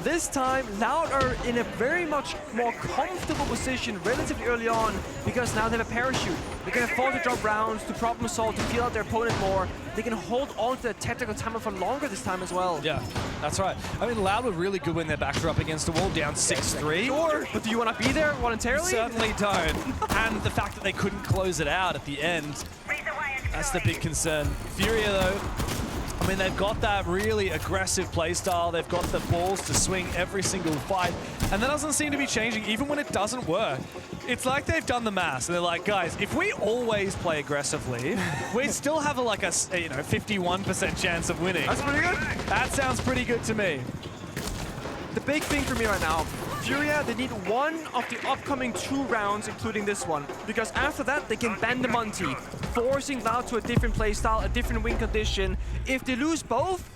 This time, Loud are in a very much more comfortable position relatively early on because now they have a parachute. They can afford to drop rounds, to problem solve, to feel out their opponent more. They can hold on to the technical timer for longer this time as well. Yeah, that's right. I mean, Loud were really good when their backs were up against the wall, down 6-3. Sure, but do you want to be there voluntarily? Certainly don't. And the fact that they couldn't close it out at the end, that's the big concern. Furia, though, I mean, they've got that really aggressive playstyle. They've got the balls to swing every single fight. And that doesn't seem to be changing, even when it doesn't work. It's like they've done the maths, and they're like, guys, if we always play aggressively, we'd still have a 51% chance of winning. That's pretty good. That sounds pretty good to me. The big thing for me right now, Furia, they need one of the upcoming 2 rounds, including this one. Because after that, they can ban the Monty, forcing Loud to a different playstyle, a different win condition. If they lose both,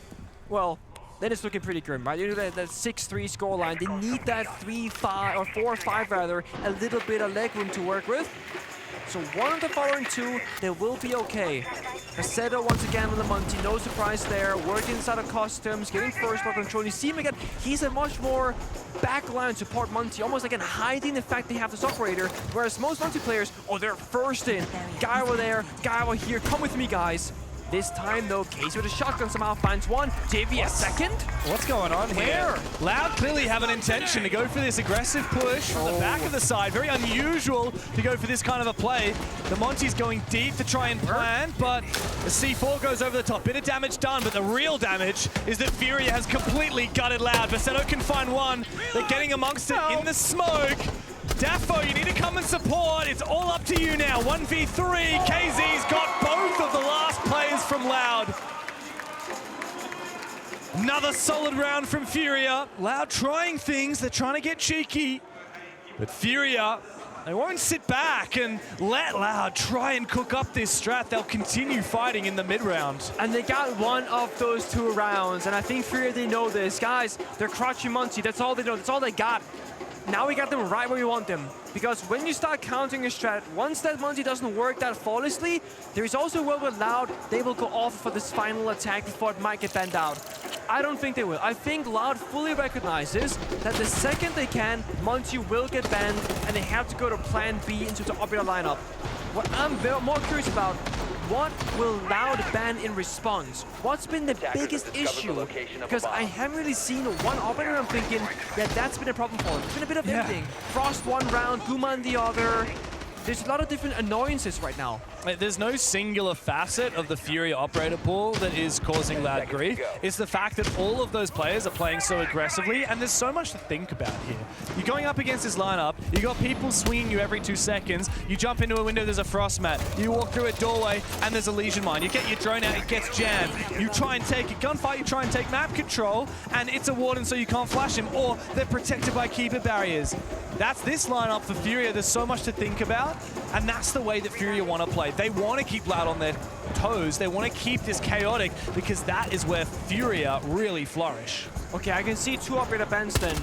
well, then it's looking pretty grim, right? You know that 6-3 scoreline. They need that 3-5 or 4-5 rather, a little bit of leg room to work with. So one of the following two, they will be okay. Aceto once again with the Monty, no surprise there. Working inside of customs, getting first block control. You see him again, he's a much more backline support Monty, almost again hiding the fact they have this operator. Whereas most Monty players, oh, they're first in. Guy over there, guy over here, come with me, guys. This time, though, Casey with a shotgun somehow finds one. JV a second? What's going on here? Where? Loud clearly have an intention to go for this aggressive push from the back of the side. Very unusual to go for this kind of a play. The Monty's going deep to try and plan, but the C4 goes over the top. Bit of damage done, but the real damage is that Furia has completely gutted Loud. Basetto can find one. They're getting amongst it in the smoke. Defo, you need to come and support. It's all up to you now. 1v3. KZ's got both of the last players from Loud. Another solid round from Furia. Loud trying things. They're trying to get cheeky. But Furia, they won't sit back and let Loud try and cook up this strat. They'll continue fighting in the mid-round. And they got one of those 2 rounds. And I think Furia, they know this. Guys, they're crouching Monty. That's all they know. That's all they got. Now we got them right where we want them. Because when you start counting a strat, once that Monty doesn't work that flawlessly, there is also a world where Loud, they will go off for this final attack before it might get banned out. I don't think they will. I think Loud fully recognizes that the second they can, Monty will get banned and they have to go to plan B into the operator lineup. What I'm more curious about, what will Loud ban in response? What's been the biggest issue? Because I haven't really seen one operator I'm thinking, yeah, that's been a problem for him. It's been a bit of everything. Frost one round, Guman the other. There's a lot of different annoyances right now. There's no singular facet of the Furia operator pool that is causing Loud grief. It's the fact that all of those players are playing so aggressively, and there's so much to think about here. You're going up against this lineup, you got people swinging you every 2 seconds, you jump into a window, there's a frost mat, you walk through a doorway, and there's a Legion mine. You get your drone out, it gets jammed. You try and take a gunfight, you try and take map control, and it's a warden so you can't flash him, or they're protected by keeper barriers. That's this lineup for Furia. There's so much to think about, and that's the way that Furia want to play. They want to keep Loud on their toes. They want to keep this chaotic, because that is where Furia really flourish. Okay, I can see 2 operator bans then.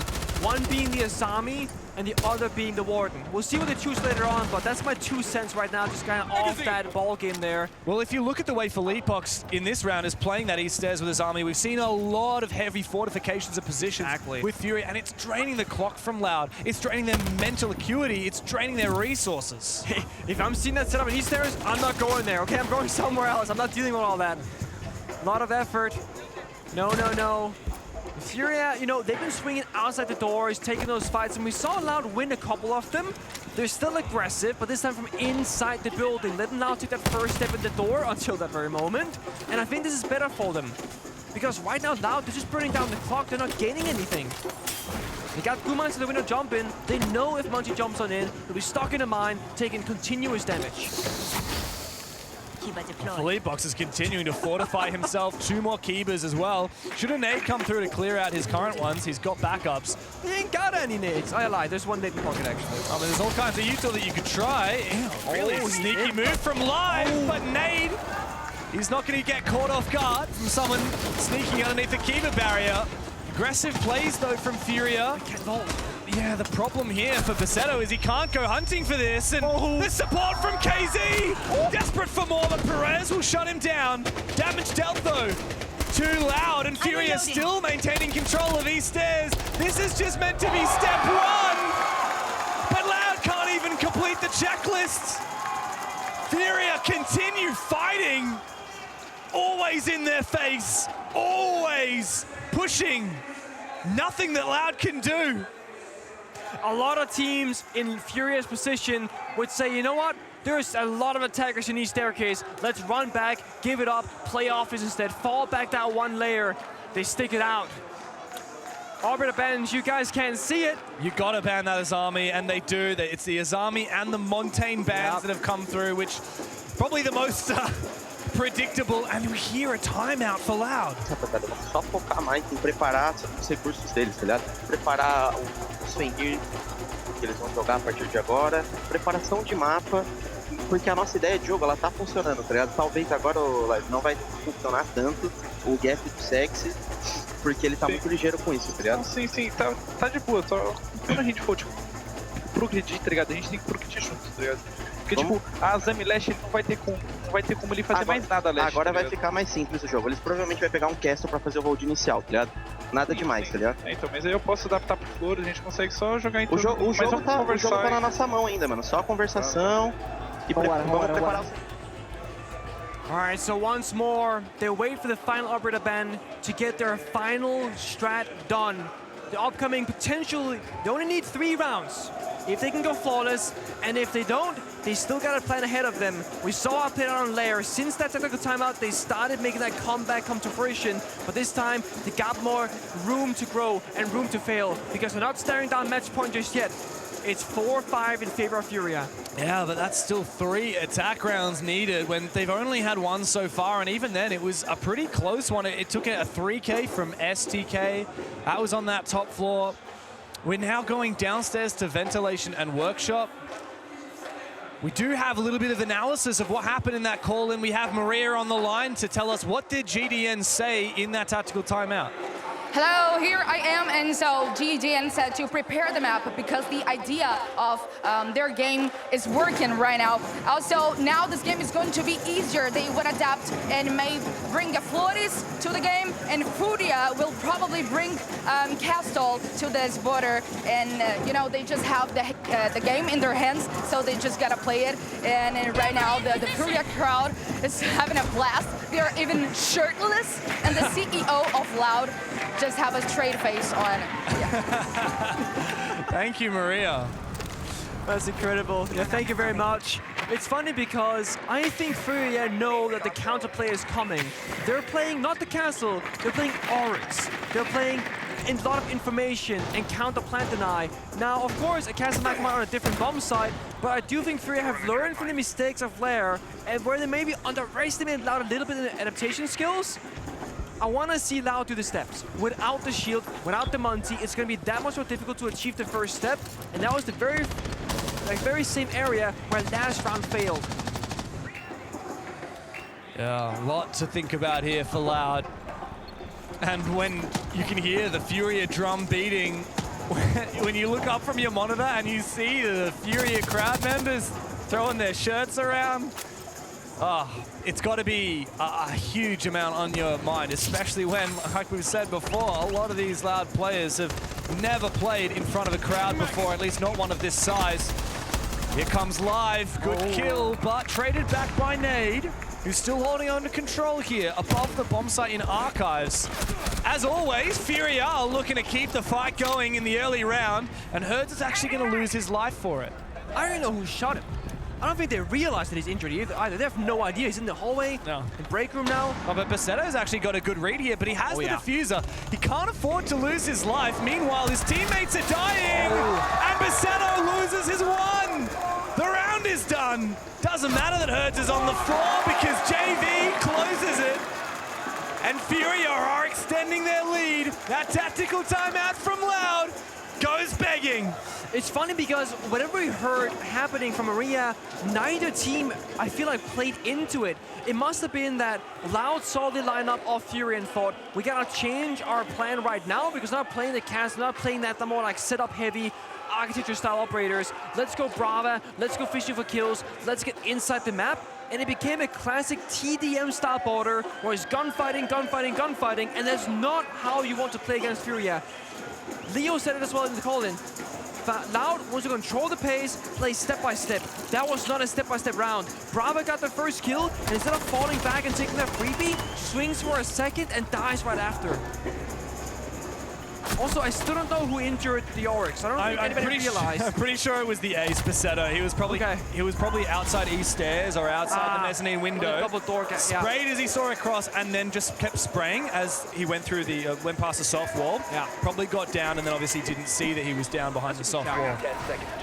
One being the Asami, and the other being the Warden. We'll see what they choose later on, but that's my 2 cents right now, just kind of off that ball game there. Well, if you look at the way Philippox in this round is playing that east stairs with his army, we've seen a lot of heavy fortifications of positions with Furia, and it's draining the clock from Loud. It's draining their mental acuity. It's draining their resources. Hey, if I'm seeing that setup in east stairs, I'm not going there, okay? I'm going somewhere else. I'm not dealing with all that. A lot of effort. No, no, no. Furia, you know, they've been swinging outside the doors, taking those fights, and we saw Loud win a couple of them. They're still aggressive, but this time from inside the building. Let them now take that first step in the door until that very moment. And I think this is better for them. Because right now, Loud, they're just burning down the clock. They're not gaining anything. They got Gumans to the window jump in. They know if Monty jumps on in, they'll be stuck in a mine, taking continuous damage. Philippox is continuing to fortify himself. 2 more Keybers as well. Should a nade come through to clear out his current ones, he's got backups. He ain't got any nades. I lied. There's one nade in the pocket, actually. I mean, there's all kinds of util that you could try. Really sneaky move from Live, but nade. He's not going to get caught off guard from someone sneaking underneath the Keeper barrier. Aggressive plays, though, from Furia. Yeah, the problem here for Basetto is he can't go hunting for this, and the support from KZ! Desperate for more, but Perez will shut him down. Damage dealt, though. Too Loud, and Furia still maintaining control of these stairs. This is just meant to be step 1! But Loud can't even complete the checklist. Furia continue fighting. Always in their face. Always pushing. Nothing that Loud can do. A lot of teams in Furia's position would say, you know what? There's a lot of attackers in each staircase. Let's run back, give it up, play offense instead, fall back down 1 layer. They stick it out. Arbiter bans, you guys can't see it. You gotta ban that Azami, and they do. It's the Azami and the Montaigne bans that have come through, which probably the most predictable, and we hear a timeout for Loud. Só focar mais em preparar os recursos deles, tá ligado? Preparar os Fenrir que eles vão jogar a partir de agora, preparação de mapa, porque a nossa ideia de jogo, ela tá funcionando, tá ligado? Talvez agora não vai funcionar tanto o gap do sexy, porque ele tá muito ligeiro com isso, tá ligado? Não, sim, tá de boa. Só quando a gente for, tipo, progredir, tá ligado? A gente tem que progredir junto, tá ligado? Porque, tipo, a Zami Lash ele não vai ter como ele fazer mais nada, Lash. Agora tá vai ficar mais simples o jogo. Eles provavelmente vai pegar um Castle pra fazer o hold inicial, tá ligado? Nada demais, tá ligado? Então, mas aí eu posso adaptar pro Flor, a gente consegue só jogar em O jogo tá na nossa mão ainda, mano. Só a conversação e vamos preparar o... Alright, so once more, they wait for the final operator ban to get their final strat done. The upcoming potentially, they only need 3 rounds. If they can go flawless, and if they don't, they still got a plan ahead of them. We saw it play out on Lair. Since that technical timeout, they started making that comeback come to fruition. But this time, they got more room to grow and room to fail, because they're not staring down match point just yet. It's 4-5 in favor of Furia. Yeah, but that's still 3 attack rounds needed when they've only had 1 so far, and even then it was a pretty close one. It took a 3K from STK. That was on that top floor. We're now going downstairs to ventilation and workshop. We do have a little bit of analysis of what happened in that call-in. We have Maria on the line to tell us what did GDN say in that tactical timeout. Hello, here I am, and so GDN said to prepare the map because the idea of their game is working right now. Also, now this game is going to be easier. They would adapt and may bring Flores to the game, and Furia will probably bring Castle to this border. And you know, they just have the game in their hands, so they just gotta play it. And right now, the Furia crowd is having a blast. They are even shirtless, and the CEO of Loud just have a straight face on. Yeah. Thank you, Maria. That's incredible. Yeah, thank you very much. It's funny because I think Furia know that the counterplay is coming. They're playing not the castle, they're playing Oryx. They're playing a lot of information and counter plant deny. Now, of course, a castle might come out on a different bomb site, but I do think Furia have learned from the mistakes of Lair, and where they maybe underestimated Loud a little bit in the adaptation skills. I want to see Loud do the steps. Without the shield, without the Monty, it's going to be that much more difficult to achieve the first step. And that was the very same area where last round failed. Yeah, a lot to think about here for Loud. And when you can hear the Furia drum beating, when you look up from your monitor and you see the Furia crowd members throwing their shirts around, it's got to be a huge amount on your mind, especially when, like we've said before, a lot of these Loud players have never played in front of a crowd before, at least not one of this size. Here comes Live, good kill, but traded back by Nade, who's still holding on to control here above the bomb site in Archives. As always, Furia are looking to keep the fight going in the early round, and Hertz is actually going to lose his life for it. I don't know who shot him. I don't think they realize that he's injured either. They have no idea. He's in the hallway, in break room now. Oh, but Bassetto's actually got a good read here, but he has the diffuser. He can't afford to lose his life. Meanwhile, his teammates are dying, and Bassetto loses his 1. The round is done. Doesn't matter that Hertz is on the floor because JV closes it. And Furia are extending their lead. That tactical timeout from Loud goes begging. It's funny because whatever we heard happening from Maria, neither team, I feel like, played into it. It must have been that Loud saw the lineup of Fury and thought, we gotta change our plan right now because we're not playing the cast, we're not playing that the more like setup heavy, architecture style operators. Let's go Brava, let's go fishing for kills, let's get inside the map. And it became a classic TDM style border where it's gunfighting, gunfighting, gunfighting, and that's not how you want to play against Furia. Leo said it as well in the call-in. Loud wants to control the pace, play step by step. That was not a step-by-step round. Brava got the first kill, and instead of falling back and taking that freebie, swings for a second and dies right after. Also, I still don't know who injured the Oryx. I don't think anybody realized. I'm pretty sure it was the ace, Bassetto. He was probably outside east stairs or outside the mezzanine window. Double door, sprayed as he saw it cross, and then just kept spraying as he went through the went past the soft wall. Yeah. Probably got down, and then obviously didn't see that he was down behind the soft wall.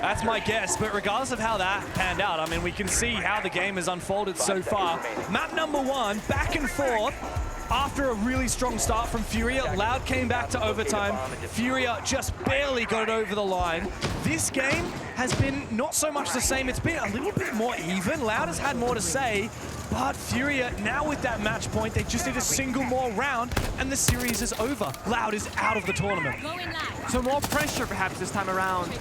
That's my guess. But regardless of how that panned out, I mean, we can see how the game has unfolded so far. Map number 1, back and forth. After a really strong start from Furia, Loud came back to overtime. Furia just barely got it over the line. This game has been not so much the same. It's been a little bit more even. Loud has had more to say, But Furia, now with that match point, they just need a single more round and the series is over. Loud is out of the tournament. So more pressure perhaps this time around.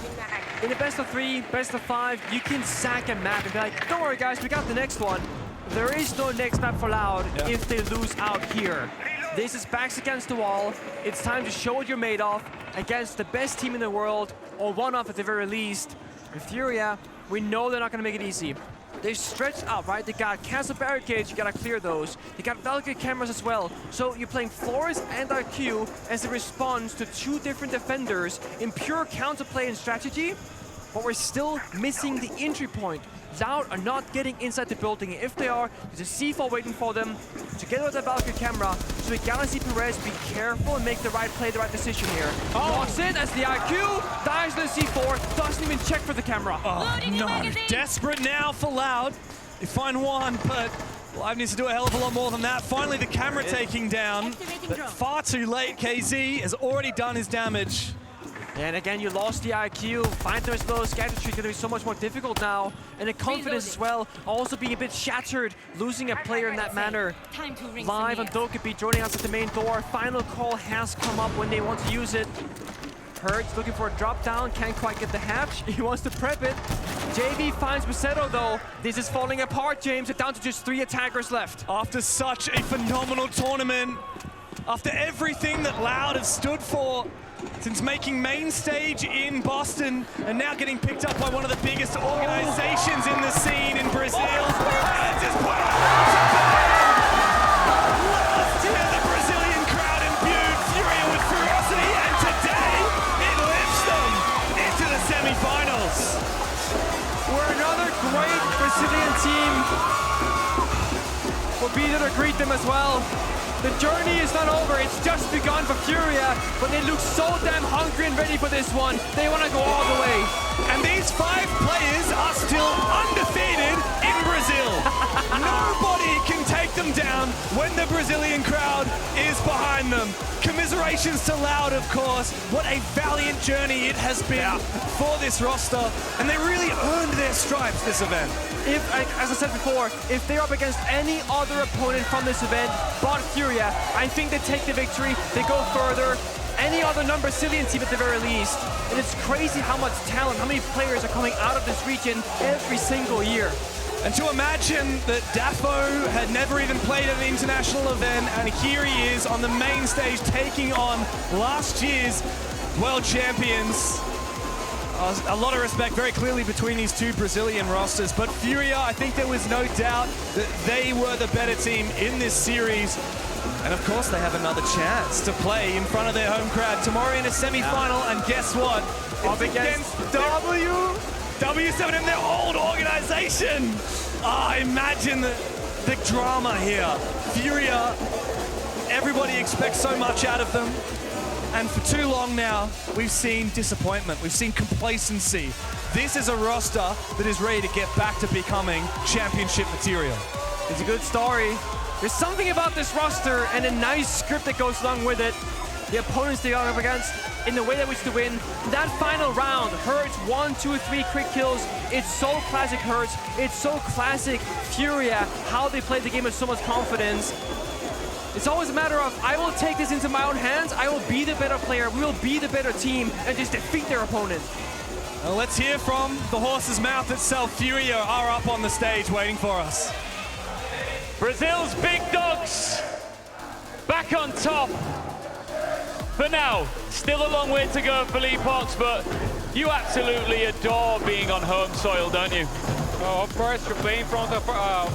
In the best of 3, best of 5, you can sack a map and be like, don't worry guys, we got the next one. There is no next map for Loud if they lose out here. This is backs against the wall. It's time to show what you're made of against the best team in the world, or one of at the very least. With Furia, we know they're not going to make it easy. They're stretched out, right? They got castle barricades, you gotta clear those. They got Valkyrie cameras as well. So you're playing Flores and IQ as a response to 2 different defenders in pure counterplay and strategy, but we're still missing the entry point. Loud are not getting inside the building. If they are, there's a C4 waiting for them together with the Valkyrie camera. So we gotta see Perez be careful and make the right play, the right decision here. Walks in as the IQ, dies to the C4, doesn't even check for the camera. Oh no, desperate now for Loud. They find one, but Live needs to do a hell of a lot more than that. Finally the camera taking down, but far too late. KZ has already done his damage. And again, you lost the IQ. Find them as well. Scatter Tree going to be so much more difficult now. And the confidence as well, also being a bit shattered, losing a player in that manner. Live on Dokkaebi joining us at the main door. Final call has come up when they want to use it. Hurts looking for a drop down, can't quite get the hatch. He wants to prep it. JV finds Busetto though. This is falling apart, James. It's down to just 3 attackers left. After such a phenomenal tournament, after everything that Loud has stood for, since making main stage in Boston and now getting picked up by one of the biggest organizations in the scene in Brazil. And just put last year the Brazilian crowd imbued Furia with ferocity, and today it lifts them into the semi-finals. We're another great Brazilian team. We'll be there to greet them as well. The journey is not over, it's just begun for Furia, but they look so damn hungry and ready for this one. They want to go all the way. And these 5 players are still undefeated in Brazil. Nobody can take them down when the Brazilian crowd is behind them. Commiserations to Loud, of course. What a valiant journey it has been for this roster, and they really earned their stripes this event. If, as I said before, if they're up against any other opponent from this event but Furia, I think they take the victory, they go further. Any other non-Brazilian team at the very least. And it's crazy how much talent, how many players are coming out of this region every single year. And to imagine that Dafo had never even played at an international event, and here he is on the main stage taking on last year's world champions. A lot of respect very clearly between these 2 Brazilian rosters, but Furia, I think there was no doubt that they were the better team in this series. And of course they have another chance to play in front of their home crowd tomorrow in a semi-final, and guess what? It's against W7M, their old organization. Imagine the drama here. Furia, everybody expects so much out of them. And for too long now, we've seen disappointment. We've seen complacency. This is a roster that is ready to get back to becoming championship material. It's a good story. There's something about this roster and a nice script that goes along with it. The opponents they are up against, in the way they wish to win. That final round, Hurts 1, 2, 3 quick kills. It's so classic Hurts. It's so classic Furia, how they play the game with so much confidence. It's always a matter of, I will take this into my own hands, I will be the better player, we will be the better team, and just defeat their opponent. Well, let's hear from the horse's mouth itself. Furia are up on the stage waiting for us. Brazil's big dogs back on top. For now, still a long way to go for Lee Pox, but you absolutely adore being on home soil, don't you? Oh, of course, to play in front of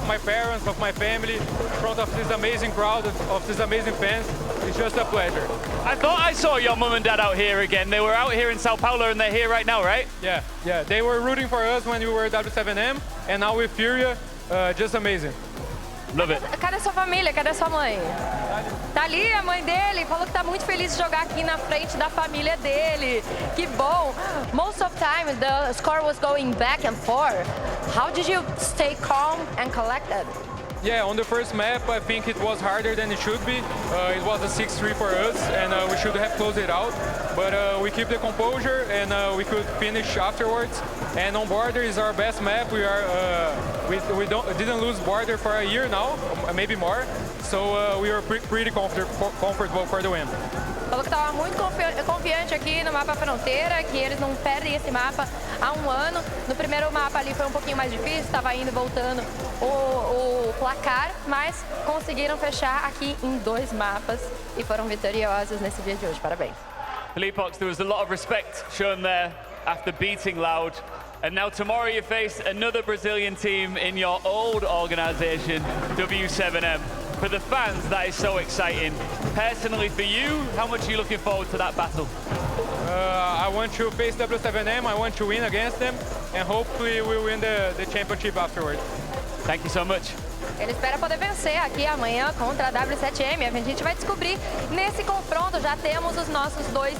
my parents, of my family, in front of this amazing crowd, of these amazing fans, it's just a pleasure. I thought I saw your mum and dad out here again. They were out here in Sao Paulo and they're here right now, right? Yeah, they were rooting for us when we were W7M, and now with Furia, just amazing. Love it. Cadê sua família? Cadê sua mãe? Tá ali a mãe dele, falou que tá muito feliz de jogar aqui na frente da família dele. Que bom. Most of the time the score was going back and forth. How did you stay calm and collected? Yeah, on the first map, I think it was harder than it should be. It was a 6-3 for us, and we should have closed it out. But we keep the composure, and we could finish afterwards. And on border is our best map. We didn't lose border for a year now, maybe more. So we are pretty comfortable for the win. Falou que estava muito confiante aqui no mapa Fronteira, que eles não perdem esse mapa há um ano. No primeiro mapa ali foi um pouquinho mais difícil, estava indo e voltando o placar, mas conseguiram fechar aqui em 2 mapas e foram vitoriosos nesse dia de hoje. Parabéns. Felipox, there was a lot of respect shown there after beating Loud. And now tomorrow you face another Brazilian team in your old organization, W7M. For the fans, that is so exciting. Personally, for you, how much are you looking forward to that battle? I want to face W7M, I want to win against them, and hopefully we'll win the championship afterwards. Thank you so much. Ele espera poder vencer aqui amanhã contra a W7M. A gente vai descobrir nesse confronto. Já temos os nossos 2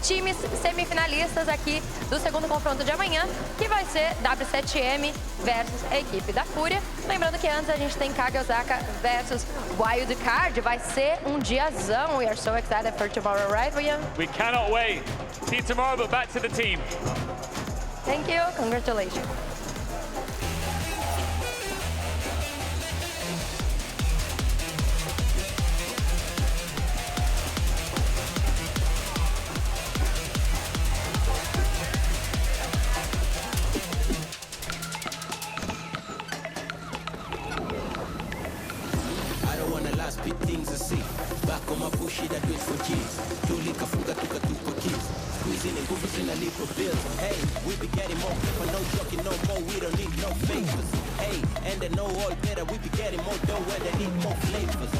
times semifinalistas aqui do segundo confronto de amanhã, que vai ser W7M versus a equipe da Fúria. Lembrando que antes a gente tem Kage Osaka versus Wildcard. Vai ser um diazão. We are so excited for tomorrow, right, William? We cannot wait. See you tomorrow, but back to the team. Thank you. Congratulations. Big things to see. Back on my push it, I do it for kids. Julie Kafunga took a two kids. Squeezing and goofing in a little bill. Hey, we be getting more paper, no joking no more. We don't need no favors. Hey, and they know all better. We be getting more dough where they need more flavors.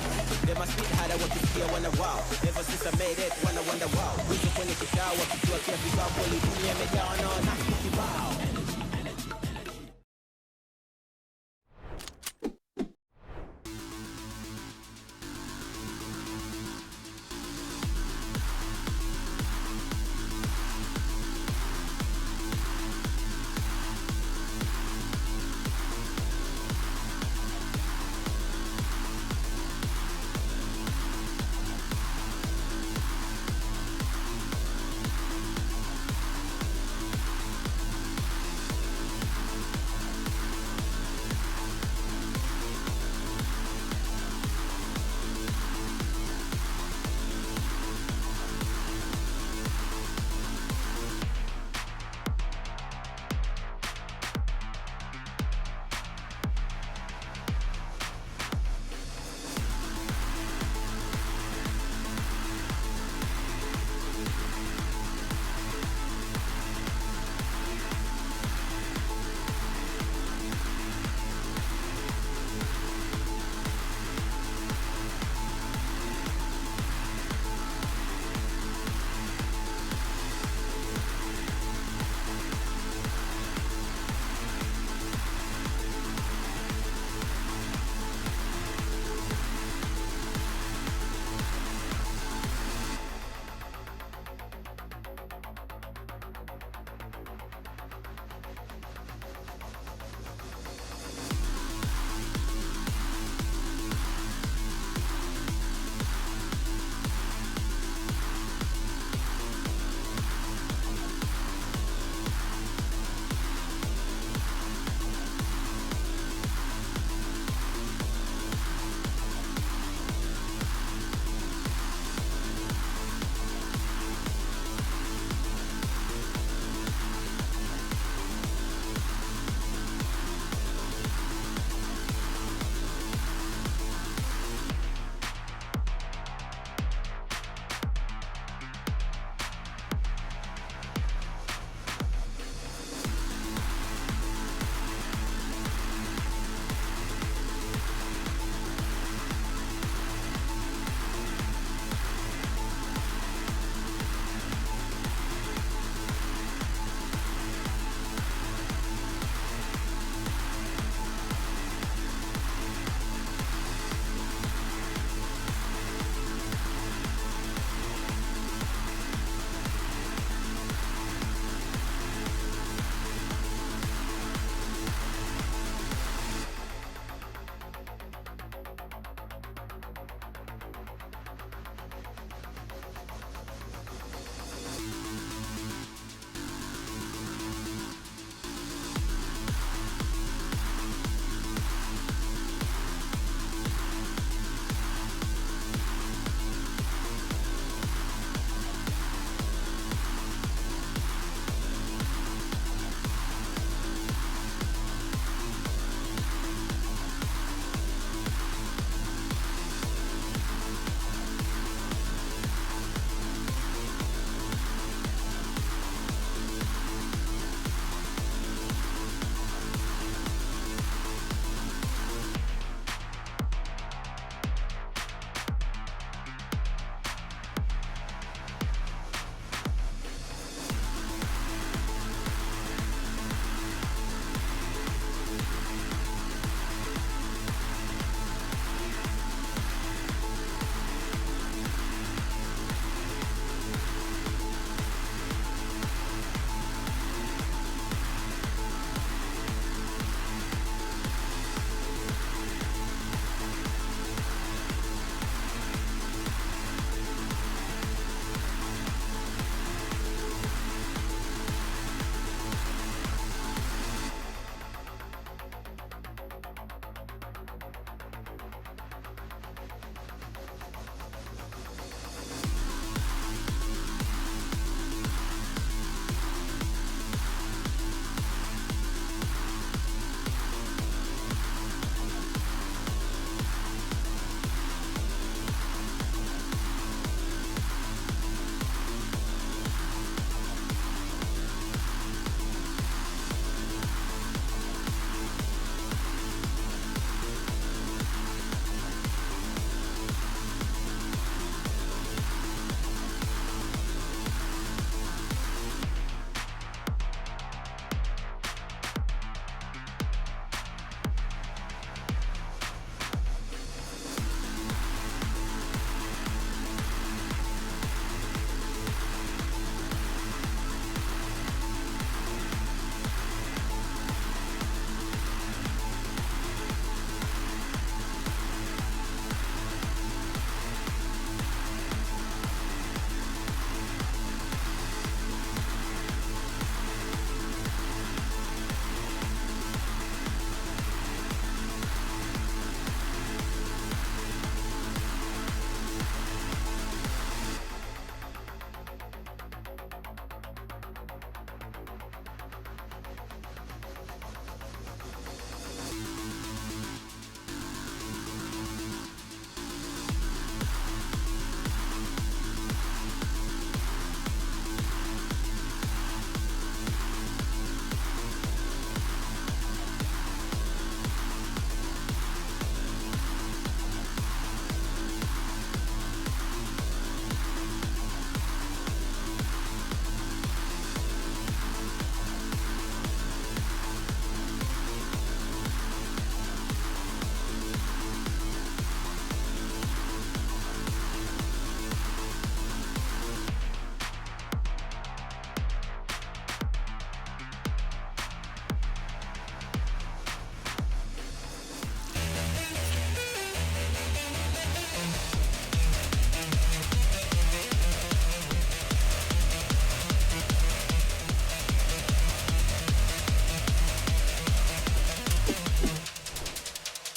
They must be hard, I want to see, I wanna wow. Ever since I made it, wanna wonder wow. Who's the point of the shower? What you do, I can't be out. Only do me, I'm down on. Wow.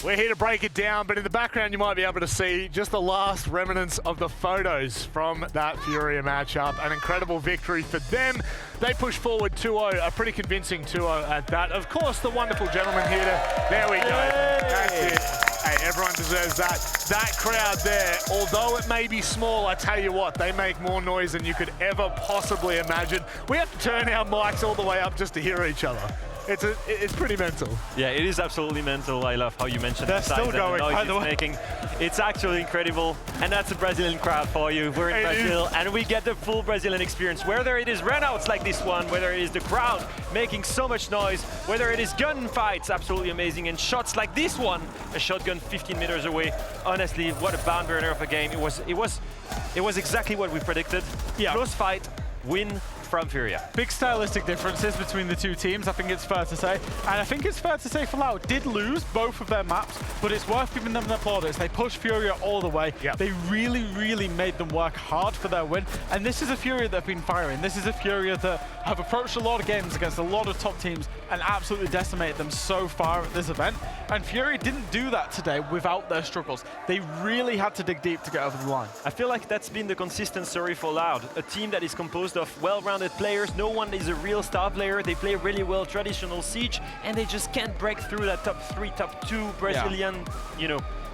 We're here to break it down, but in the background you might be able to see just the last remnants of the photos from that Furia matchup. An incredible victory for them. They push forward 2-0, a pretty convincing 2-0 at that. Of course, the wonderful gentleman here there we go. That's it. Hey, everyone deserves that. That crowd there, although it may be small, I tell you what, they make more noise than you could ever possibly imagine. We have to turn our mics all the way up just to hear each other. It's pretty mental. Yeah, it is absolutely mental. I love how you mentioned They're the size still and going, the noise by the it's way. making. It's actually incredible, and that's a Brazilian crowd for you. We're in Brazil, and we get the full Brazilian experience. Whether it is runouts like this one, whether it is the crowd making so much noise, whether it is gunfights, absolutely amazing, and shots like this one, a shotgun 15 meters away. Honestly, what a barn burner of a game. It was exactly what we predicted. Yeah. Close fight, win from Furia. Big stylistic differences between the two teams, I think it's fair to say. And I think it's fair to say Loud did lose both of their maps, but it's worth giving them the plaudits. They pushed Furia all the way. Yep. They really, really made them work hard for their win. And this is a Furia that have been firing. This is a Furia that have approached a lot of games against a lot of top teams and absolutely decimated them so far at this event. And Furia didn't do that today without their struggles. They really had to dig deep to get over the line. I feel like that's been the consistent story for Loud. A team that is composed of well-rounded players. No one is a real star player. They play really well traditional Siege, and they just can't break through that top 3, top 2 Brazilian,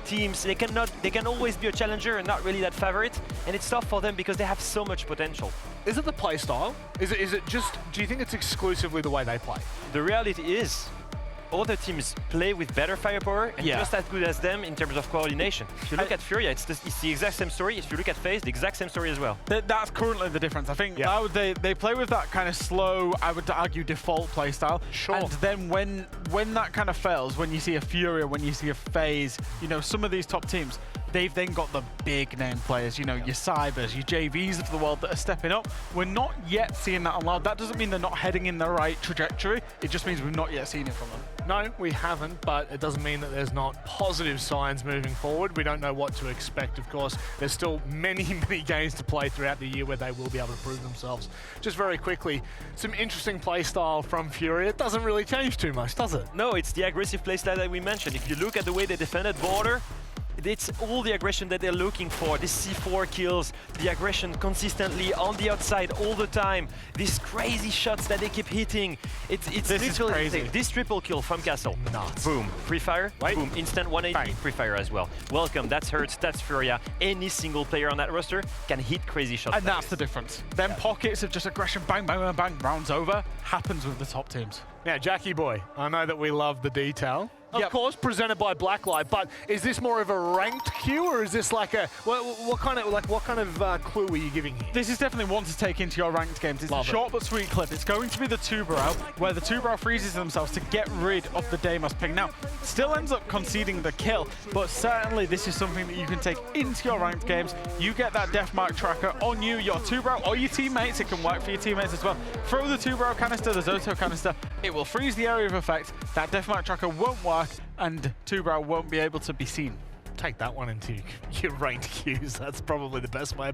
teams. They can always be a challenger and not really that favorite, and it's tough for them because they have so much potential. Is it the play style? Is it just, do you think it's exclusively the way they play? The reality is, other teams play with better firepower and just as good as them in terms of coordination. If you look at Furia, it's the exact same story. If you look at FaZe, the exact same story as well. That's currently the difference. I think Loud, they play with that kind of slow, I would argue, default play style. Sure. And then when that kind of fails, when you see a Furia, when you see a FaZe, some of these top teams, they've then got the big name players, your Cybers, your JVs of the world that are stepping up. We're not yet seeing that on Loud. That doesn't mean they're not heading in the right trajectory. It just means we've not yet seen it from them. No, we haven't, but it doesn't mean that there's not positive signs moving forward. We don't know what to expect, of course. There's still many, many games to play throughout the year where they will be able to prove themselves. Just very quickly, some interesting play style from Furia. It doesn't really change too much, does it? No, it's the aggressive play style that we mentioned. If you look at the way they defended border, it's all the aggression that they're looking for. This C4 kills, the aggression consistently on the outside all the time. These crazy shots that they keep hitting. It's This is crazy. This triple kill from Castle. Nuts. Boom. Free fire. Right. Boom. Instant 180. Free fire as well. Welcome. That's Hurts. That's Furia. Any single player on that roster can hit crazy shots. And that's the difference. Then pockets of just aggression, bang, bang, bang, bang, rounds over, happens with the top teams. Now, Jackie boy, I know that we love the detail. Of course, presented by Blacklight, but is this more of a ranked queue, or is this like a what kind of clue are you giving here? This is definitely one to take into your ranked games. It's a short but sweet clip. It's going to be the Tubarão, where the Tubarão freezes themselves to get rid of the Deimos ping. Now, still ends up conceding the kill, but certainly this is something that you can take into your ranked games. You get that deathmark tracker on you, your Tubarão, or your teammates. It can work for your teammates as well. Throw the Tubarão canister, the Zoto canister. It will freeze the area of effect. That deathmark tracker won't work, and Tubarão won't be able to be seen. Take that one into your ranked queues. That's probably the best way.